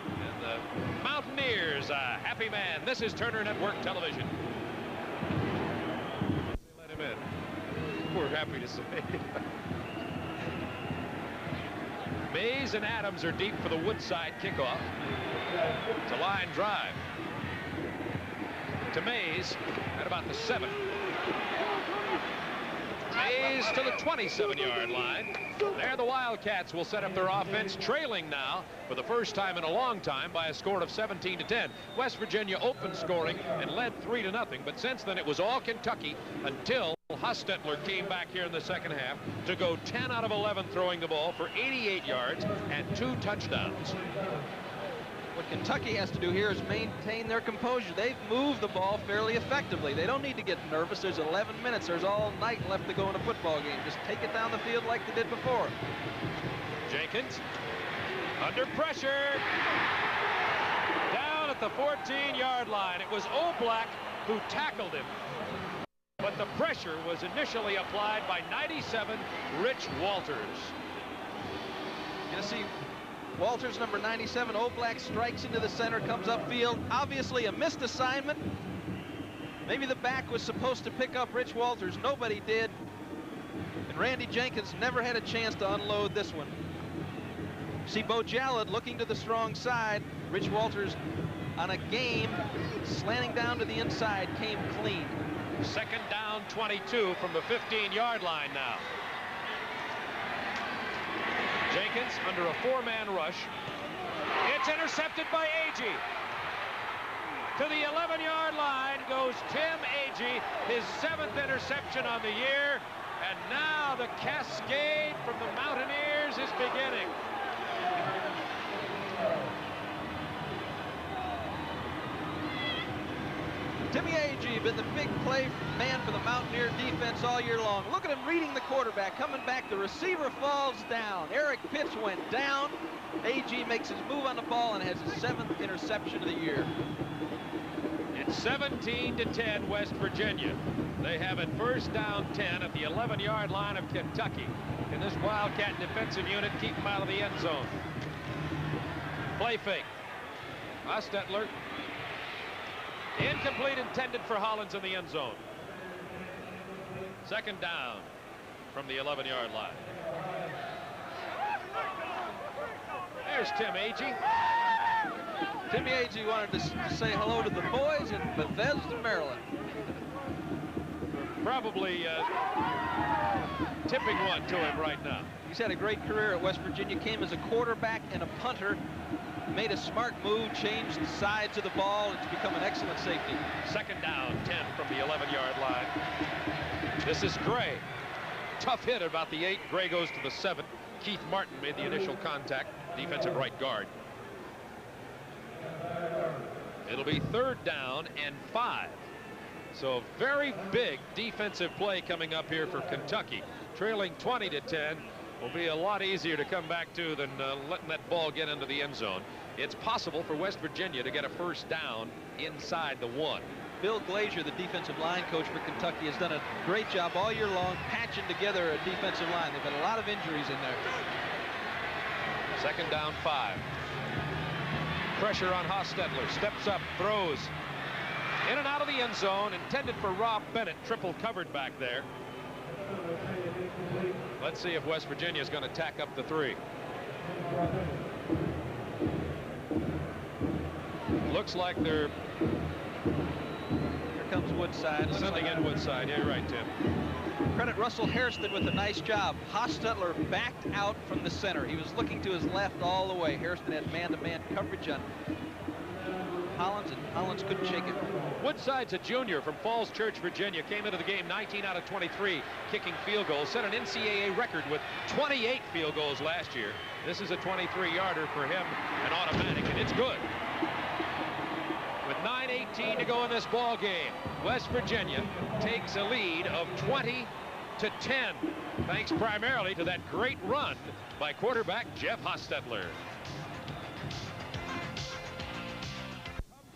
And the Mountaineers, a happy man. This is Turner Network Television. Let him in. We're happy to say. Mays and Adams are deep for the Woodside kickoff. It's a line drive. To Mays at about the 7. Mays to the 27-yard line. There the Wildcats will set up their offense, trailing now for the first time in a long time by a score of 17-10. West Virginia opened scoring and led 3-0, but since then it was all Kentucky until Hostetler came back here in the second half to go 10 out of 11 throwing the ball for 88 yards and 2 touchdowns. What Kentucky has to do here is maintain their composure. They've moved the ball fairly effectively. They don't need to get nervous. There's 11 minutes. There's all night left to go in a football game. Just take it down the field like they did before. Jenkins under pressure. Down at the 14-yard line. It was Oblak who tackled him. But the pressure was initially applied by 97, Rich Walters. You're going to see Walters, number 97, Oblak strikes into the center, comes upfield. Obviously a missed assignment. Maybe the back was supposed to pick up Rich Walters. Nobody did. And Randy Jenkins never had a chance to unload this one. See Bo Jalad looking to the strong side. Rich Walters on a game, slanting down to the inside, came clean. Second down, 22 from the 15-yard line now. Jenkins under a 4-man rush. It's intercepted by Agee. To the 11-yard line goes Tim Agee, his 7th interception on the year. And now the cascade from the Mountaineers is beginning. Timmy Agee been the big play man for the Mountaineer defense all year long. Look at him reading the quarterback, coming back. The receiver falls down. Eric Pitts went down. Agee makes his move on the ball and has his 7th interception of the year. It's 17-10 West Virginia. They have it first down 10 at the 11-yard line of Kentucky. Can this Wildcat defensive unit keep them out of the end zone? Play fake. Hostetler. Incomplete, intended for Hollins in the end zone. Second down from the 11-yard line. There's Tim Agee. Timmy Agee wanted to say hello to the boys in Bethesda, Maryland. Probably tipping one to him right now. He's had a great career at West Virginia. Came as a quarterback and a punter. Made a smart move, changed the sides of the ball, and it's become an excellent safety. Second down, 10 from the 11-yard line. This is Gray. Tough hit about the 8. Gray goes to the 7. Keith Martin made the initial contact, defensive right guard. It'll be 3rd down and 5. So very big defensive play coming up here for Kentucky. Trailing 20-10. Will be a lot easier to come back to than letting that ball get into the end zone. It's possible for West Virginia to get a first down inside the 1. Bill Glazier, the defensive line coach for Kentucky, has done a great job all year long patching together a defensive line. They've had a lot of injuries in there. Second down 5. Pressure on Hostetler. Steps up, throws. In and out of the end zone, intended for Rob Bennett. Triple covered back there. Let's see if West Virginia is going to tack up the 3. looks like they're... Here comes Woodside. Something in Woodside. Yeah, you're right, Tim. Credit Russell Hairston with a nice job. Hostetler backed out from the center. He was looking to his left all the way. Hairston had man-to-man coverage on Hollins, and Hollins couldn't shake it. Woodside's a junior from Falls Church, Virginia. Came into the game 19 out of 23 kicking field goals. Set an NCAA record with 28 field goals last year. This is a 23-yarder for him, an automatic, and it's good. With 9:18 to go in this ball game, West Virginia takes a lead of 20-10, thanks primarily to that great run by quarterback Jeff Hostetler.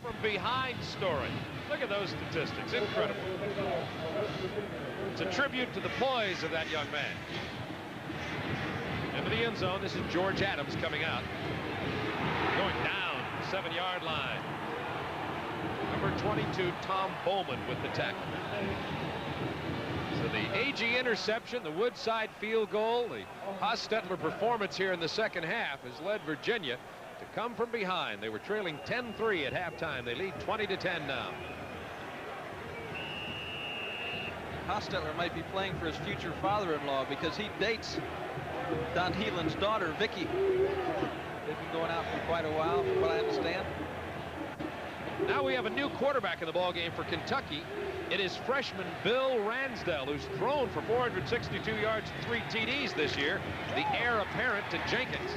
From behind story. Look at those statistics. Incredible. It's a tribute to the poise of that young man. Into the end zone. This is George Adams coming out. Going down the 7-yard line. Number 22, Tom Bowman with the tackle. So the AG interception, the Woodside field goal, the Hostetler performance here in the second half has led Virginia to come from behind. They were trailing 10-3 at halftime. They lead 20-10 now. Hostetler might be playing for his future father-in-law because he dates Don Heelan's daughter, Vicky. They've been going out for quite a while, from what I understand. Now we have a new quarterback in the ballgame for Kentucky. It is freshman Bill Ransdell, who's thrown for 462 yards and 3 TDs this year, the heir apparent to Jenkins.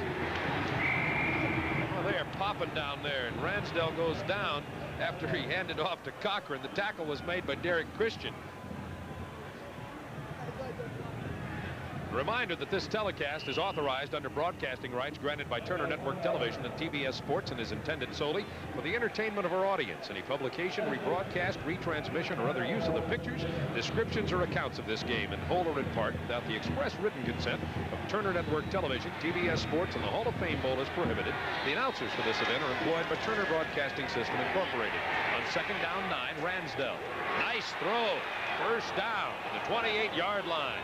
Well, they are popping down there, and Ransdell goes down after he handed off to Cochran. The tackle was made by Derek Christian. Reminder that this telecast is authorized under broadcasting rights granted by Turner Network Television and TBS Sports and is intended solely for the entertainment of our audience. Any publication, rebroadcast, retransmission, or other use of the pictures, descriptions, or accounts of this game in whole or in part without the express written consent of Turner Network Television, TBS Sports, and the Hall of Fame Bowl is prohibited. The announcers for this event are employed by Turner Broadcasting System Incorporated. On second down 9, Ransdell. Nice throw. First down, the 28-yard line.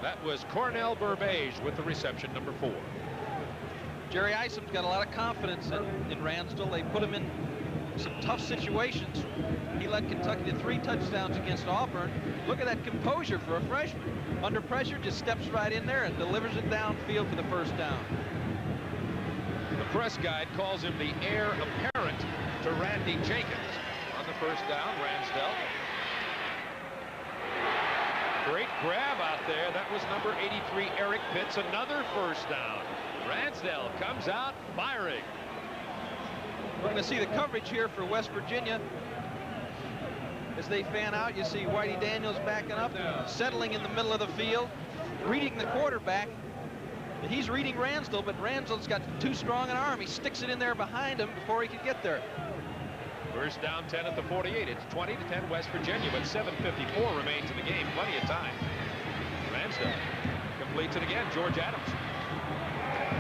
That was Cornell Burbage with the reception, number 4. Jerry Isom's got a lot of confidence in Ransdell. They put him in some tough situations. He led Kentucky to 3 touchdowns against Auburn. Look at that composure for a freshman. Under pressure, just steps right in there and delivers it downfield for the first down. The press guide calls him the heir apparent to Randy Jenkins. On the first down, Ransdell. Great grab out there. That was number 83, Eric Pitts. Another first down. Ransdell comes out firing. We're going to see the coverage here for West Virginia. As they fan out, you see Whitey Daniels backing up, settling in the middle of the field, reading the quarterback. He's reading Ransdell, but Ransdell's got too strong an arm. He sticks it in there behind him before he could get there. First down 10 at the 48. It's 20-10 West Virginia, but 7:54 remains in the game. Plenty of time. Ransdell completes it again. George Adams.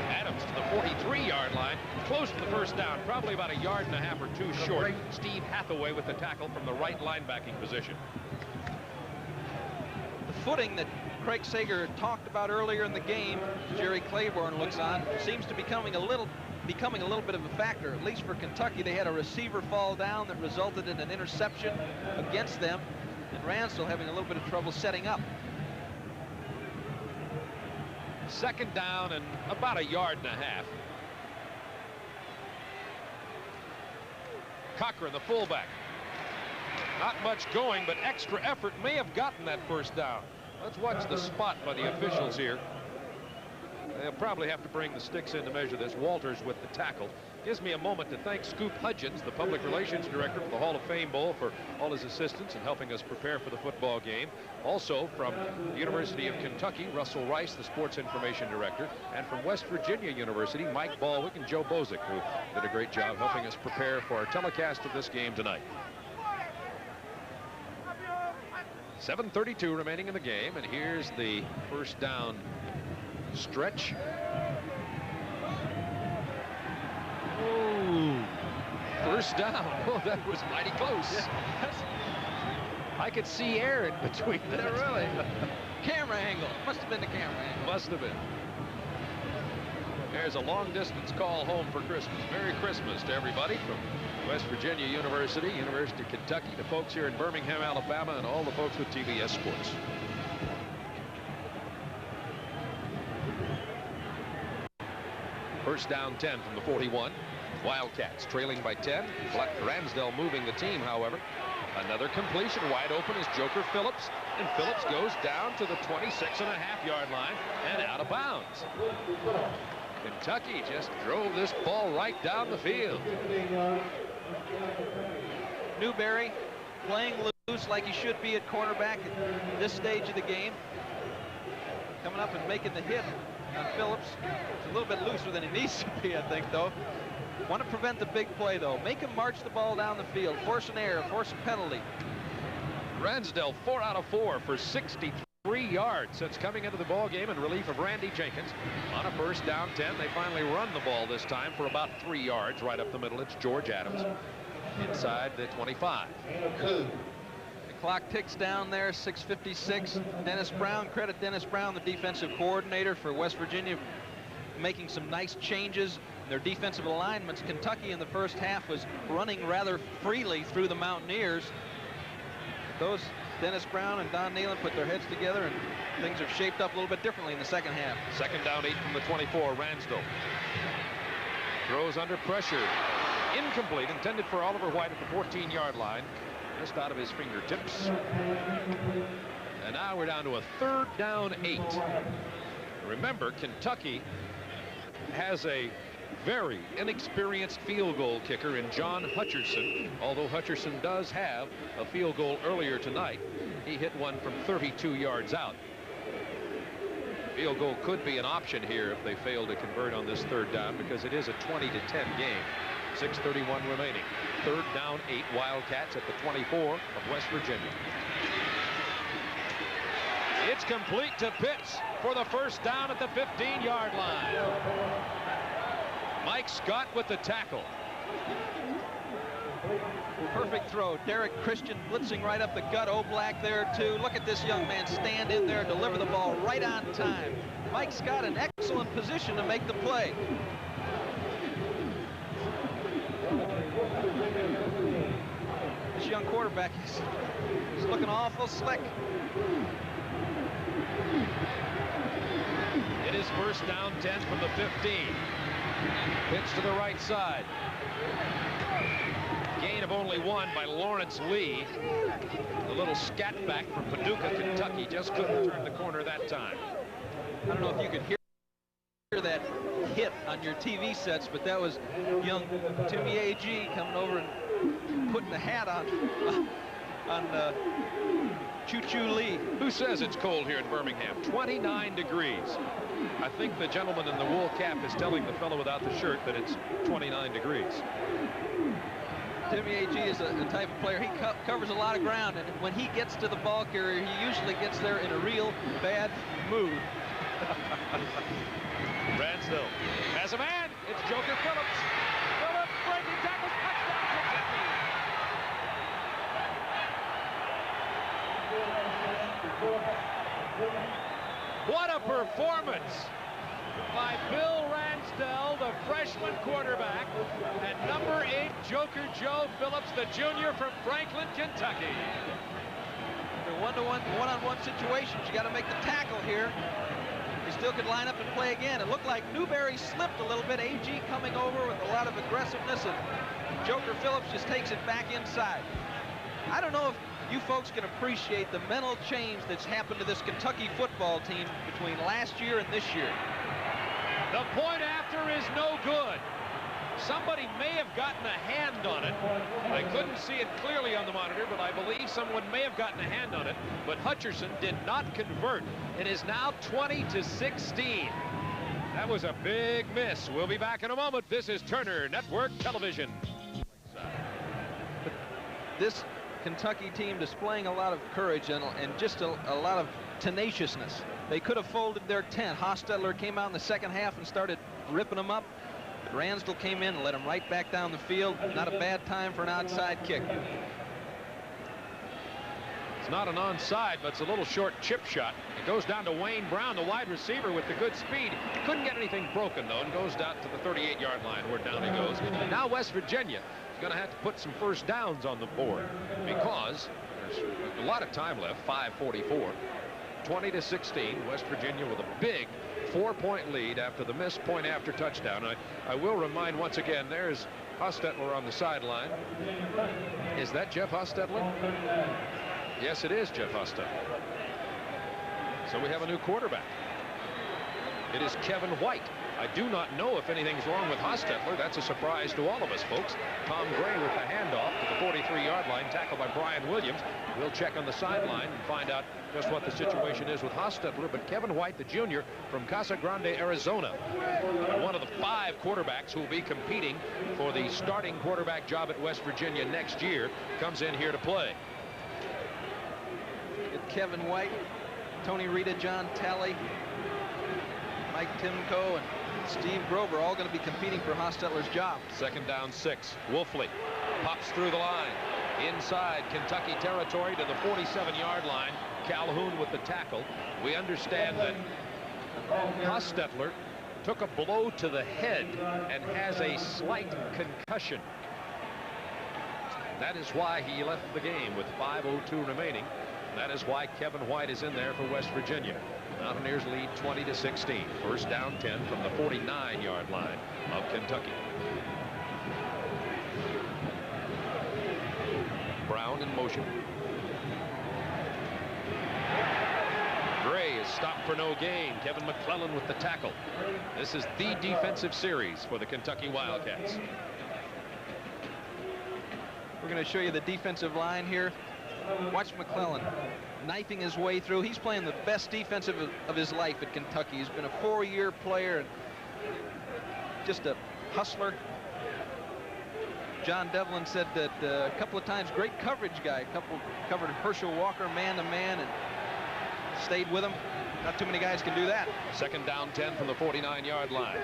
Adams to the 43-yard line. Close to the first down. Probably about 1.5 yards or 2 short. Steve Hathaway with the tackle from the right linebacking position. The footing that Craig Sager talked about earlier in the game, Jerry Claiborne looks on, seems to be becoming a little bit of a factor. At least for Kentucky, they had a receiver fall down that resulted in an interception against them, and Ransdell having a little bit of trouble setting up. Second down and about 1.5 yards. Cochran, the fullback. Not much going, but extra effort may have gotten that first down. Let's watch the spot by the officials here. They'll probably have to bring the sticks in to measure this. Walters with the tackle. Gives me a moment to thank Scoop Hudgens, the Public Relations Director for the Hall of Fame Bowl, for all his assistance in helping us prepare for the football game. Also from the University of Kentucky, Russell Rice, the Sports Information Director. And from West Virginia University, Mike Baldwick and Joe Bozick, who did a great job helping us prepare for our telecast of this game tonight. 7:32 remaining in the game, and here's the first down stretch. Oh, first down. Oh, that was mighty close. Yeah. I could see air in between that. Yeah, really. Camera angle. Must have been the camera angle. Must have been. There's a long-distance call home for Christmas. Merry Christmas to everybody from West Virginia University, University of Kentucky, the folks here in Birmingham, Alabama, and all the folks with TBS Sports. First down 10 from the 41. Wildcats trailing by 10. Ransdell moving the team, however. Another completion wide open is Joker Phillips, and Phillips goes down to the 26.5-yard line and out of bounds. Kentucky just drove this ball right down the field. Newberry playing loose like he should be at cornerback at this stage of the game. Coming up and making the hit on Phillips. It's a little bit looser than he needs to be, I think, though. Want to prevent the big play, though. Make him march the ball down the field. Force an error, force a penalty. Ransdell 4 out of 4 for 63 yards since coming into the ball game in relief of Randy Jenkins. On a first down 10, they finally run the ball this time for about 3 yards right up the middle. It's George Adams inside the 25. The clock ticks down there, 6:56. Dennis Brown, credit Dennis Brown, the defensive coordinator for West Virginia, making some nice changes in their defensive alignments. Kentucky in the first half was running rather freely through the Mountaineers. Those Dennis Brown and Don Nehlen put their heads together, and things have shaped up a little bit differently in the second half. Second down 8 from the 24. Ransdell throws under pressure. Incomplete, intended for Oliver White at the 14-yard line. Just out of his fingertips. And now we're down to a third down 8. Remember, Kentucky has a very inexperienced field goal kicker in John Hutcherson. Although Hutcherson does have a field goal earlier tonight, he hit one from 32 yards out. Field goal could be an option here if they fail to convert on this third down, because it is a 20-10 game. 6:31 remaining. Third down 8. Wildcats at the 24 of West Virginia. It's complete to Pitts for the first down at the 15-yard line. Mike Scott with the tackle. Perfect throw. Derek Christian blitzing right up the gut. O'Black there too. Look at this young man stand in there, deliver the ball right on time. Mike Scott in excellent position to make the play. This young quarterback is looking awful slick. It is first down 10 from the 15. Pitch to the right side. Gain of only 1 by Lawrence Lee. The little scat back from Paducah, Kentucky, just couldn't turn the corner that time. I don't know if you could hear that hit on your TV sets, but that was young Timmy A.G. coming over and putting the hat on Choo-Choo Lee. Who says it's cold here in Birmingham? 29 degrees. I think the gentleman in the wool cap is telling the fellow without the shirt that it's 29 degrees. Timmy A.G. is a type of player. He covers a lot of ground, and when he gets to the ball carrier, he usually gets there in a real bad mood. Ransdell has a man. It's Joker Phillips. Phillips breaking tackles. Touchdown, Kentucky. What a performance by Bill Ransdell, the freshman quarterback, and number 8 Joker Joe Phillips, the junior from Franklin, Kentucky. For one-on-one situations, you got to make the tackle here. He still could line up and play again. It looked like Newberry slipped a little bit. A.G. coming over with a lot of aggressiveness, and Joker Phillips just takes it back inside. I don't know if you folks can appreciate the mental change that's happened to this Kentucky football team between last year and this year. The point after is no good. Somebody may have gotten a hand on it. I couldn't see it clearly on the monitor, but I believe someone may have gotten a hand on it. But Hutcherson did not convert. It is now 20-16. That was a big miss. We'll be back in a moment. This is Turner Network Television. But this Kentucky team displaying a lot of courage and just a lot of tenaciousness. They could have folded their tent. Hostetler came out in the second half and started ripping them up. But Ransdell came in and let him right back down the field. Not a bad time for an outside kick. It's not an onside, but it's a little short chip shot. It goes down to Wayne Brown, the wide receiver with the good speed. Couldn't get anything broken, though, and goes down to the 38-yard line where down he goes. Now West Virginia is going to have to put some first downs on the board because there's a lot of time left, 5:44. 20-16, West Virginia with a big 4-point lead after the missed point after touchdown. I will remind once again, there's Hostetler on the sideline. Is that Jeff Hostetler? Yes, it is Jeff Hostetler. So we have a new quarterback. It is Kevin White. I do not know if anything's wrong with Hostetler. That's a surprise to all of us, folks. Tom Gray with the handoff to the 43-yard line, tackled by Brian Williams. We'll check on the sideline and find out just what the situation is with Hostetler. But Kevin White, the junior from Casa Grande, Arizona, one of the 5 quarterbacks who will be competing for the starting quarterback job at West Virginia next year, comes in here to play. Kevin White, Tony Rita, John Talley, Mike Timko, and Steve Grover all going to be competing for Hostetler's job. 2nd down 6. Wolfley pops through the line inside Kentucky territory to the 47-yard line. Calhoun with the tackle. We understand that Hostetler took a blow to the head and has a slight concussion. That is why he left the game with 5:02 remaining. That is why Kevin White is in there for West Virginia. Mountaineers lead 20-16. First down 10 from the 49-yard line of Kentucky. Brown in motion. Gray is stopped for no gain. Kevin McClellan with the tackle. This is the defensive series for the Kentucky Wildcats. We're going to show you the defensive line here. Watch McClellan knifing his way through. He's playing the best defensive of his life at Kentucky. He's been a 4-year player and just a hustler. John Devlin said that a couple of times, great coverage guy. Covered Herschel Walker man-to-man and stayed with him. Not too many guys can do that. 2nd down 10 from the 49-yard line.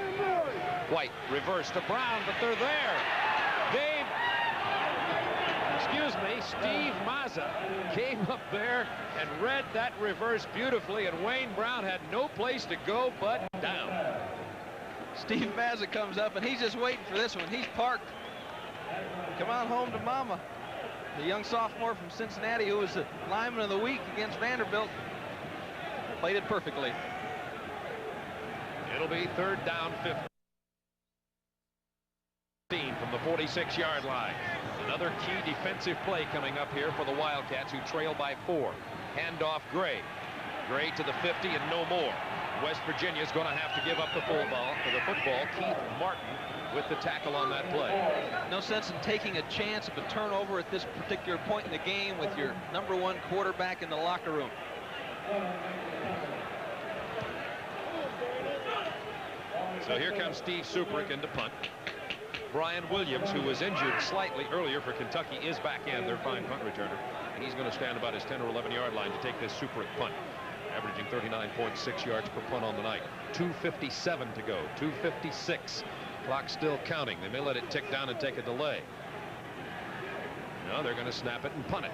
White reverse to Brown, but they're there. Steve Mazza came up there and read that reverse beautifully, and Wayne Brown had no place to go but down. Steve Mazza comes up, and he's just waiting for this one. He's parked. Come on home to mama. The young sophomore from Cincinnati, who was the lineman of the week against Vanderbilt, played it perfectly. It'll be 3rd down 15 from the 46-yard line. Another key defensive play coming up here for the Wildcats, who trail by 4. Handoff Gray. Gray to the 50 and no more. West Virginia is going to have to give up the football. Keith Martin with the tackle on that play. No sense in taking a chance of a turnover at this particular point in the game with your #1 quarterback in the locker room. So here comes Steve Suprick in to punt. Brian Williams, who was injured slightly earlier for Kentucky, is back in, their fine punt returner. And he's going to stand about his 10 or 11-yard line to take this Suprick punt, averaging 39.6 yards per punt on the night. 2:57 to go. 2:56. Clock still counting. They may let it tick down and take a delay. No, they're going to snap it and punt it.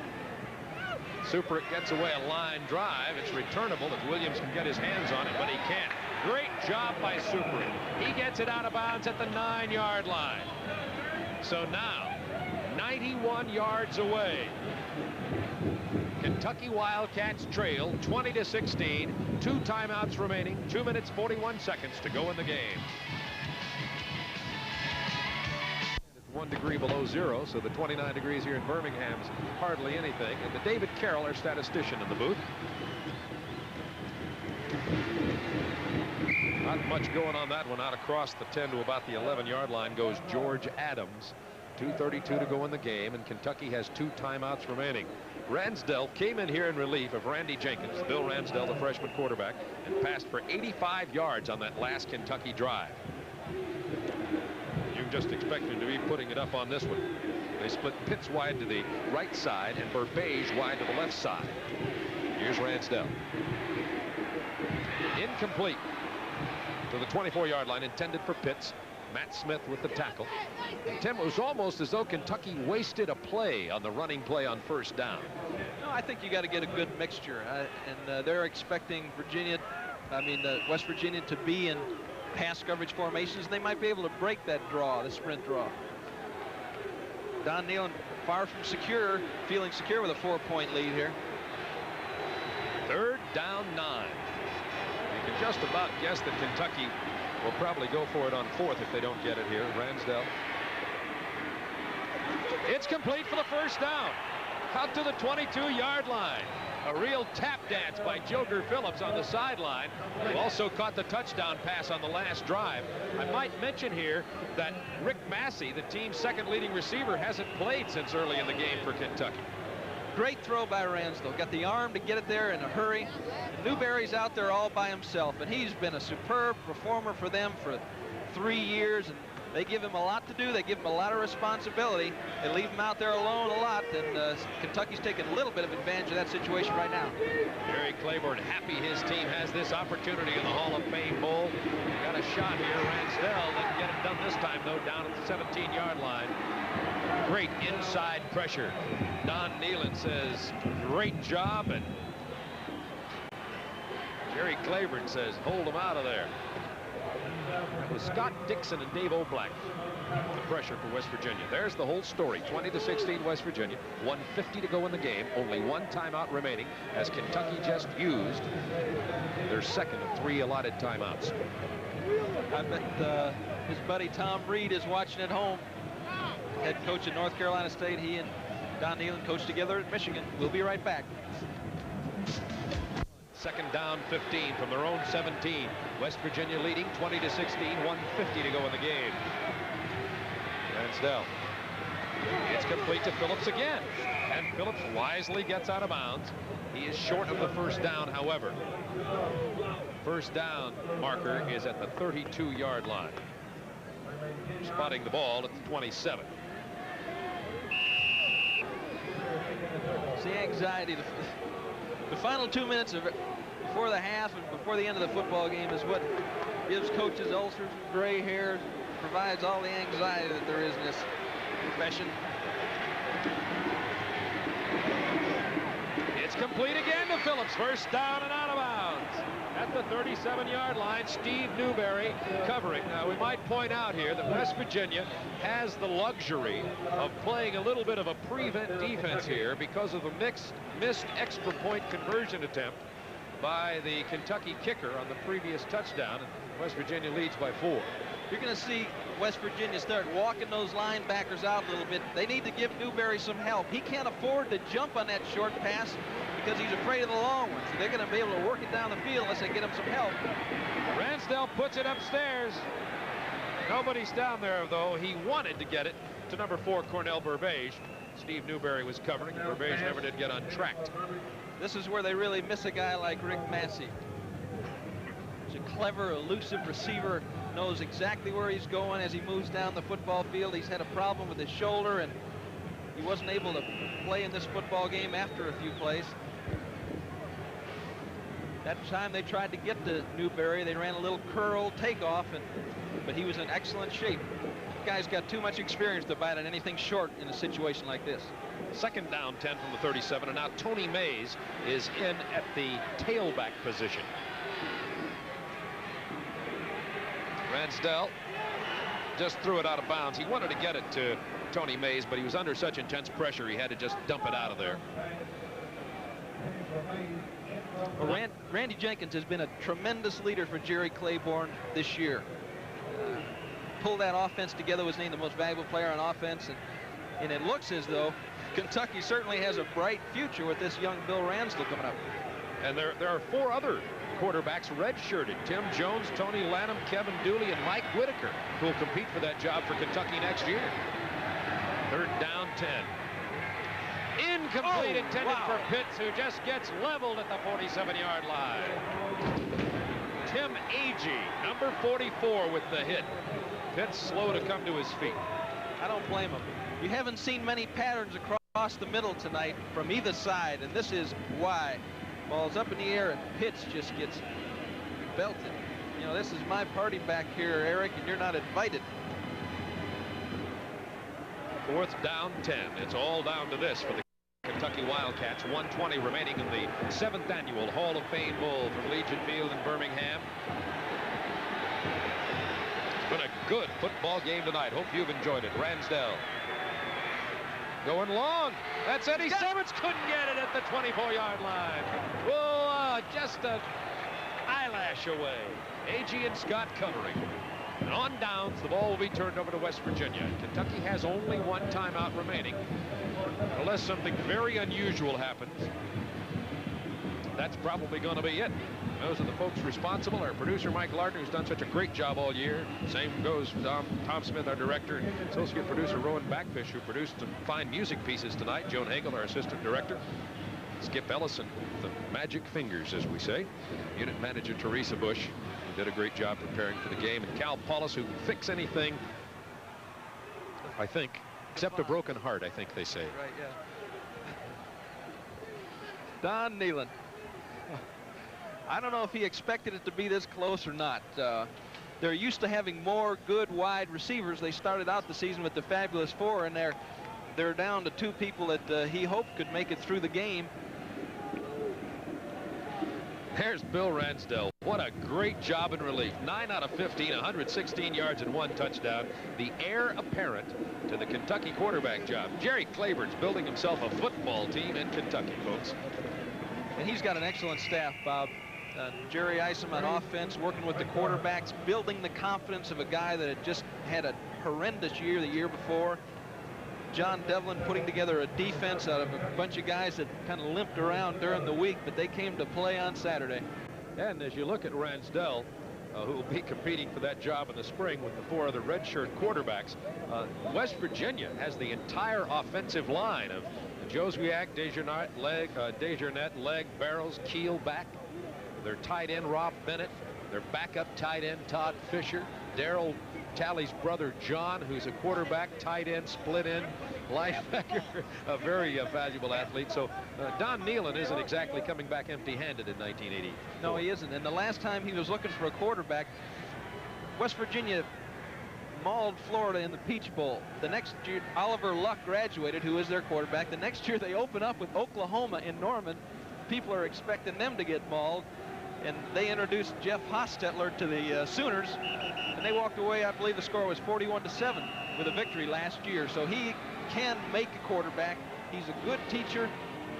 Suprick gets away a line drive. It's returnable if Williams can get his hands on it, but he can't. Great job by Suprick. He gets it out of bounds at the 9-yard line. So now, 91 yards away. Kentucky Wildcats trail 20-16. 2 timeouts remaining. 2 minutes, 41 seconds to go in the game. 1 degree below 0, so the 29 degrees here in Birmingham is hardly anything. And the David Carroll, our statistician, in the booth. Not much going on that one. Out across the 10 to about the 11-yard line goes George Adams. 2:32 to go in the game, and Kentucky has 2 timeouts remaining. Ransdell came in here in relief of Randy Jenkins, Bill Ransdell, the freshman quarterback, and passed for 85 yards on that last Kentucky drive. You can just expect him to be putting it up on this one. They split Pitts wide to the right side and Burbage wide to the left side. Here's Ransdell. Incomplete to the 24-yard line, intended for Pitts. Matt Smith with the tackle. And Tim, it was almost as though Kentucky wasted a play on the running play on first down. No, I think you got to get a good mixture. And they're expecting West Virginia to be in pass coverage formations. They might be able to break that draw, the sprint draw. Don Nehlen far from secure, feeling secure with a 4-point lead here. 3rd down 9. You can just about guess that Kentucky will probably go for it on 4th if they don't get it here. Ransdell. It's complete for the first down. Out to the 22-yard line. A real tap dance by Joker Phillips on the sideline, who also caught the touchdown pass on the last drive. I might mention here that Rick Massey, the team's second leading receiver, hasn't played since early in the game for Kentucky. Great throw by Ransdell. Got the arm to get it there in a hurry. Newberry's out there all by himself, and he's been a superb performer for them for 3 years. And they give him a lot to do. They give him a lot of responsibility. They leave him out there alone a lot, and Kentucky's taking a little bit of advantage of that situation right now. Jerry Claiborne happy his team has this opportunity in the Hall of Fame Bowl. Got a shot here. Ransdell didn't get it done this time, though, down at the 17-yard line. Great inside pressure. Don Nehlen says, great job, and Jerry Claiborne says, hold him out of there. It was Scott Dixon and Dave O'Black, the pressure for West Virginia. There's the whole story. 20-16 West Virginia. 1:50 to go in the game. Only 1 timeout remaining, as Kentucky just used their second of 3 allotted timeouts. I bet his buddy Tom Reed is watching at home. Head coach at North Carolina State. He and Don Nehlen coached together at Michigan. We'll be right back. 2nd down 15 from their own 17. West Virginia leading 20-16, 1:50 to go in the game. Ransdell. It's complete to Phillips again. And Phillips wisely gets out of bounds. He is short of the first down, however. First down marker is at the 32-yard line. Spotting the ball at the 27. It's the anxiety. The final 2 minutes before the half and before the end of the football game is what gives coaches ulcers and gray hair, provides all the anxiety that there is in this profession. It's complete again to Phillips. First down and out of bounds. At the 37-yard line, Steve Newberry covering. Now, we might point out here that West Virginia has the luxury of playing a little bit of a prevent defense here because of the missed extra point conversion attempt by the Kentucky kicker on the previous touchdown. And West Virginia leads by 4. You're going to see West Virginia start walking those linebackers out a little bit. They need to give Newberry some help. He can't afford to jump on that short pass because he's afraid of the long one. So they're going to be able to work it down the field unless they get him some help. Ransdell puts it upstairs. Nobody's down there, though. He wanted to get it to number 4, Cornell Burbage. Steve Newberry was covering, and Burbage never did get untracked. This is where they really miss a guy like Rick Massey. He's a clever, elusive receiver, knows exactly where he's going as he moves down the football field. He's had a problem with his shoulder, and he wasn't able to play in this football game after a few plays. That time they tried to get to Newberry. They ran a little curl takeoff, but he was in excellent shape. The guy's got too much experience to bite on anything short in a situation like this. 2nd down 10 from the 37, and now Tony Mays is in at the tailback position. Ransdell just threw it out of bounds. He wanted to get it to Tony Mays, but he was under such intense pressure he had to just dump it out of there. Well, Randy Jenkins has been a tremendous leader for Jerry Claiborne this year. Pulled that offense together, was named the most valuable player on offense, and it looks as though Kentucky certainly has a bright future with this young Bill Ransdell coming up. And there are 4 other quarterbacks redshirted: Tim Jones, Tony Lanham, Kevin Dooley, and Mike Whitaker, who will compete for that job for Kentucky next year. 3rd down 10. Incomplete, intended for Pitts, who just gets leveled at the 47-yard line. Tim Agee, number 44, with the hit. Pitts slow to come to his feet. I don't blame him. You haven't seen many patterns across the middle tonight from either side, and this is why. Ball's up in the air, and Pitts just gets belted. You know, this is my party back here, Eric, and you're not invited. 4th down 10. It's all down to this for the Kentucky Wildcats. 1:20 remaining in the 7th annual Hall of Fame Bowl from Legion Field in Birmingham. It's been a good football game tonight. Hope you've enjoyed it. Ransdell going long. That's Eddie Simmons. Couldn't get it at the 24-yard line. Whoa, just an eyelash away. A.G. and Scott covering. And on downs, the ball will be turned over to West Virginia. Kentucky has only 1 timeout remaining. Unless something very unusual happens, that's probably going to be it. Those are the folks responsible. Our producer, Mike Lardner, who's done such a great job all year. Same goes for Tom Smith, our director, and associate producer Rowan Backfish, who produced some fine music pieces tonight. Joan Hagel, our assistant director. Skip Ellison, the magic fingers, as we say. Unit manager Teresa Bush, who did a great job preparing for the game. And Cal Paulus, who can fix anything, I think, except a broken heart, I think they say. Right, yeah. Don Nehlen. I don't know if he expected it to be this close or not. They're used to having more good wide receivers. They started out the season with the Fabulous Four, and they're down to 2 people that he hoped could make it through the game. There's Bill Ransdell. What a great job in relief. 9 out of 15, 116 yards and 1 touchdown. The heir apparent to the Kentucky quarterback job. Jerry Claiborne's building himself a football team in Kentucky, folks. And he's got an excellent staff, Bob. Jerry Isom on offense, working with the quarterbacks, building the confidence of a guy that had just had a horrendous year the year before. John Devlin putting together a defense out of a bunch of guys that kind of limped around during the week, but they came to play on Saturday. And as you look at Ransdell, who will be competing for that job in the spring with the 4 other redshirt quarterbacks, West Virginia has the entire offensive line of Joswiak, Dejournette, Legg, Barrows, Keel back. Their tight end, Rob Bennett. Their backup tight end, Todd Fisher. Darrell Talley's brother, John, who's a quarterback, tight end, split end, linebacker, a very valuable athlete. So Don Nehlen isn't exactly coming back empty-handed in 1980. No, he isn't. And the last time he was looking for a quarterback, West Virginia mauled Florida in the Peach Bowl. The next year, Oliver Luck graduated, who is their quarterback. The next year, they open up with Oklahoma in Norman. People are expecting them to get mauled. And they introduced Jeff Hostetler to the Sooners, and they walked away. I believe the score was 41-7 with a victory last year. So he can make a quarterback. He's a good teacher,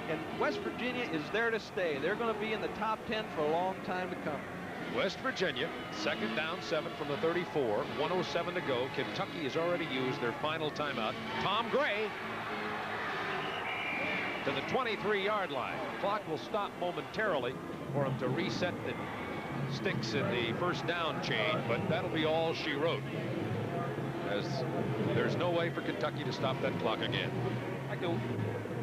and West Virginia is there to stay. They're going to be in the top 10 for a long time to come. West Virginia, 2nd down 7 from the 34, 1:07 to go. Kentucky has already used their final timeout. Tom Gray to the 23-yard line. The clock will stop momentarily for him to reset the sticks in the 1st down chain, but that'll be all she wrote, as there's no way for Kentucky to stop that clock again. I go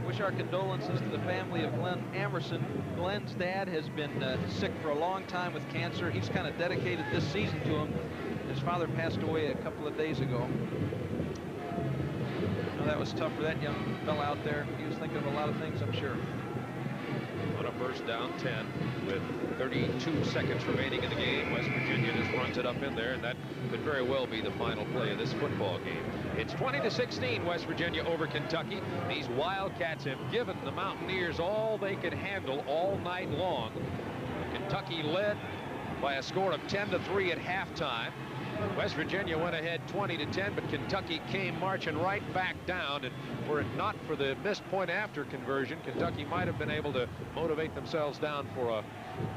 wish our condolences to the family of Glenn Amerson. Glenn's dad has been sick for a long time with cancer. He's kind of dedicated this season to him. His father passed away a couple of days ago. Well, that was tough for that young fella out there. He was thinking of a lot of things, I'm sure. On a 1st down 10 with 32 seconds remaining in the game, West Virginia just runs it up in there, and that could very well be the final play of this football game. It's 20-16 West Virginia over Kentucky. These Wildcats have given the Mountaineers all they could handle all night long. Kentucky led by a score of 10-3 at halftime. West Virginia went ahead 20-10, but Kentucky came marching right back down, and were it not for the missed point after conversion, Kentucky might have been able to motivate themselves down for a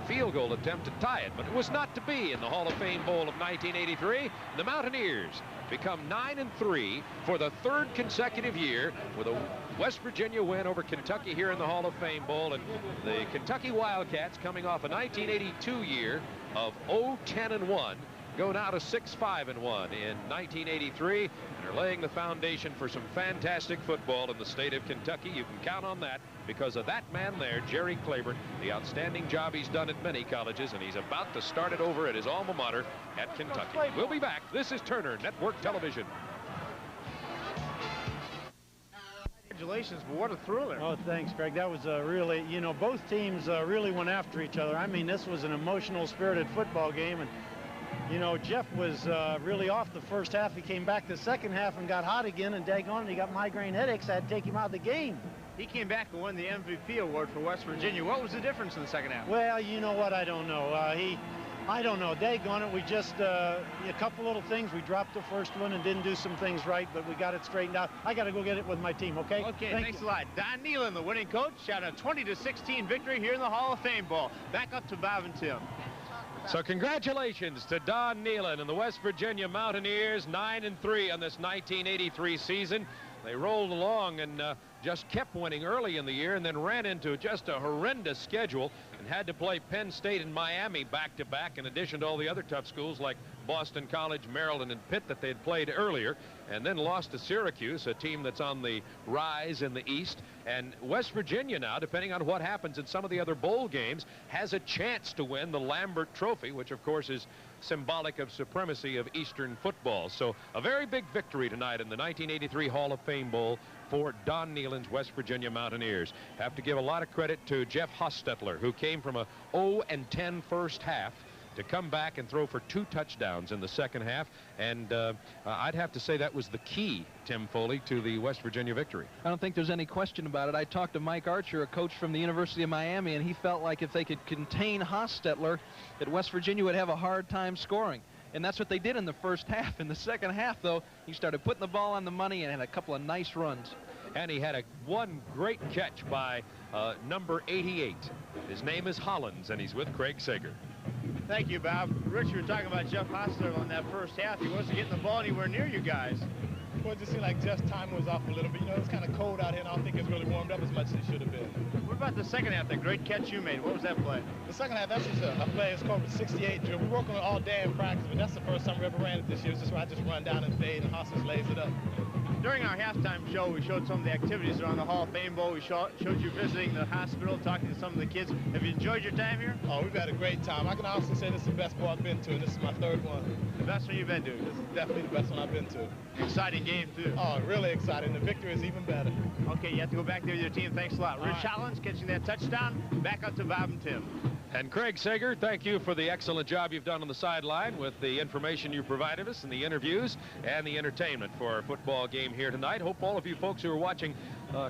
field goal attempt to tie it, but it was not to be in the Hall of Fame Bowl of 1983. The Mountaineers become 9-3 for the 3rd consecutive year with a West Virginia win over Kentucky here in the Hall of Fame Bowl, and the Kentucky Wildcats, coming off a 1982 year of 0-10-1, go now to 6-5-1 in 1983, and are laying the foundation for some fantastic football in the state of Kentucky. You can count on that because of that man there, Jerry Claiborne, the outstanding job he's done at many colleges, and he's about to start it over at his alma mater at Kentucky. We'll be back. This is Turner Network Television. Congratulations, but what a thriller. Oh, thanks, Greg. That was really, you know, both teams really went after each other. I mean, this was an emotional, spirited football game, and You know, Jeff was really off the first half. He came back the second half and got hot again, and daggone it, he got migraine headaches. I had to take him out of the game. He came back and won the MVP award for West Virginia. What was the difference in the second half? Well, you know what? I don't know. I don't know. Daggone it, we just, a couple little things. We dropped the first one and didn't do some things right, but we got it straightened out. I got to go get it with my team, okay? Okay, thanks a lot. Don Nehlen, the winning coach, shot a 20-16 victory here in the Hall of Fame Bowl. Back up to Bob and Tim. So congratulations to Don Nehlen and the West Virginia Mountaineers, 9-3 on this 1983 season. They rolled along and just kept winning early in the year and then ran into just a horrendous schedule and had to play Penn State and Miami back-to-back in addition to all the other tough schools like Boston College, Maryland, and Pitt that they had played earlier, and then lost to Syracuse, a team that's on the rise in the East. And West Virginia now, depending on what happens in some of the other bowl games, has a chance to win the Lambert Trophy, which of course is symbolic of supremacy of Eastern football. So a very big victory tonight in the 1983 Hall of Fame Bowl for Don Nehlen's West Virginia Mountaineers. Have to give a lot of credit to Jeff Hostetler, who came from a 0-10 first half to come back and throw for 2 touchdowns in the second half. And I'd have to say that was the key, Tim Foley, to the West Virginia victory. I don't think there's any question about it. I talked to Mike Archer, a coach from the University of Miami, and he felt like if they could contain Hostetler, that West Virginia would have a hard time scoring. And that's what they did in the first half. In the second half, though, he started putting the ball on the money and had a couple of nice runs. And he had one great catch by number 88. His name is Hollins, and he's with Craig Sager. Thank you, Bob. Rich, you were talking about Jeff Hostetler on that first half. He wasn't getting the ball anywhere near you guys. Well, it just seemed like Jeff's timing was off a little bit. You know, it's kind of cold out here, and I don't think it's really warmed up as much as it should have been. What about the second half, that great catch you made? What was that play? The second half, that's just a play. It's called the 68 drill. We work on it all day in practice, but that's the first time we ever ran it this year. It's just where I just run down and fade, and Hoskins lays it up. During our halftime show, we showed some of the activities around the Hall of Fame Bowl. We showed you visiting the hospital, talking to some of the kids. Have you enjoyed your time here? Oh, we've had a great time. I can honestly say this is the best bowl I've been to, and this is my 3rd one. The best one you've been to? This is definitely the best one I've been to. Exciting game, too. Oh, really exciting. The victory is even better. Okay, you have to go back there with your team. Thanks a lot. Rich Hollins catching that touchdown. Back up to Bob and Tim. And Craig Sager, thank you for the excellent job you've done on the sideline with the information you provided us and the interviews and the entertainment for our football game here tonight. Hope all of you folks who are watching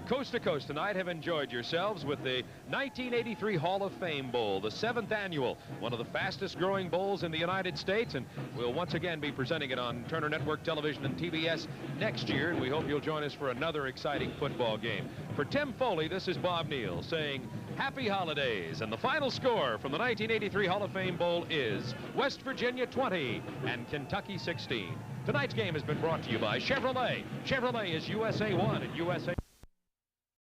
Coast to Coast tonight have enjoyed yourselves with the 1983 Hall of Fame Bowl, the 7th annual, one of the fastest growing bowls in the United States, and we'll once again be presenting it on Turner Network Television and TBS next year, and we hope you'll join us for another exciting football game. For Tim Foley, this is Bob Neal saying happy holidays, and the final score from the 1983 Hall of Fame Bowl is West Virginia 20 and Kentucky 16. Tonight's game has been brought to you by Chevrolet. Chevrolet is USA 1 and USA